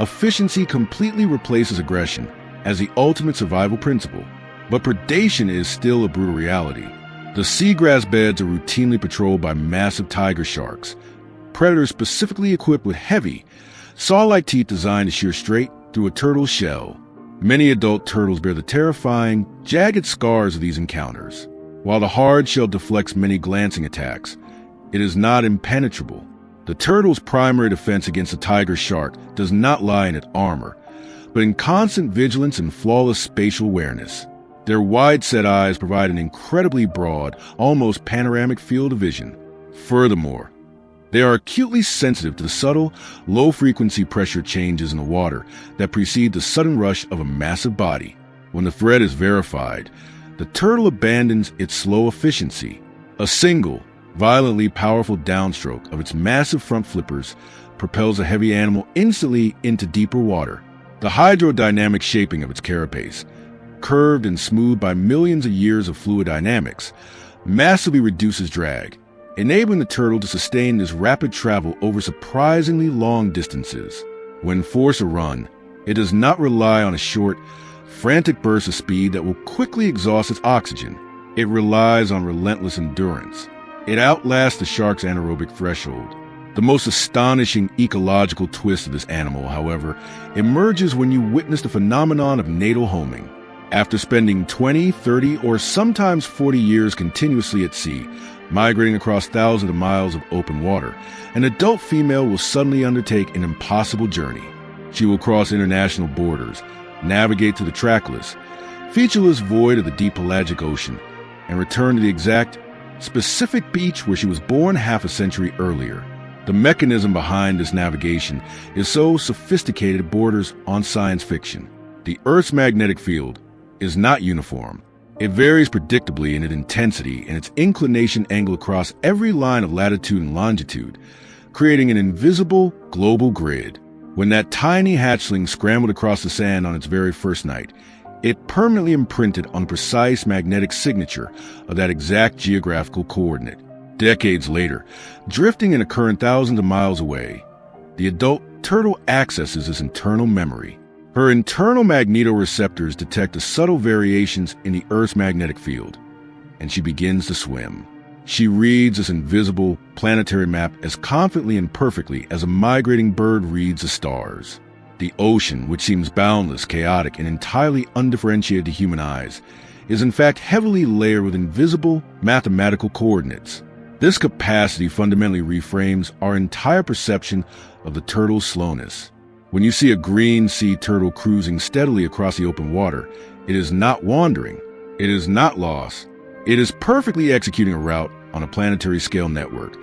efficiency completely replaces aggression as the ultimate survival principle, but predation is still a brutal reality. The seagrass beds are routinely patrolled by massive tiger sharks, predators specifically equipped with heavy, saw-like teeth designed to shear straight through a turtle's shell. Many adult turtles bear the terrifying, jagged scars of these encounters. While the hard shell deflects many glancing attacks, it is not impenetrable. The turtle's primary defense against a tiger shark does not lie in its armor, but in constant vigilance and flawless spatial awareness. Their wide-set eyes provide an incredibly broad, almost panoramic field of vision. Furthermore, they are acutely sensitive to the subtle, low-frequency pressure changes in the water that precede the sudden rush of a massive body. When the threat is verified, the turtle abandons its slow efficiency. A single, violently powerful downstroke of its massive front flippers propels a heavy animal instantly into deeper water. The hydrodynamic shaping of its carapace, curved and smoothed by millions of years of fluid dynamics, massively reduces drag, enabling the turtle to sustain this rapid travel over surprisingly long distances. When forced to run, it does not rely on a short, frantic burst of speed that will quickly exhaust its oxygen. It relies on relentless endurance. It outlasts the shark's anaerobic threshold. The most astonishing ecological twist of this animal, however, emerges when you witness the phenomenon of natal homing. After spending 20, 30, or sometimes 40 years continuously at sea, migrating across thousands of miles of open water, an adult female will suddenly undertake an impossible journey. She will cross international borders, navigate to the trackless, featureless void of the deep pelagic ocean, and return to the exact, specific beach where she was born half a century earlier. The mechanism behind this navigation is so sophisticated it borders on science fiction. The Earth's magnetic field is not uniform. It varies predictably in its intensity and its inclination angle across every line of latitude and longitude, creating an invisible global grid. When that tiny hatchling scrambled across the sand on its very first night, it permanently imprinted on the precise magnetic signature of that exact geographical coordinate. Decades later, drifting in a current thousands of miles away, the adult turtle accesses this internal memory. Her internal magnetoreceptors detect the subtle variations in the Earth's magnetic field, and she begins to swim. She reads this invisible planetary map as confidently and perfectly as a migrating bird reads the stars. The ocean, which seems boundless, chaotic, and entirely undifferentiated to human eyes, is in fact heavily layered with invisible mathematical coordinates. This capacity fundamentally reframes our entire perception of the turtle's slowness. When you see a green sea turtle cruising steadily across the open water, it is not wandering. It is not lost. It is perfectly executing a route on a planetary scale network,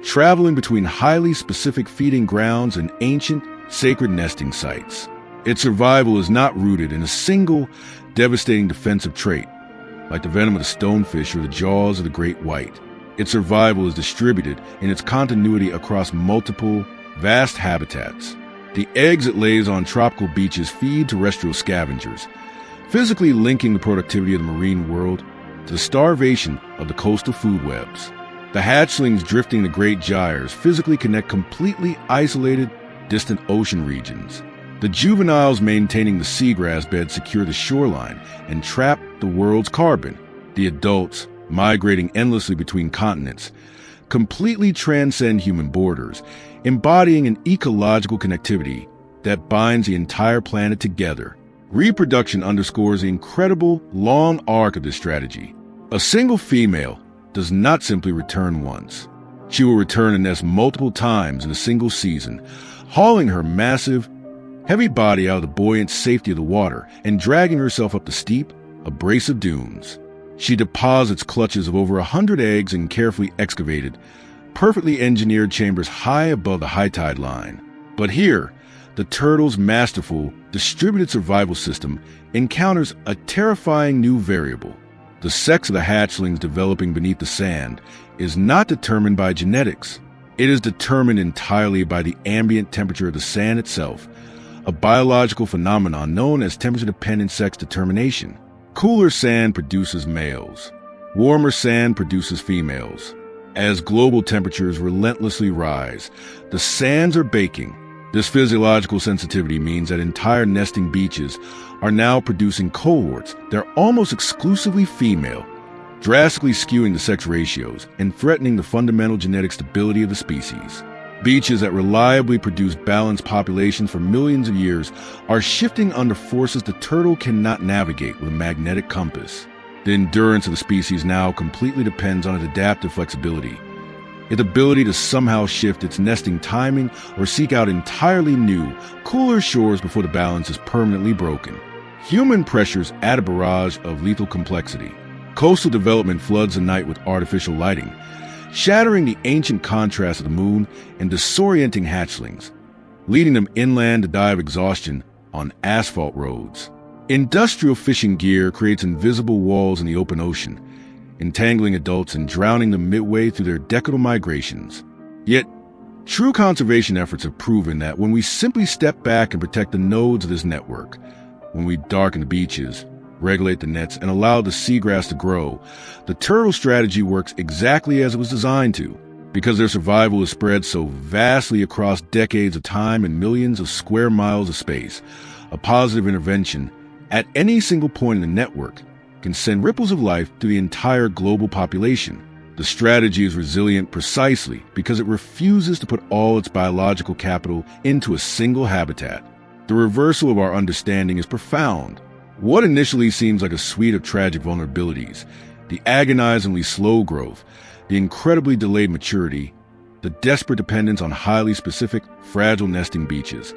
traveling between highly specific feeding grounds and ancient, sacred nesting sites. Its survival is not rooted in a single, devastating defensive trait, like the venom of the stonefish or the jaws of the great white. Its survival is distributed in its continuity across multiple, vast habitats. The eggs it lays on tropical beaches feed terrestrial scavengers, physically linking the productivity of the marine world to the starvation of the coastal food webs. The hatchlings drifting the great gyres physically connect completely isolated, distant ocean regions. The juveniles maintaining the seagrass bed secure the shoreline and trap the world's carbon. The adults, migrating endlessly between continents, completely transcend human borders, embodying an ecological connectivity that binds the entire planet together. Reproduction underscores the incredible long arc of this strategy. A single female does not simply return once. She will return and nest multiple times in a single season, hauling her massive, heavy body out of the buoyant safety of the water and dragging herself up the steep, abrasive dunes. She deposits clutches of over 100 eggs in carefully excavated, perfectly engineered chambers high above the high tide line. But here, the turtle's masterful, distributed survival system encounters a terrifying new variable. The sex of the hatchlings developing beneath the sand is not determined by genetics. It is determined entirely by the ambient temperature of the sand itself, a biological phenomenon known as temperature-dependent sex determination. Cooler sand produces males. Warmer sand produces females. As global temperatures relentlessly rise, the sands are baking. This physiological sensitivity means that entire nesting beaches are now producing cohorts that are almost exclusively female, drastically skewing the sex ratios and threatening the fundamental genetic stability of the species. Beaches that reliably produce balanced populations for millions of years are shifting under forces the turtle cannot navigate with a magnetic compass. The endurance of the species now completely depends on its adaptive flexibility, its ability to somehow shift its nesting timing or seek out entirely new, cooler shores before the balance is permanently broken. Human pressures add a barrage of lethal complexity. Coastal development floods the night with artificial lighting, shattering the ancient contrast of the moon and disorienting hatchlings, leading them inland to die of exhaustion on asphalt roads. Industrial fishing gear creates invisible walls in the open ocean, entangling adults and drowning them midway through their decadal migrations. Yet, true conservation efforts have proven that when we simply step back and protect the nodes of this network, when we darken the beaches, regulate the nets, and allow the seagrass to grow, the turtle strategy works exactly as it was designed to. Because their survival is spread so vastly across decades of time and millions of square miles of space, a positive intervention at any single point in the network can send ripples of life to the entire global population. The strategy is resilient precisely because it refuses to put all its biological capital into a single habitat. The reversal of our understanding is profound. What initially seems like a suite of tragic vulnerabilities, the agonizingly slow growth, the incredibly delayed maturity, the desperate dependence on highly specific, fragile nesting beaches,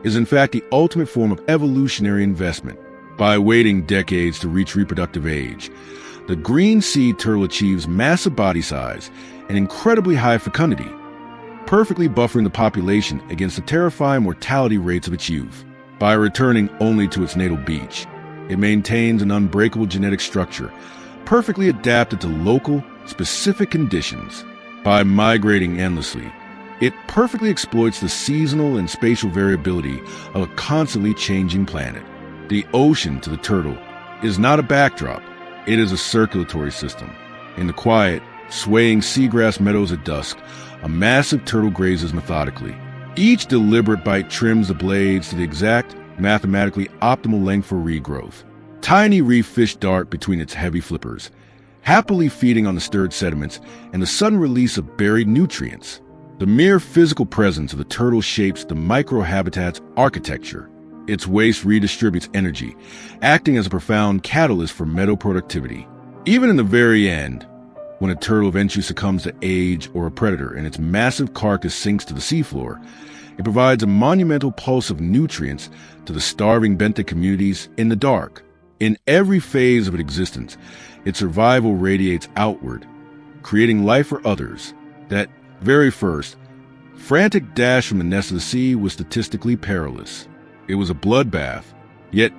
is in fact the ultimate form of evolutionary investment. By waiting decades to reach reproductive age, the green sea turtle achieves massive body size and incredibly high fecundity, perfectly buffering the population against the terrifying mortality rates of its youth. By returning only to its natal beach, it maintains an unbreakable genetic structure, perfectly adapted to local, specific conditions. By migrating endlessly, it perfectly exploits the seasonal and spatial variability of a constantly changing planet. The ocean to the turtle is not a backdrop, it is a circulatory system. In the quiet, swaying seagrass meadows at dusk, a massive turtle grazes methodically. Each deliberate bite trims the blades to the exact, mathematically optimal length for regrowth. Tiny reef fish dart between its heavy flippers, happily feeding on the stirred sediments and the sudden release of buried nutrients. The mere physical presence of the turtle shapes the microhabitat's architecture. Its waste redistributes energy, acting as a profound catalyst for meadow productivity. Even in the very end, when a turtle eventually succumbs to age or a predator and its massive carcass sinks to the seafloor, it provides a monumental pulse of nutrients to the starving benthic communities in the dark. In every phase of its existence, its survival radiates outward, creating life for others. That very first, frantic dash from the nest of the sea was statistically perilous. It was a bloodbath, yet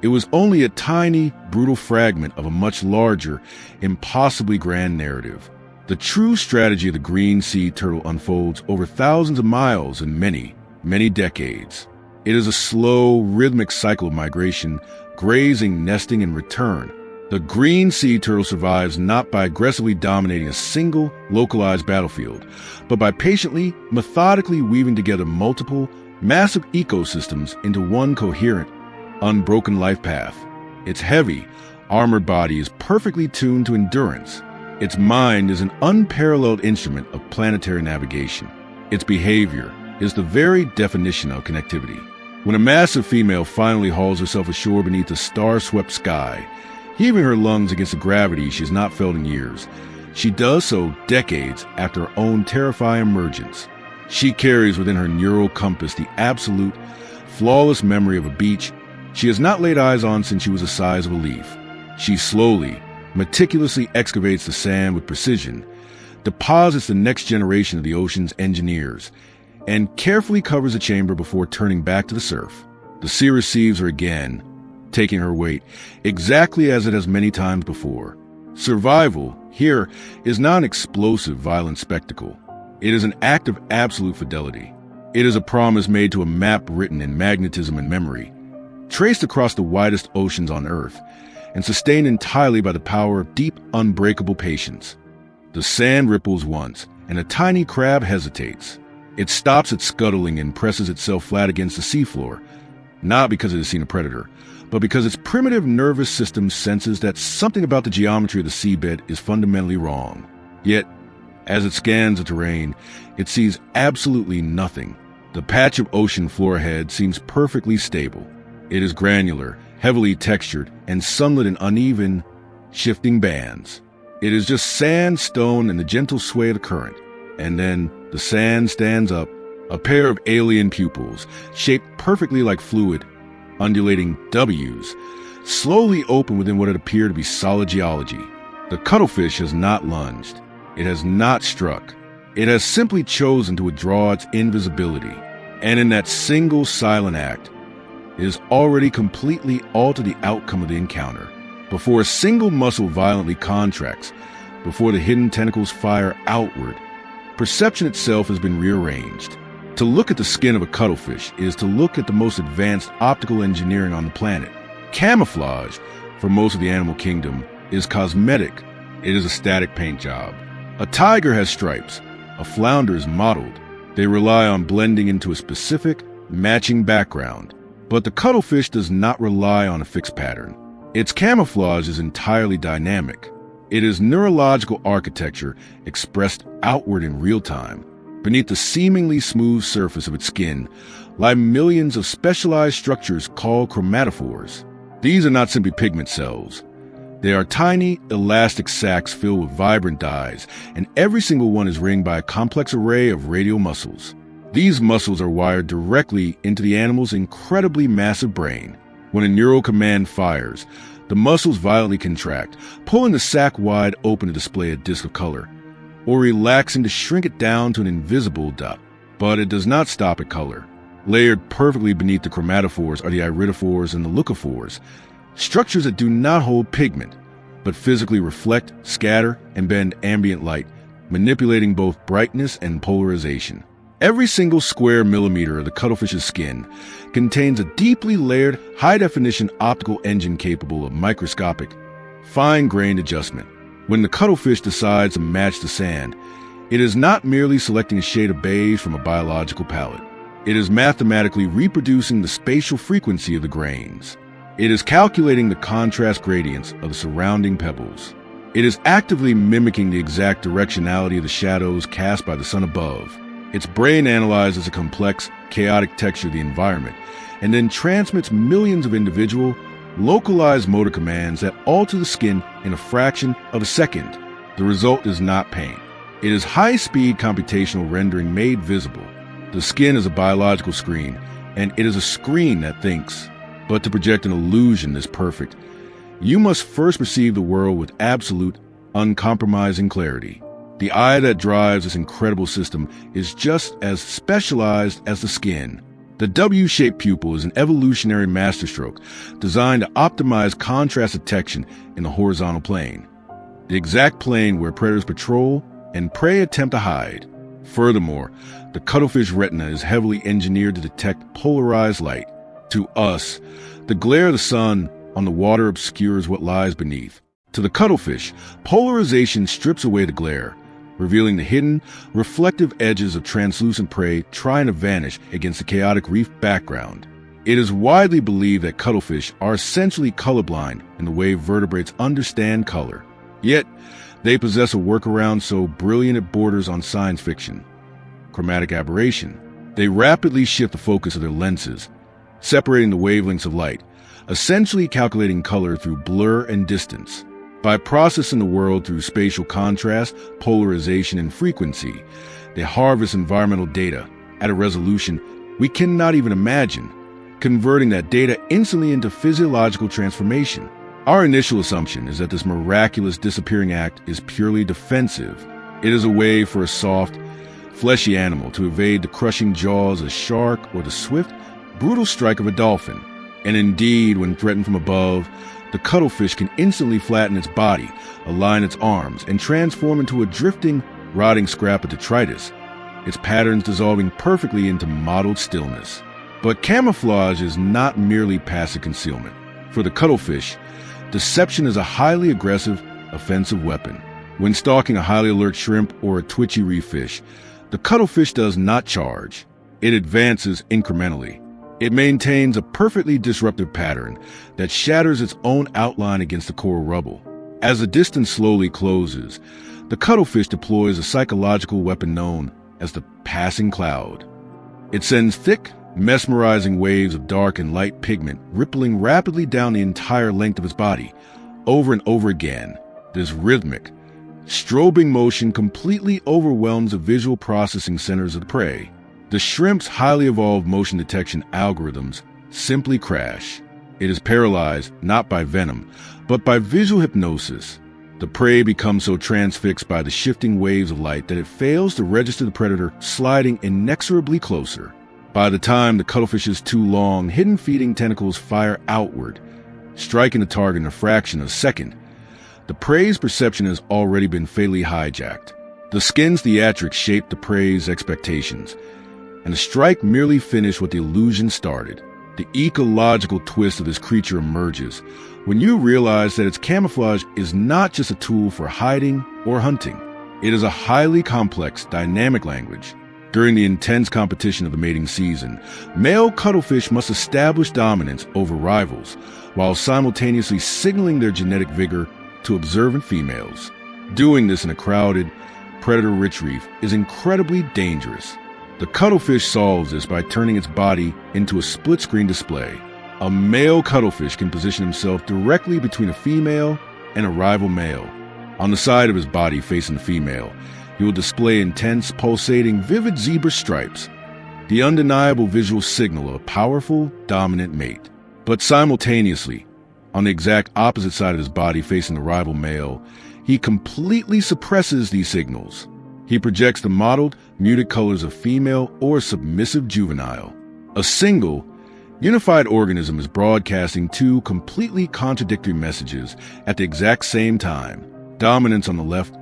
it was only a tiny, brutal fragment of a much larger, impossibly grand narrative. The true strategy of the green sea turtle unfolds over thousands of miles and many, many decades. It is a slow, rhythmic cycle of migration, grazing, nesting, and return. The green sea turtle survives not by aggressively dominating a single, localized battlefield, but by patiently, methodically weaving together multiple, massive ecosystems into one coherent, unbroken life path. Its heavy, armored body is perfectly tuned to endurance. Its mind is an unparalleled instrument of planetary navigation. Its behavior is the very definition of connectivity. When a massive female finally hauls herself ashore beneath a star-swept sky, heaving her lungs against a gravity she has not felt in years, she does so decades after her own terrifying emergence. She carries within her neural compass the absolute, flawless memory of a beach she has not laid eyes on since she was the size of a leaf. She slowly, meticulously excavates the sand with precision, deposits the next generation of the ocean's engineers, and carefully covers the chamber before turning back to the surf. The sea receives her again, taking her weight, exactly as it has many times before. Survival, here, is not an explosive, violent spectacle. It is an act of absolute fidelity. It is a promise made to a map written in magnetism and memory, traced across the widest oceans on Earth, and sustained entirely by the power of deep, unbreakable patience. The sand ripples once, and a tiny crab hesitates. It stops its scuttling and presses itself flat against the seafloor, not because it has seen a predator, but because its primitive nervous system senses that something about the geometry of the seabed is fundamentally wrong. Yet, as it scans the terrain, it sees absolutely nothing. The patch of ocean floor ahead seems perfectly stable. It is granular, heavily textured, and sunlit in uneven, shifting bands. It is just sand, stone, and the gentle sway of the current. And then the sand stands up, a pair of alien pupils, shaped perfectly like fluid, undulating W's, slowly open within what had appeared to be solid geology. The cuttlefish has not lunged. It has not struck. It has simply chosen to withdraw its invisibility. And in that single silent act, it has already completely altered the outcome of the encounter. Before a single muscle violently contracts, before the hidden tentacles fire outward, perception itself has been rearranged. To look at the skin of a cuttlefish is to look at the most advanced optical engineering on the planet. Camouflage, for most of the animal kingdom, is cosmetic. It is a static paint job. A tiger has stripes. A flounder is mottled. They rely on blending into a specific, matching background. But the cuttlefish does not rely on a fixed pattern. Its camouflage is entirely dynamic. It is neurological architecture expressed outward in real time. Beneath the seemingly smooth surface of its skin lie millions of specialized structures called chromatophores. These are not simply pigment cells. They are tiny, elastic sacs filled with vibrant dyes, and every single one is ringed by a complex array of radial muscles. These muscles are wired directly into the animal's incredibly massive brain. When a neural command fires, the muscles violently contract, pulling the sac wide open to display a disc of color, or relaxing to shrink it down to an invisible dot. But it does not stop at color. Layered perfectly beneath the chromatophores are the iridophores and the leucophores, structures that do not hold pigment, but physically reflect, scatter, and bend ambient light, manipulating both brightness and polarization. Every single square millimeter of the cuttlefish's skin contains a deeply layered, high-definition optical engine capable of microscopic, fine-grained adjustment. When the cuttlefish decides to match the sand, it is not merely selecting a shade of beige from a biological palette. It is mathematically reproducing the spatial frequency of the grains. It is calculating the contrast gradients of the surrounding pebbles. It is actively mimicking the exact directionality of the shadows cast by the sun above. Its brain analyzes a complex, chaotic texture of the environment, and then transmits millions of individual, localized motor commands that alter the skin in a fraction of a second. The result is not paint. It is high-speed computational rendering made visible. The skin is a biological screen, and it is a screen that thinks. But to project an illusion this perfect, you must first perceive the world with absolute, uncompromising clarity. The eye that drives this incredible system is just as specialized as the skin. The W-shaped pupil is an evolutionary masterstroke designed to optimize contrast detection in the horizontal plane, the exact plane where predators patrol and prey attempt to hide. Furthermore, the cuttlefish retina is heavily engineered to detect polarized light. To us, the glare of the sun on the water obscures what lies beneath. To the cuttlefish, polarization strips away the glare, revealing the hidden, reflective edges of translucent prey trying to vanish against the chaotic reef background. It is widely believed that cuttlefish are essentially colorblind in the way vertebrates understand color. Yet, they possess a workaround so brilliant it borders on science fiction: chromatic aberration. They rapidly shift the focus of their lenses, separating the wavelengths of light, essentially calculating color through blur and distance. By processing the world through spatial contrast, polarization, and frequency, they harvest environmental data at a resolution we cannot even imagine, converting that data instantly into physiological transformation. Our initial assumption is that this miraculous disappearing act is purely defensive. It is a way for a soft, fleshy animal to evade the crushing jaws of a shark or the swift, brutal strike of a dolphin. And indeed, when threatened from above, the cuttlefish can instantly flatten its body, align its arms, and transform into a drifting, rotting scrap of detritus, its patterns dissolving perfectly into mottled stillness. But camouflage is not merely passive concealment. For the cuttlefish, deception is a highly aggressive, offensive weapon. When stalking a highly alert shrimp or a twitchy reef fish, the cuttlefish does not charge. It advances incrementally. It maintains a perfectly disruptive pattern that shatters its own outline against the coral rubble. As the distance slowly closes, the cuttlefish deploys a psychological weapon known as the passing cloud. It sends thick, mesmerizing waves of dark and light pigment rippling rapidly down the entire length of its body, over and over again. This rhythmic, strobing motion completely overwhelms the visual processing centers of the prey. The shrimp's highly evolved motion detection algorithms simply crash. It is paralyzed not by venom, but by visual hypnosis. The prey becomes so transfixed by the shifting waves of light that it fails to register the predator sliding inexorably closer. By the time the cuttlefish's two long, hidden feeding tentacles fire outward, striking the target in a fraction of a second, the prey's perception has already been fatally hijacked. The skin's theatrics shape the prey's expectations, and the strike merely finished what the illusion started. The ecological twist of this creature emerges when you realize that its camouflage is not just a tool for hiding or hunting. It is a highly complex, dynamic language. During the intense competition of the mating season, male cuttlefish must establish dominance over rivals while simultaneously signaling their genetic vigor to observant females. Doing this in a crowded, predator-rich reef is incredibly dangerous. The cuttlefish solves this by turning its body into a split-screen display. A male cuttlefish can position himself directly between a female and a rival male. On the side of his body facing the female, he will display intense, pulsating, vivid zebra stripes, the undeniable visual signal of a powerful, dominant mate. But simultaneously, on the exact opposite side of his body facing the rival male, he completely suppresses these signals. He projects the mottled, muted colors of female or submissive juvenile. A single, unified organism is broadcasting two completely contradictory messages at the exact same time. Dominance on the left,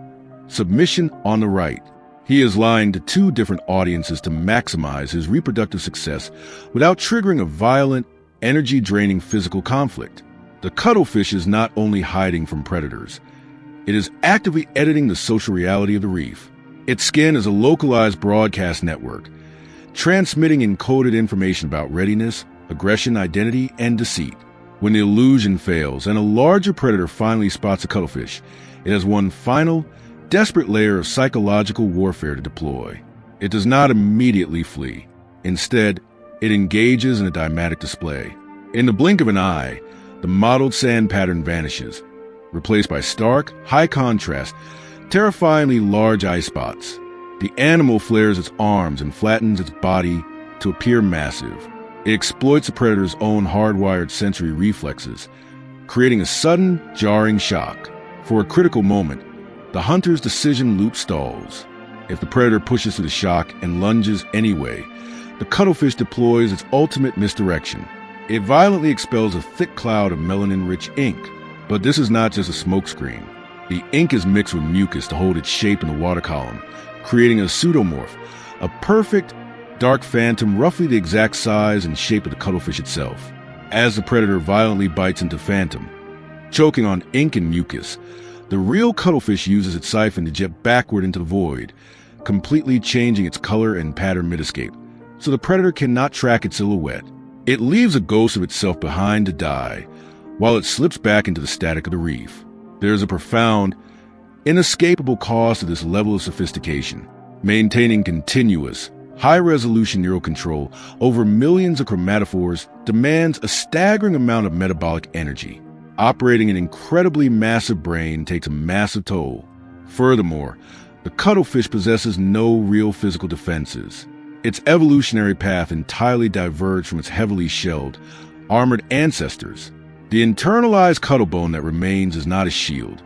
submission on the right. He is lying to two different audiences to maximize his reproductive success without triggering a violent, energy-draining physical conflict. The cuttlefish is not only hiding from predators, it is actively editing the social reality of the reef. Its skin is a localized broadcast network, transmitting encoded information about readiness, aggression, identity, and deceit. When the illusion fails and a larger predator finally spots a cuttlefish, it has one final, desperate layer of psychological warfare to deploy. It does not immediately flee. Instead, it engages in a dramatic display. In the blink of an eye, the mottled sand pattern vanishes, replaced by stark, high-contrast, terrifyingly large eye spots. The animal flares its arms and flattens its body to appear massive. It exploits the predator's own hardwired sensory reflexes, creating a sudden, jarring shock. For a critical moment, the hunter's decision loop stalls. If the predator pushes through the shock and lunges anyway, the cuttlefish deploys its ultimate misdirection. It violently expels a thick cloud of melanin-rich ink. But this is not just a smokescreen. The ink is mixed with mucus to hold its shape in the water column, creating a pseudomorph, a perfect, dark phantom roughly the exact size and shape of the cuttlefish itself. As the predator violently bites into Phantom, choking on ink and mucus, the real cuttlefish uses its siphon to jet backward into the void, completely changing its color and pattern mid-escape, so the predator cannot track its silhouette. It leaves a ghost of itself behind to die, while it slips back into the static of the reef. There is a profound, inescapable cost to this level of sophistication. Maintaining continuous, High-resolution neural control over millions of chromatophores demands a staggering amount of metabolic energy. Operating an incredibly massive brain takes a massive toll. Furthermore, the cuttlefish possesses no real physical defenses. Its evolutionary path entirely diverged from its heavily shelled, armored ancestors. The internalized cuttlebone that remains is not a shield.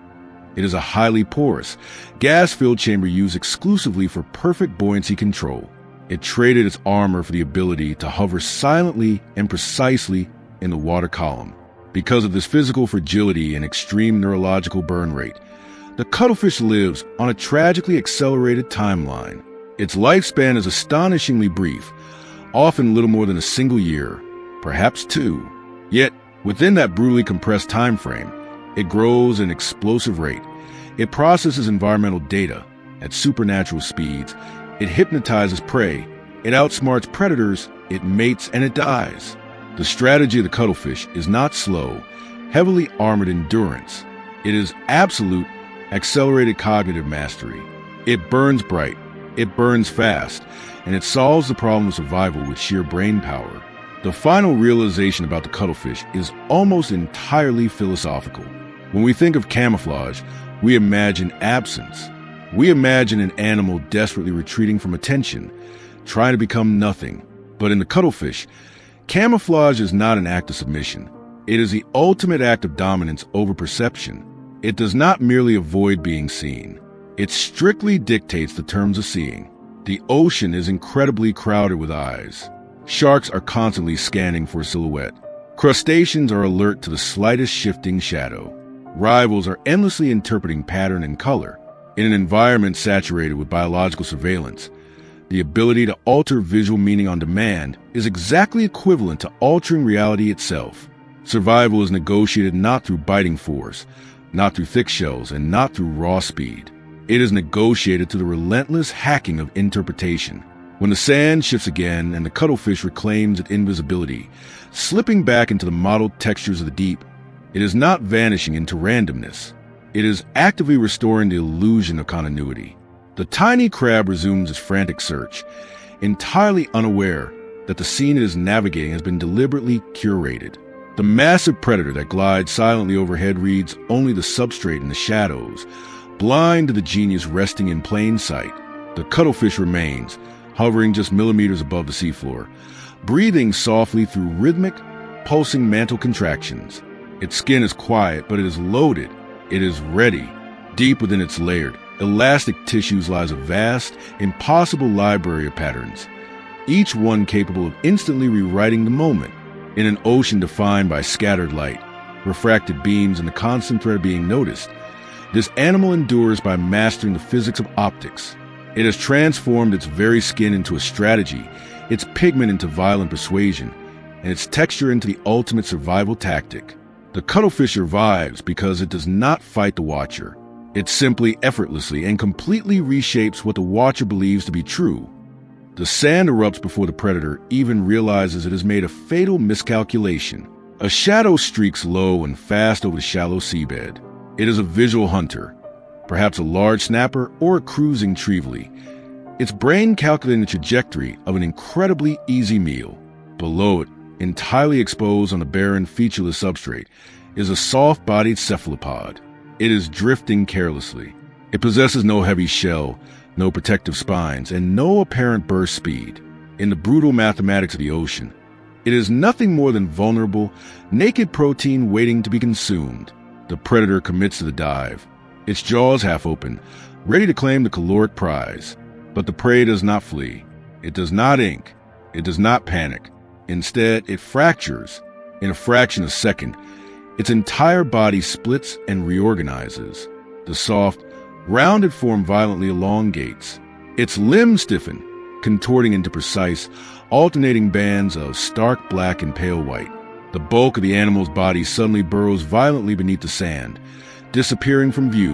It is a highly porous, gas-filled chamber used exclusively for perfect buoyancy control. It traded its armor for the ability to hover silently and precisely in the water column. Because of this physical fragility and extreme neurological burn rate, the cuttlefish lives on a tragically accelerated timeline. Its lifespan is astonishingly brief, often little more than a single year, perhaps two. Yet, within that brutally compressed time frame, it grows at an explosive rate. It processes environmental data at supernatural speeds. It hypnotizes prey. It outsmarts predators. It mates and it dies. The strategy of the cuttlefish is not slow, heavily armored endurance. It is absolute, accelerated cognitive mastery. It burns bright. It burns fast. And it solves the problem of survival with sheer brain power. The final realization about the cuttlefish is almost entirely philosophical. When we think of camouflage, we imagine absence. We imagine an animal desperately retreating from attention, trying to become nothing. But in the cuttlefish, camouflage is not an act of submission. It is the ultimate act of dominance over perception. It does not merely avoid being seen. It strictly dictates the terms of seeing. The ocean is incredibly crowded with eyes. Sharks are constantly scanning for a silhouette. Crustaceans are alert to the slightest shifting shadow. Rivals are endlessly interpreting pattern and color. In an environment saturated with biological surveillance, the ability to alter visual meaning on demand is exactly equivalent to altering reality itself. Survival is negotiated not through biting force, not through thick shells, and not through raw speed. It is negotiated through the relentless hacking of interpretation. When the sand shifts again and the cuttlefish reclaims its invisibility, slipping back into the mottled textures of the deep, it is not vanishing into randomness. It is actively restoring the illusion of continuity. The tiny crab resumes its frantic search, entirely unaware that the scene it is navigating has been deliberately curated. The massive predator that glides silently overhead reads only the substrate in the shadows, blind to the genius resting in plain sight. The cuttlefish remains, hovering just millimeters above the seafloor, breathing softly through rhythmic, pulsing mantle contractions. Its skin is quiet, but it is loaded. It is ready. Deep within its layered, elastic tissues lies a vast, impossible library of patterns, each one capable of instantly rewriting the moment. In an ocean defined by scattered light, refracted beams, and the constant threat of being noticed, this animal endures by mastering the physics of optics. It has transformed its very skin into a strategy, its pigment into violent persuasion, and its texture into the ultimate survival tactic. The cuttlefish survives because it does not fight the watcher. It simply, effortlessly, and completely reshapes what the watcher believes to be true. The sand erupts before the predator even realizes it has made a fatal miscalculation. A shadow streaks low and fast over the shallow seabed. It is a visual hunter, perhaps a large snapper or a cruising trevally, its brain calculating the trajectory of an incredibly easy meal. Below it, entirely exposed on the barren, featureless substrate, is a soft-bodied cephalopod. It is drifting carelessly. It possesses no heavy shell, no protective spines, and no apparent burst speed. In the brutal mathematics of the ocean, it is nothing more than vulnerable, naked protein waiting to be consumed. The predator commits to the dive, its jaws half open, ready to claim the caloric prize. But the prey does not flee. It does not ink. It does not panic. Instead, it fractures. In a fraction of a second, its entire body splits and reorganizes. The soft, rounded form violently elongates. Its limbs stiffen, contorting into precise, alternating bands of stark black and pale white. The bulk of the animal's body suddenly burrows violently beneath the sand, disappearing from view,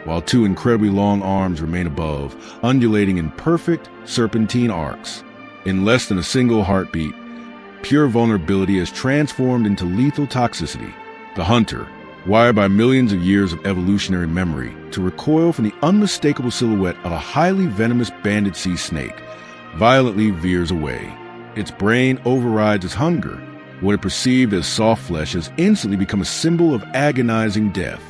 while two incredibly long arms remain above, undulating in perfect serpentine arcs. In less than a single heartbeat, pure vulnerability is transformed into lethal toxicity. The hunter, wired by millions of years of evolutionary memory to recoil from the unmistakable silhouette of a highly venomous banded sea snake, violently veers away. Its brain overrides its hunger. What it perceived as soft flesh has instantly become a symbol of agonizing death.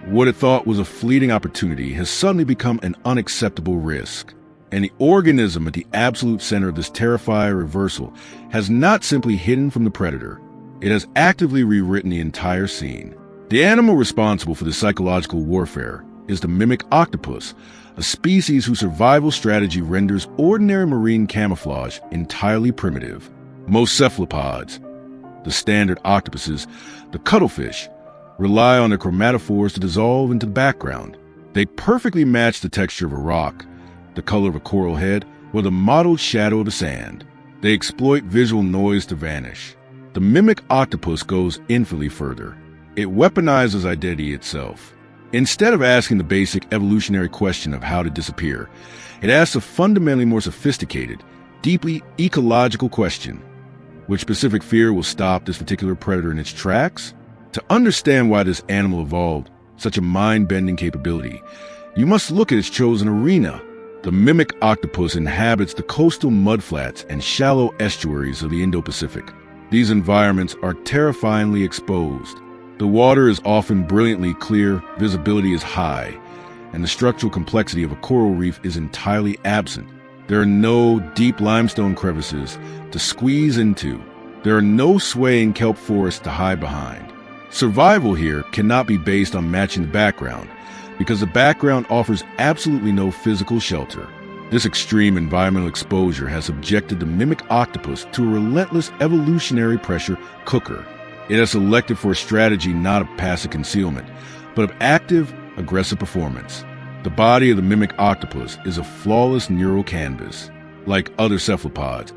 What it thought was a fleeting opportunity has suddenly become an unacceptable risk. And the organism at the absolute center of this terrifying reversal has not simply hidden from the predator. It has actively rewritten the entire scene. The animal responsible for this psychological warfare is the mimic octopus, a species whose survival strategy renders ordinary marine camouflage entirely primitive. Most cephalopods, the standard octopuses, the cuttlefish, rely on their chromatophores to dissolve into the background. They perfectly match the texture of a rock, the color of a coral head, or the mottled shadow of the sand. They exploit visual noise to vanish. The mimic octopus goes infinitely further. It weaponizes identity itself. Instead of asking the basic evolutionary question of how to disappear, it asks a fundamentally more sophisticated, deeply ecological question. Which specific fear will stop this particular predator in its tracks? To understand why this animal evolved such a mind-bending capability, you must look at its chosen arena. The mimic octopus inhabits the coastal mudflats and shallow estuaries of the Indo-Pacific. These environments are terrifyingly exposed. The water is often brilliantly clear, visibility is high, and the structural complexity of a coral reef is entirely absent. There are no deep limestone crevices to squeeze into. There are no swaying kelp forests to hide behind. Survival here cannot be based on matching the background, because the background offers absolutely no physical shelter. This extreme environmental exposure has subjected the mimic octopus to a relentless evolutionary pressure cooker. It has selected for a strategy not of passive concealment, but of active, aggressive performance. The body of the mimic octopus is a flawless neural canvas. Like other cephalopods,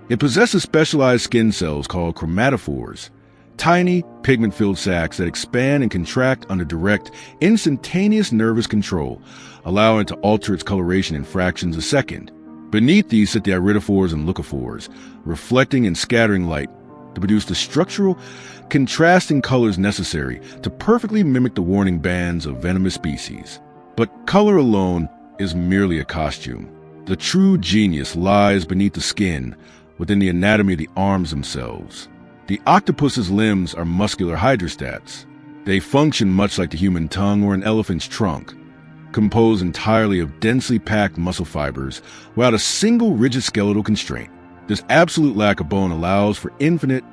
it possesses specialized skin cells called chromatophores, tiny, pigment-filled sacs that expand and contract under direct, instantaneous nervous control, allowing it to alter its coloration in fractions a second. Beneath these sit the iridophores and leucophores, reflecting and scattering light to produce the structural, contrasting colors necessary to perfectly mimic the warning bands of venomous species. But color alone is merely a costume. The true genius lies beneath the skin, within the anatomy of the arms themselves. The octopus's limbs are muscular hydrostats. They function much like the human tongue or an elephant's trunk, composed entirely of densely packed muscle fibers without a single rigid skeletal constraint. This absolute lack of bone allows for infinite,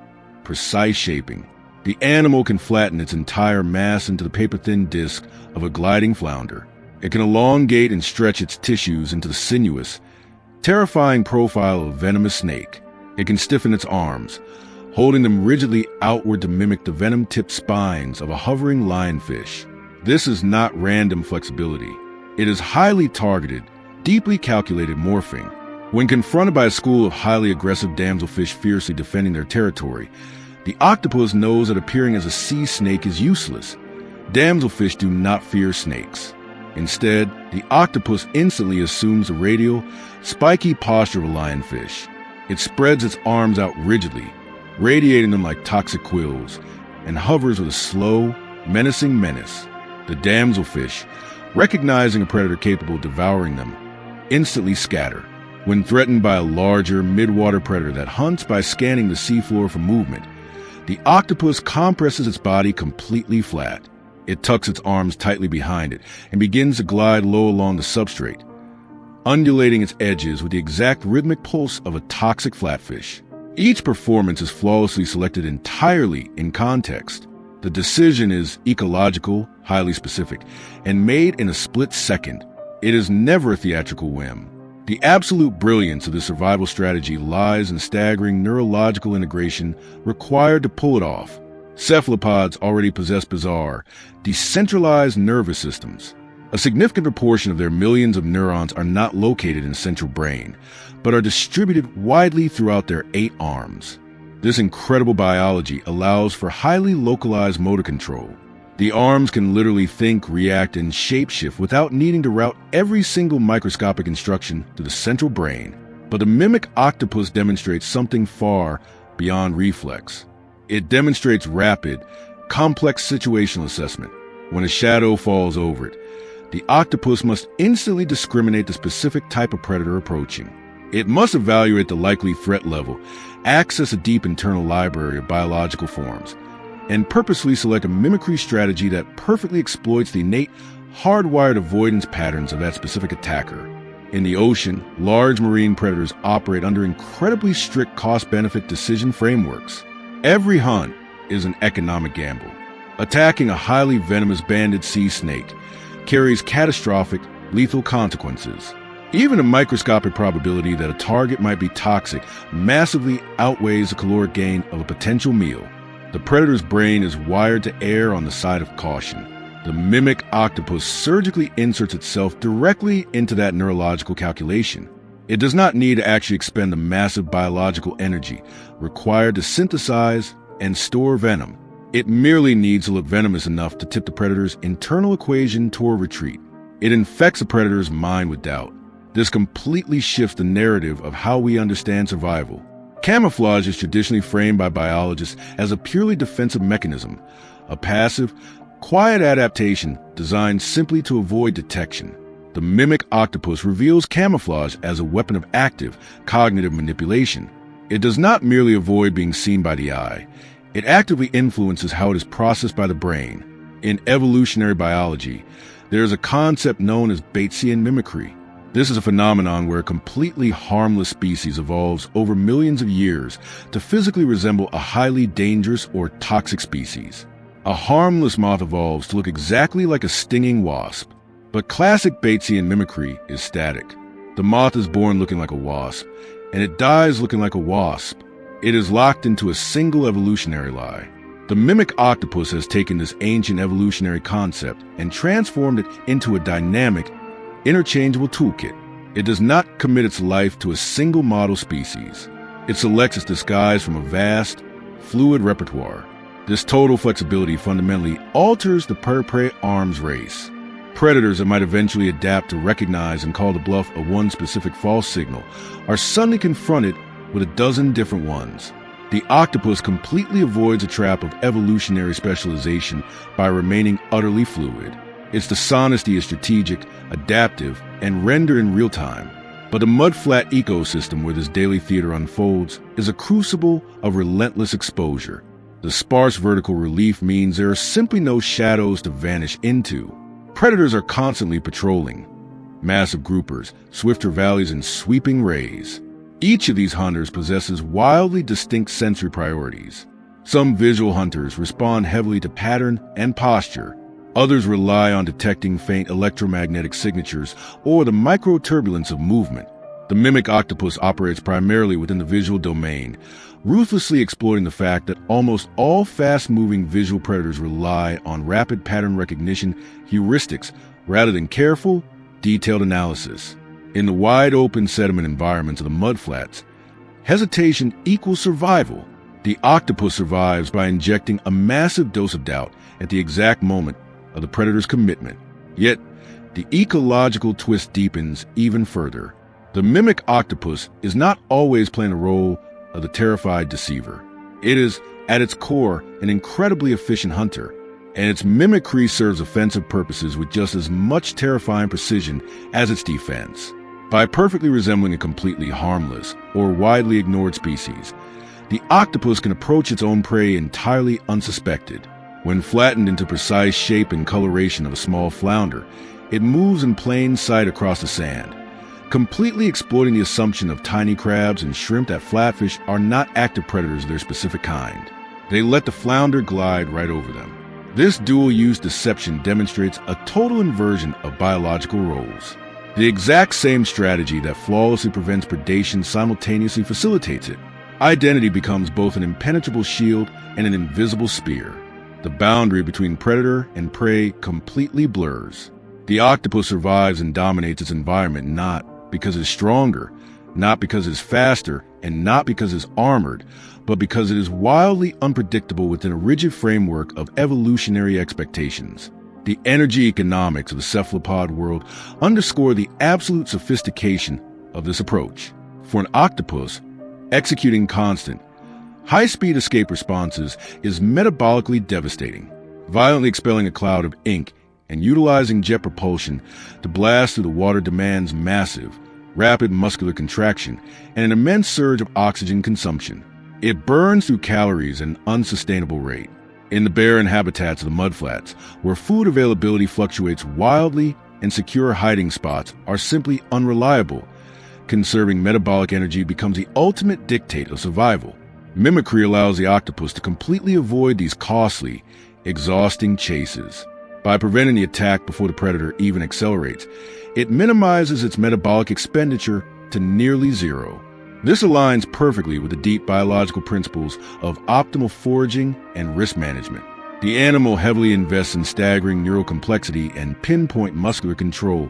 precise shaping. The animal can flatten its entire mass into the paper-thin disc of a gliding flounder. It can elongate and stretch its tissues into the sinuous, terrifying profile of a venomous snake. It can stiffen its arms, holding them rigidly outward to mimic the venom-tipped spines of a hovering lionfish. This is not random flexibility. It is highly targeted, deeply calculated morphing. When confronted by a school of highly aggressive damselfish fiercely defending their territory, the octopus knows that appearing as a sea snake is useless. Damselfish do not fear snakes. Instead, the octopus instantly assumes the radial, spiky posture of a lionfish. It spreads its arms out rigidly, radiating them like toxic quills, and hovers with a slow, menacing menace. The damselfish, recognizing a predator capable of devouring them, instantly scatter. When threatened by a larger, mid-water predator that hunts by scanning the seafloor for movement, the octopus compresses its body completely flat. It tucks its arms tightly behind it and begins to glide low along the substrate, undulating its edges with the exact rhythmic pulse of a toxic flatfish. Each performance is flawlessly selected entirely in context. The decision is ecological, highly specific, and made in a split second. It is never a theatrical whim. The absolute brilliance of this survival strategy lies in staggering neurological integration required to pull it off. Cephalopods already possess bizarre, decentralized nervous systems. A significant proportion of their millions of neurons are not located in the central brain, but are distributed widely throughout their 8 arms. This incredible biology allows for highly localized motor control. The arms can literally think, react, and shapeshift without needing to route every single microscopic instruction to the central brain. But the mimic octopus demonstrates something far beyond reflex. It demonstrates rapid, complex situational assessment. When a shadow falls over it, the octopus must instantly discriminate the specific type of predator approaching. It must evaluate the likely threat level, access a deep internal library of biological forms, and purposely select a mimicry strategy that perfectly exploits the innate, hardwired avoidance patterns of that specific attacker. In the ocean, large marine predators operate under incredibly strict cost-benefit decision frameworks. Every hunt is an economic gamble. Attacking a highly venomous banded sea snake carries catastrophic, lethal consequences. Even a microscopic probability that a target might be toxic massively outweighs the caloric gain of a potential meal. The predator's brain is wired to err on the side of caution. The mimic octopus surgically inserts itself directly into that neurological calculation. It does not need to actually expend the massive biological energy required to synthesize and store venom. It merely needs to look venomous enough to tip the predator's internal equation toward retreat. It infects a predator's mind with doubt. This completely shifts the narrative of how we understand survival. Camouflage is traditionally framed by biologists as a purely defensive mechanism, a passive, quiet adaptation designed simply to avoid detection. The mimic octopus reveals camouflage as a weapon of active, cognitive manipulation. It does not merely avoid being seen by the eye. It actively influences how it is processed by the brain. In evolutionary biology, there is a concept known as Batesian mimicry. This is a phenomenon where a completely harmless species evolves over millions of years to physically resemble a highly dangerous or toxic species. A harmless moth evolves to look exactly like a stinging wasp. But classic Batesian mimicry is static. The moth is born looking like a wasp, and it dies looking like a wasp. It is locked into a single evolutionary lie. The mimic octopus has taken this ancient evolutionary concept and transformed it into a dynamic, interchangeable toolkit. It does not commit its life to a single model species. It selects its disguise from a vast, fluid repertoire. This total flexibility fundamentally alters the prey arms race. Predators that might eventually adapt to recognize and call the bluff of one specific false signal are suddenly confronted with a dozen different ones. The octopus completely avoids a trap of evolutionary specialization by remaining utterly fluid. Its dishonesty is strategic, adaptive, and rendered in real time. But the mudflat ecosystem where this daily theater unfolds is a crucible of relentless exposure. The sparse vertical relief means there are simply no shadows to vanish into. Predators are constantly patrolling. Massive groupers, swifter valleys, and sweeping rays. Each of these hunters possesses wildly distinct sensory priorities. Some visual hunters respond heavily to pattern and posture. Others rely on detecting faint electromagnetic signatures or the microturbulence of movement. The mimic octopus operates primarily within the visual domain, ruthlessly exploiting the fact that almost all fast-moving visual predators rely on rapid pattern recognition heuristics rather than careful, detailed analysis. In the wide-open sediment environments of the mudflats, hesitation equals survival. The octopus survives by injecting a massive dose of doubt at the exact moment of the predator's commitment. Yet, the ecological twist deepens even further. The mimic octopus is not always playing the role of the terrified deceiver. It is, at its core, an incredibly efficient hunter, and its mimicry serves offensive purposes with just as much terrifying precision as its defense. By perfectly resembling a completely harmless or widely ignored species, the octopus can approach its own prey entirely unsuspected. When flattened into precise shape and coloration of a small flounder, it moves in plain sight across the sand, completely exploiting the assumption of tiny crabs and shrimp that flatfish are not active predators of their specific kind. They let the flounder glide right over them. This dual-use deception demonstrates a total inversion of biological roles. The exact same strategy that flawlessly prevents predation simultaneously facilitates it. Identity becomes both an impenetrable shield and an invisible spear. The boundary between predator and prey completely blurs. The octopus survives and dominates its environment not because it's stronger, not because it's faster, and not because it's armored, but because it is wildly unpredictable within a rigid framework of evolutionary expectations. The energy economics of the cephalopod world underscore the absolute sophistication of this approach. For an octopus, executing constant, high-speed escape responses is metabolically devastating. Violently expelling a cloud of ink and utilizing jet propulsion to blast through the water demands massive, rapid muscular contraction, and an immense surge of oxygen consumption. It burns through calories at an unsustainable rate. In the barren habitats of the mudflats, where food availability fluctuates wildly and secure hiding spots are simply unreliable, conserving metabolic energy becomes the ultimate dictate of survival. Mimicry allows the octopus to completely avoid these costly, exhausting chases. By preventing the attack before the predator even accelerates, it minimizes its metabolic expenditure to nearly zero. This aligns perfectly with the deep biological principles of optimal foraging and risk management. The animal heavily invests in staggering neural complexity and pinpoint muscular control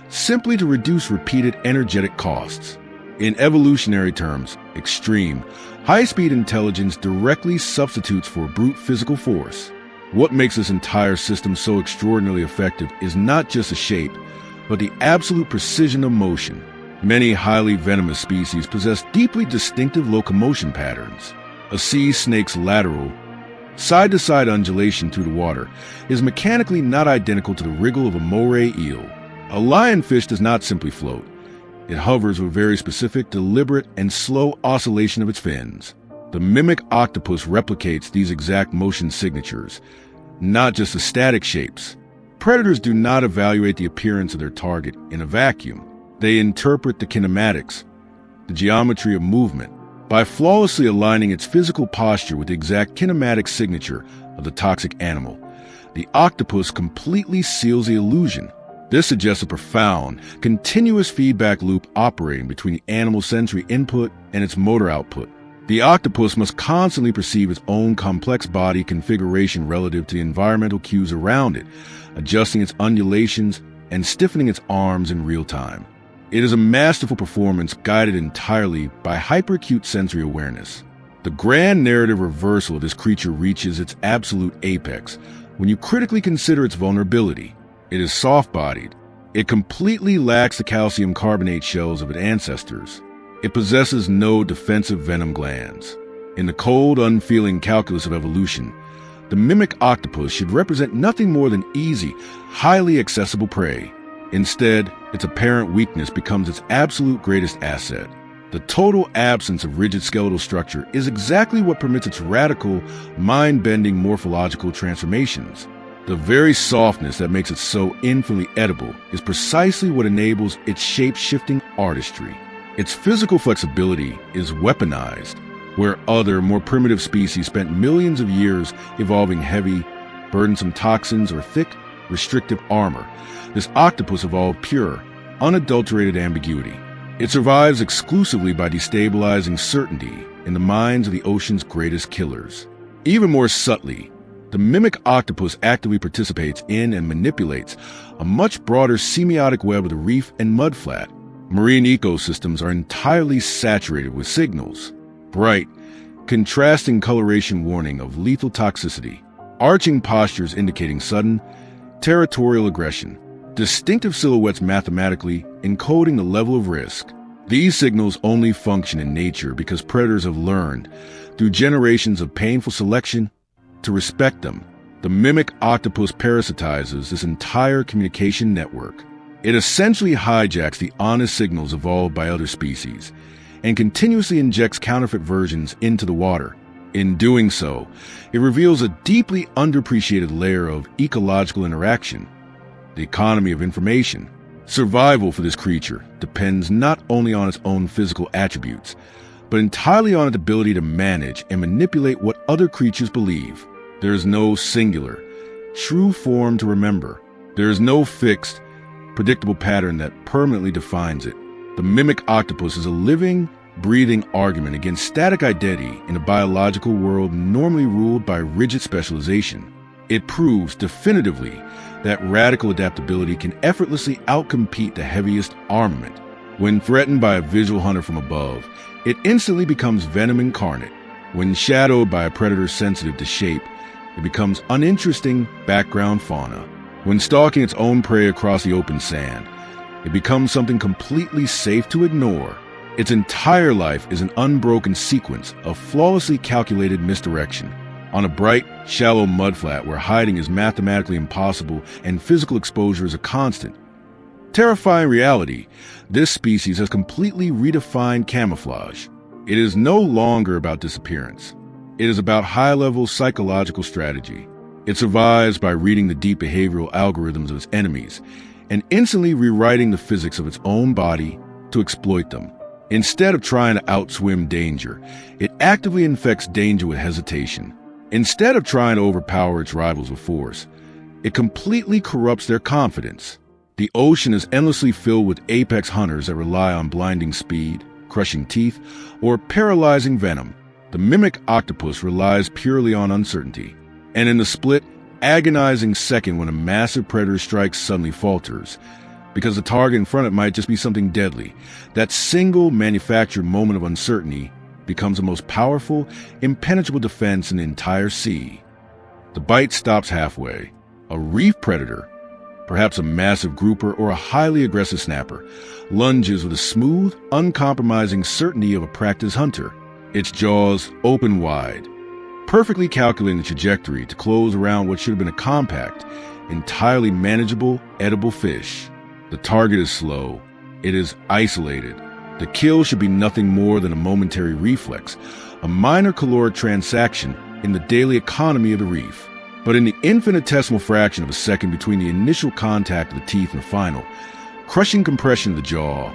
simply to reduce repeated energetic costs. In evolutionary terms, extreme, high-speed intelligence directly substitutes for brute physical force. What makes this entire system so extraordinarily effective is not just the shape, but the absolute precision of motion. Many highly venomous species possess deeply distinctive locomotion patterns. A sea snake's lateral, side-to-side undulation through the water is mechanically not identical to the wriggle of a moray eel. A lionfish does not simply float. It hovers with very specific, deliberate, and slow oscillation of its fins. The mimic octopus replicates these exact motion signatures, not just the static shapes. Predators do not evaluate the appearance of their target in a vacuum. They interpret the kinematics, the geometry of movement, by flawlessly aligning its physical posture with the exact kinematic signature of the toxic animal. The octopus completely seals the illusion. This suggests a profound, continuous feedback loop operating between the animal's sensory input and its motor output. The octopus must constantly perceive its own complex body configuration relative to the environmental cues around it, adjusting its undulations and stiffening its arms in real time. It is a masterful performance guided entirely by hyperacute sensory awareness. The grand narrative reversal of this creature reaches its absolute apex when you critically consider its vulnerability. It is soft-bodied. It completely lacks the calcium carbonate shells of its ancestors. It possesses no defensive venom glands. In the cold, unfeeling calculus of evolution, the mimic octopus should represent nothing more than easy, highly accessible prey. Instead, its apparent weakness becomes its absolute greatest asset. The total absence of rigid skeletal structure is exactly what permits its radical, mind-bending morphological transformations. The very softness that makes it so infinitely edible is precisely what enables its shape-shifting artistry. Its physical flexibility is weaponized, where other, more primitive species spent millions of years evolving heavy, burdensome toxins or thick, restrictive armor. This octopus evolved pure, unadulterated ambiguity. It survives exclusively by destabilizing certainty in the minds of the ocean's greatest killers. Even more subtly, the mimic octopus actively participates in and manipulates a much broader semiotic web of the reef and mudflat. Marine ecosystems are entirely saturated with signals. Bright, contrasting coloration warning of lethal toxicity, arching postures indicating sudden, territorial aggression, distinctive silhouettes mathematically encoding the level of risk. These signals only function in nature because predators have learned, through generations of painful selection, to respect them. The mimic octopus parasitizes this entire communication network. It essentially hijacks the honest signals evolved by other species and continuously injects counterfeit versions into the water. In doing so, it reveals a deeply underappreciated layer of ecological interaction, the economy of information. Survival for this creature depends not only on its own physical attributes, but entirely on its ability to manage and manipulate what other creatures believe. There is no singular, true form to remember. There is no fixed, predictable pattern that permanently defines it. The mimic octopus is a living, breathing argument against static identity in a biological world normally ruled by rigid specialization. It proves definitively that radical adaptability can effortlessly outcompete the heaviest armament. When threatened by a visual hunter from above, it instantly becomes venom incarnate. When shadowed by a predator sensitive to shape, it becomes uninteresting background fauna. When stalking its own prey across the open sand, it becomes something completely safe to ignore. Its entire life is an unbroken sequence of flawlessly calculated misdirection. On a bright, shallow mudflat where hiding is mathematically impossible and physical exposure is a constant, terrifying reality, this species has completely redefined camouflage. It is no longer about disappearance. It is about high-level psychological strategy. It survives by reading the deep behavioral algorithms of its enemies and instantly rewriting the physics of its own body to exploit them. Instead of trying to outswim danger, it actively infects danger with hesitation. Instead of trying to overpower its rivals with force, it completely corrupts their confidence. The ocean is endlessly filled with apex hunters that rely on blinding speed, crushing teeth, or paralyzing venom. The mimic octopus relies purely on uncertainty. And in the split, agonizing second when a massive predator strike suddenly falters, because the target in front of it might just be something deadly, that single manufactured moment of uncertainty becomes the most powerful, impenetrable defense in the entire sea. The bite stops halfway. A reef predator, perhaps a massive grouper or a highly aggressive snapper, lunges with a smooth, uncompromising certainty of a practiced hunter. Its jaws open wide, perfectly calculating the trajectory to close around what should have been a compact, entirely manageable, edible fish. The target is slow. It is isolated. The kill should be nothing more than a momentary reflex, a minor caloric transaction in the daily economy of the reef. But in the infinitesimal fraction of a second between the initial contact of the teeth and the final, crushing compression of the jaw,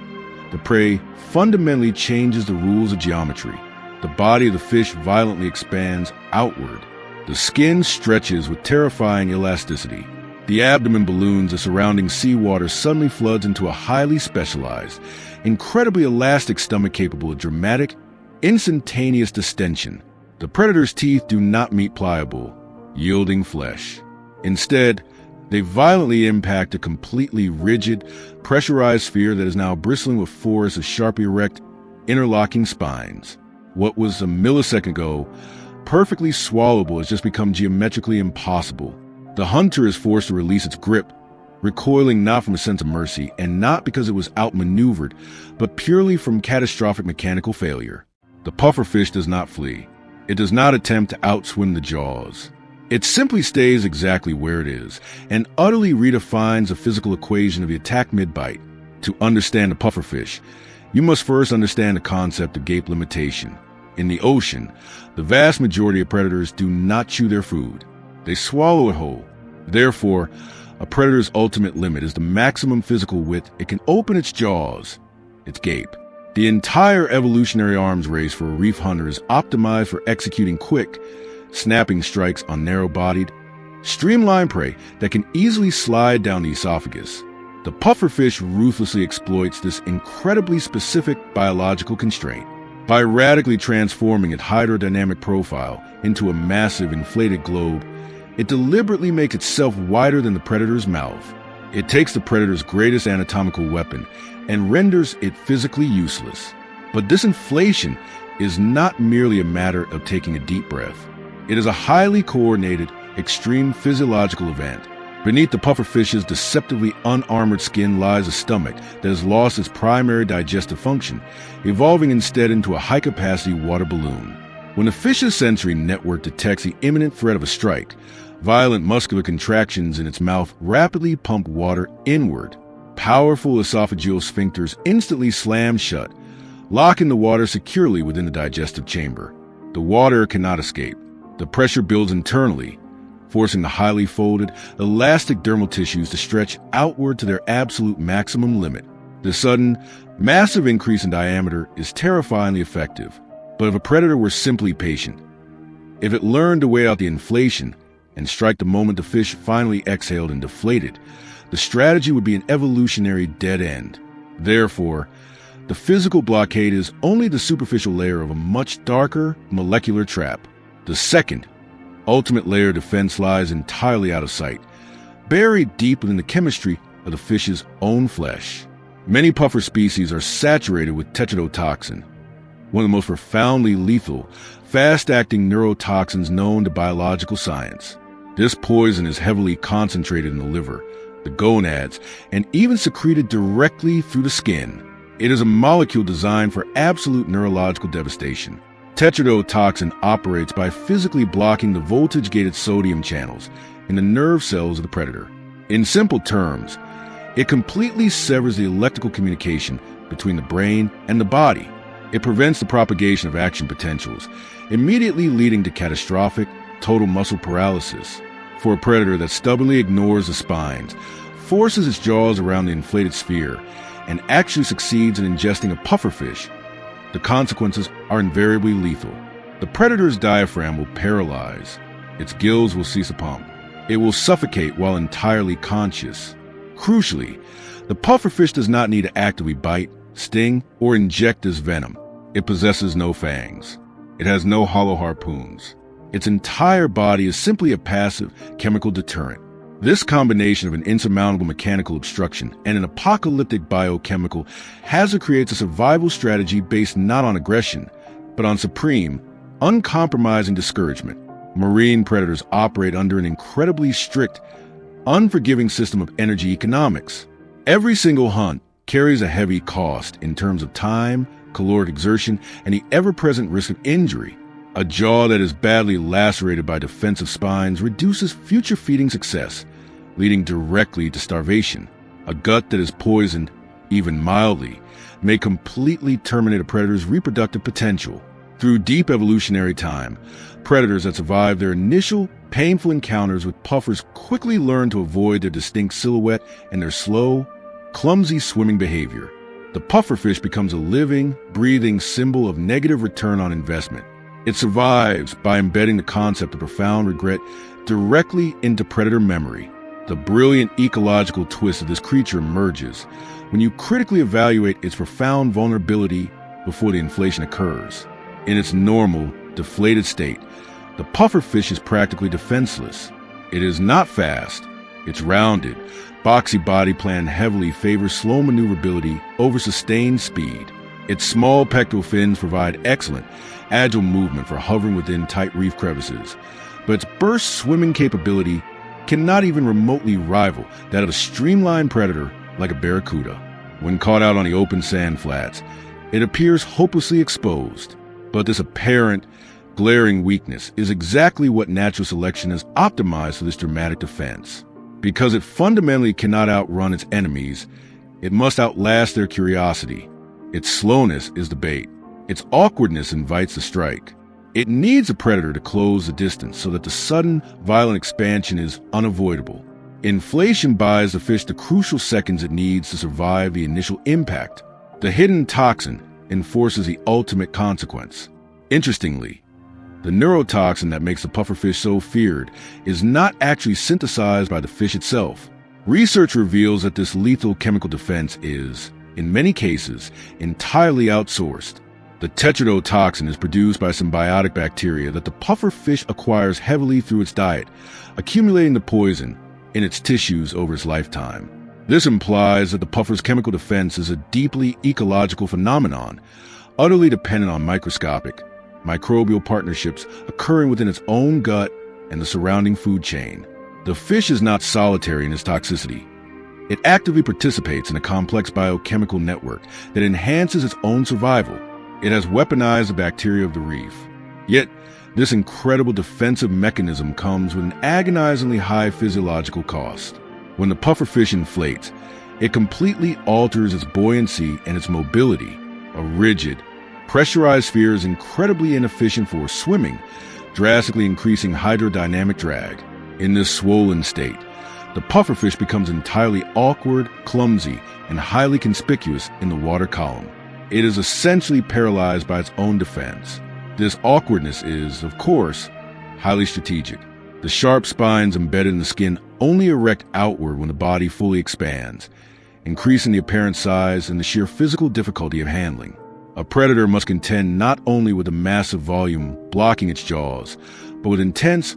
the prey fundamentally changes the rules of geometry. The body of the fish violently expands outward. The skin stretches with terrifying elasticity. The abdomen balloons, the surrounding seawater suddenly floods into a highly specialized, incredibly elastic stomach capable of dramatic, instantaneous distension. The predator's teeth do not meet pliable, yielding flesh. Instead, they violently impact a completely rigid, pressurized sphere that is now bristling with forests of sharply erect, interlocking spines. What was a millisecond ago perfectly swallowable has just become geometrically impossible. The hunter is forced to release its grip, recoiling not from a sense of mercy and not because it was outmaneuvered, but purely from catastrophic mechanical failure. The pufferfish does not flee. It does not attempt to outswim the jaws. It simply stays exactly where it is and utterly redefines the physical equation of the attack mid-bite. To understand the pufferfish, you must first understand the concept of gape limitation. In the ocean, the vast majority of predators do not chew their food. They swallow it whole. Therefore, a predator's ultimate limit is the maximum physical width it can open its jaws, its gape. The entire evolutionary arms race for a reef hunter is optimized for executing quick, snapping strikes on narrow-bodied, streamlined prey that can easily slide down the esophagus. The pufferfish ruthlessly exploits this incredibly specific biological constraint. By radically transforming its hydrodynamic profile into a massive inflated globe, it deliberately makes itself wider than the predator's mouth. It takes the predator's greatest anatomical weapon and renders it physically useless. But this inflation is not merely a matter of taking a deep breath. It is a highly coordinated, extreme physiological event. Beneath the pufferfish's deceptively unarmored skin lies a stomach that has lost its primary digestive function, evolving instead into a high-capacity water balloon. When the fish's sensory network detects the imminent threat of a strike, violent muscular contractions in its mouth rapidly pump water inward. Powerful esophageal sphincters instantly slam shut, locking the water securely within the digestive chamber. The water cannot escape. The pressure builds internally, forcing the highly folded, elastic dermal tissues to stretch outward to their absolute maximum limit. The sudden, massive increase in diameter is terrifyingly effective. But if a predator were simply patient, if it learned to wait out the inflation and strike the moment the fish finally exhaled and deflated, the strategy would be an evolutionary dead end. Therefore, the physical blockade is only the superficial layer of a much darker molecular trap. The second, ultimate layer of defense lies entirely out of sight, buried deep within the chemistry of the fish's own flesh. Many puffer species are saturated with tetrodotoxin, one of the most profoundly lethal, fast-acting neurotoxins known to biological science. This poison is heavily concentrated in the liver, the gonads, and even secreted directly through the skin. It is a molecule designed for absolute neurological devastation. Tetrodotoxin operates by physically blocking the voltage-gated sodium channels in the nerve cells of the predator. In simple terms, It completely severs the electrical communication between the brain and the body. It prevents the propagation of action potentials, immediately leading to catastrophic, total muscle paralysis. For a predator that stubbornly ignores the spines, forces its jaws around the inflated sphere, and actually succeeds in ingesting a pufferfish, the consequences are invariably lethal. The predator's diaphragm will paralyze. Its gills will cease to pump. It will suffocate while entirely conscious. Crucially, the pufferfish does not need to actively bite, sting, or inject this venom. It possesses no fangs. It has no hollow harpoons. Its entire body is simply a passive chemical deterrent. This combination of an insurmountable mechanical obstruction and an apocalyptic biochemical hazard creates a survival strategy based not on aggression, but on supreme, uncompromising discouragement. Marine predators operate under an incredibly strict, unforgiving system of energy economics. Every single hunt carries a heavy cost in terms of time, caloric exertion, and the ever-present risk of injury. A jaw that is badly lacerated by defensive spines reduces future feeding success, leading directly to starvation. A gut that is poisoned, even mildly, may completely terminate a predator's reproductive potential. Through deep evolutionary time, predators that survive their initial, painful encounters with puffers quickly learn to avoid their distinct silhouette and their slow, clumsy swimming behavior. The pufferfish becomes a living, breathing symbol of negative return on investment. It survives by embedding the concept of profound regret directly into predator memory. The brilliant ecological twist of this creature emerges when you critically evaluate its profound vulnerability before the inflation occurs. In its normal, deflated state, the pufferfish is practically defenseless. It is not fast. Its rounded, boxy body plan heavily favors slow maneuverability over sustained speed. Its small pectoral fins provide excellent, agile movement for hovering within tight reef crevices, but its burst swimming capability cannot even remotely rival that of a streamlined predator like a barracuda. When caught out on the open sand flats, it appears hopelessly exposed. But this apparent, glaring weakness is exactly what natural selection has optimized for this dramatic defense. Because it fundamentally cannot outrun its enemies, it must outlast their curiosity. Its slowness is the bait. Its awkwardness invites the strike. It needs a predator to close the distance so that the sudden, violent expansion is unavoidable. Inflation buys the fish the crucial seconds it needs to survive the initial impact. The hidden toxin enforces the ultimate consequence. Interestingly, the neurotoxin that makes the pufferfish so feared is not actually synthesized by the fish itself. Research reveals that this lethal chemical defense is, in many cases, entirely outsourced. The tetrodotoxin is produced by symbiotic bacteria that the pufferfish acquires heavily through its diet, accumulating the poison in its tissues over its lifetime. This implies that the puffer's chemical defense is a deeply ecological phenomenon, utterly dependent on microscopic, microbial partnerships occurring within its own gut and the surrounding food chain. The fish is not solitary in its toxicity. It actively participates in a complex biochemical network that enhances its own survival. It has weaponized the bacteria of the reef. Yet, this incredible defensive mechanism comes with an agonizingly high physiological cost. When the pufferfish inflates, it completely alters its buoyancy and its mobility. A rigid, pressurized sphere is incredibly inefficient for swimming, drastically increasing hydrodynamic drag. In this swollen state, the pufferfish becomes entirely awkward, clumsy, and highly conspicuous in the water column. It is essentially paralyzed by its own defense. This awkwardness is, of course, highly strategic. The sharp spines embedded in the skin only erect outward when the body fully expands, increasing the apparent size and the sheer physical difficulty of handling. A predator must contend not only with a massive volume blocking its jaws, but with intense,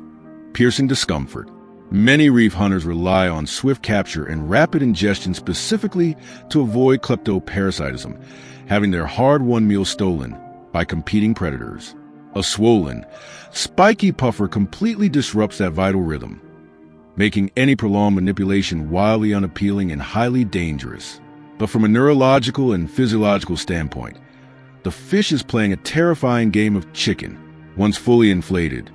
piercing discomfort. Many reef hunters rely on swift capture and rapid ingestion specifically to avoid kleptoparasitism, having their hard-won meal stolen by competing predators. A swollen, spiky puffer completely disrupts that vital rhythm, making any prolonged manipulation wildly unappealing and highly dangerous. But from a neurological and physiological standpoint, the fish is playing a terrifying game of chicken. Once fully inflated,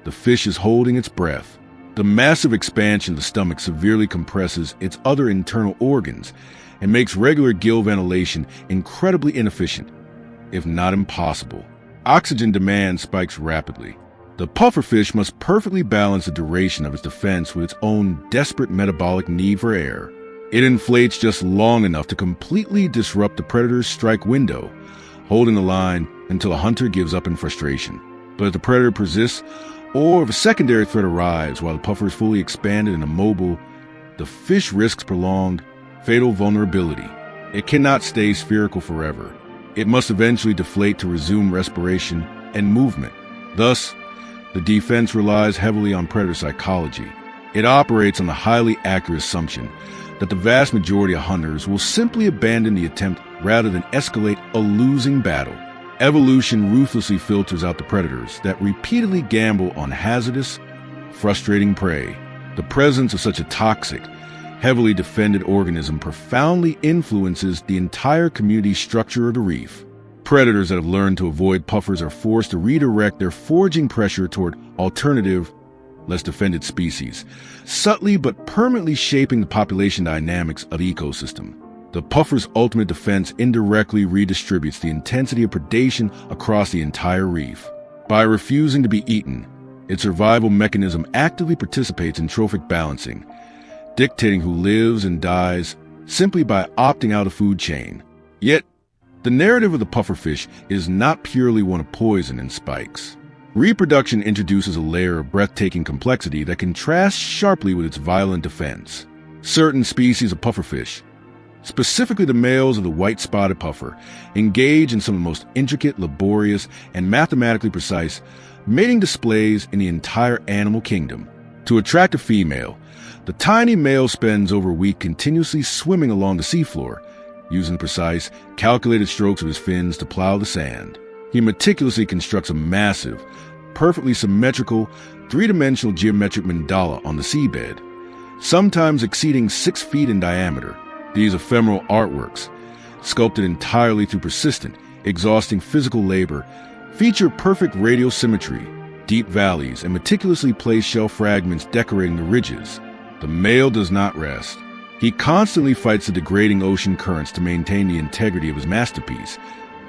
the fish is holding its breath. The massive expansion of the stomach severely compresses its other internal organs and makes regular gill ventilation incredibly inefficient, if not impossible. Oxygen demand spikes rapidly. The pufferfish must perfectly balance the duration of its defense with its own desperate metabolic need for air. It inflates just long enough to completely disrupt the predator's strike window, holding the line until a hunter gives up in frustration. But if the predator persists, or if a secondary threat arrives while the puffer is fully expanded and immobile, the fish risks prolonged, fatal vulnerability. It cannot stay spherical forever. It must eventually deflate to resume respiration and movement. Thus, the defense relies heavily on predator psychology. It operates on the highly accurate assumption that the vast majority of hunters will simply abandon the attempt rather than escalate a losing battle. Evolution ruthlessly filters out the predators that repeatedly gamble on hazardous, frustrating prey. The presence of such a toxic, heavily defended organism profoundly influences the entire community structure of the reef. Predators that have learned to avoid puffers are forced to redirect their foraging pressure toward alternative, less defended species, subtly but permanently shaping the population dynamics of the ecosystem. The puffer's ultimate defense indirectly redistributes the intensity of predation across the entire reef. By refusing to be eaten, its survival mechanism actively participates in trophic balancing, dictating who lives and dies simply by opting out of the food chain. Yet, the narrative of the pufferfish is not purely one of poison and spikes. Reproduction introduces a layer of breathtaking complexity that contrasts sharply with its violent defense. Certain species of pufferfish, specifically the males of the white-spotted puffer, engage in some of the most intricate, laborious, and mathematically precise mating displays in the entire animal kingdom. To attract a female, the tiny male spends over a week continuously swimming along the seafloor, using precise, calculated strokes of his fins to plow the sand. He meticulously constructs a massive, perfectly symmetrical, three-dimensional geometric mandala on the seabed, sometimes exceeding 6 feet in diameter. These ephemeral artworks, sculpted entirely through persistent, exhausting physical labor, feature perfect radial symmetry, deep valleys, and meticulously placed shell fragments decorating the ridges. The male does not rest. He constantly fights the degrading ocean currents to maintain the integrity of his masterpiece,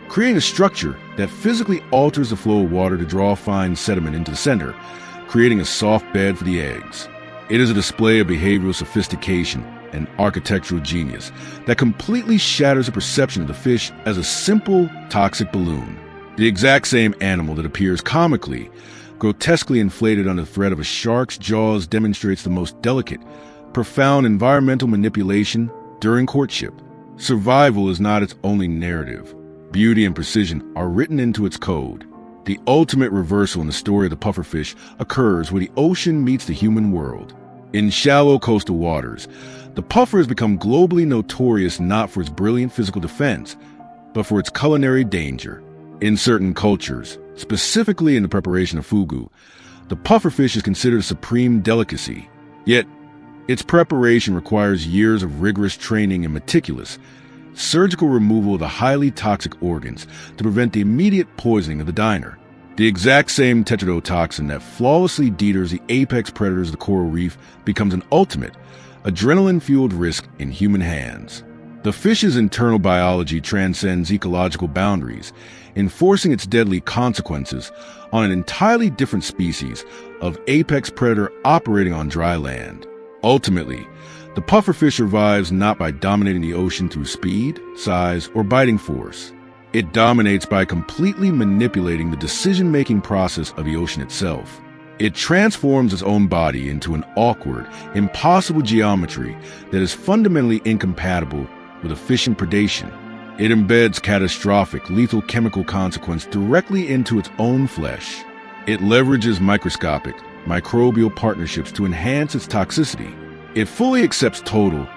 creating a structure that physically alters the flow of water to draw fine sediment into the center, creating a soft bed for the eggs. It is a display of behavioral sophistication and architectural genius that completely shatters the perception of the fish as a simple, toxic balloon. The exact same animal that appears comically, grotesquely inflated under the threat of a shark's jaws demonstrates the most delicate, profound environmental manipulation during courtship. Survival is not its only narrative. Beauty and precision are written into its code. The ultimate reversal in the story of the pufferfish occurs where the ocean meets the human world. In shallow coastal waters, the puffer has become globally notorious not for its brilliant physical defense, but for its culinary danger. In certain cultures, specifically in the preparation of fugu, the pufferfish is considered a supreme delicacy. Yet, its preparation requires years of rigorous training and meticulous, surgical removal of the highly toxic organs to prevent the immediate poisoning of the diner. The exact same tetrodotoxin that flawlessly deters the apex predators of the coral reef becomes an ultimate, adrenaline-fueled risk in human hands. The fish's internal biology transcends ecological boundaries, enforcing its deadly consequences on an entirely different species of apex predator operating on dry land. Ultimately, the pufferfish survives not by dominating the ocean through speed, size, or biting force. It dominates by completely manipulating the decision-making process of the ocean itself. It transforms its own body into an awkward, impossible geometry that is fundamentally incompatible with efficient predation. It embeds catastrophic, lethal chemical consequence directly into its own flesh. It leverages microscopic, microbial partnerships to enhance its toxicity. It fully accepts total,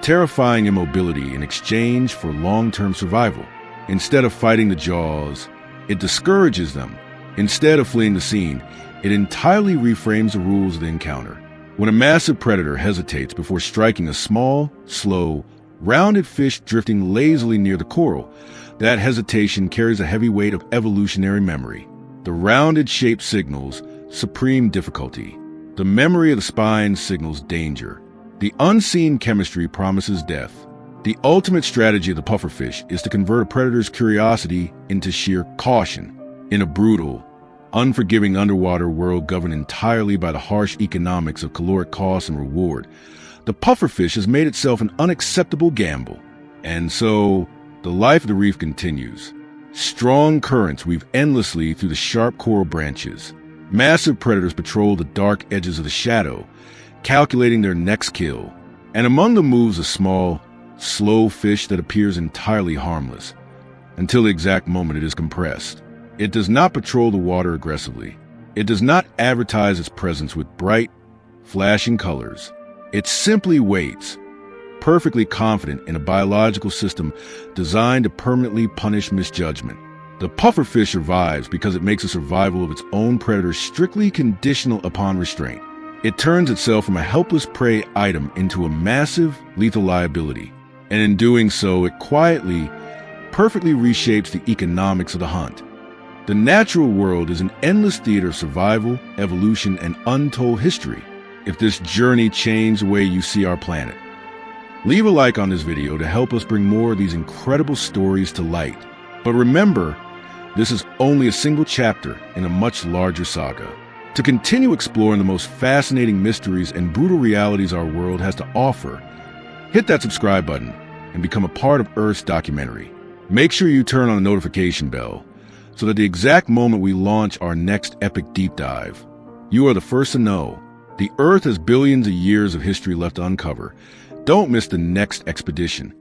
terrifying immobility in exchange for long-term survival. Instead of fighting the jaws, it discourages them. Instead of fleeing the scene, it entirely reframes the rules of the encounter. When a massive predator hesitates before striking a small, slow, rounded fish drifting lazily near the coral, that hesitation carries a heavy weight of evolutionary memory. The rounded shape signals supreme difficulty. The memory of the spine signals danger. The unseen chemistry promises death. The ultimate strategy of the pufferfish is to convert a predator's curiosity into sheer caution. In a brutal, unforgiving underwater world governed entirely by the harsh economics of caloric cost and reward, the pufferfish has made itself an unacceptable gamble. And so, the life of the reef continues. Strong currents weave endlessly through the sharp coral branches. Massive predators patrol the dark edges of the shadow, calculating their next kill. And among them moves a small, slow fish that appears entirely harmless, until the exact moment it is compressed. It does not patrol the water aggressively. It does not advertise its presence with bright, flashing colors. It simply waits, perfectly confident in a biological system designed to permanently punish misjudgment. The pufferfish survives because it makes the survival of its own predator strictly conditional upon restraint. It turns itself from a helpless prey item into a massive, lethal liability. And in doing so, it quietly, perfectly reshapes the economics of the hunt. The natural world is an endless theater of survival, evolution, and untold history. If this journey changed the way you see our planet, leave a like on this video to help us bring more of these incredible stories to light. But remember, this is only a single chapter in a much larger saga. To continue exploring the most fascinating mysteries and brutal realities our world has to offer, hit that subscribe button and become a part of Earth's documentary. Make sure you turn on the notification bell so that the exact moment we launch our next epic deep dive, you are the first to know. The Earth has billions of years of history left to uncover. Don't miss the next expedition.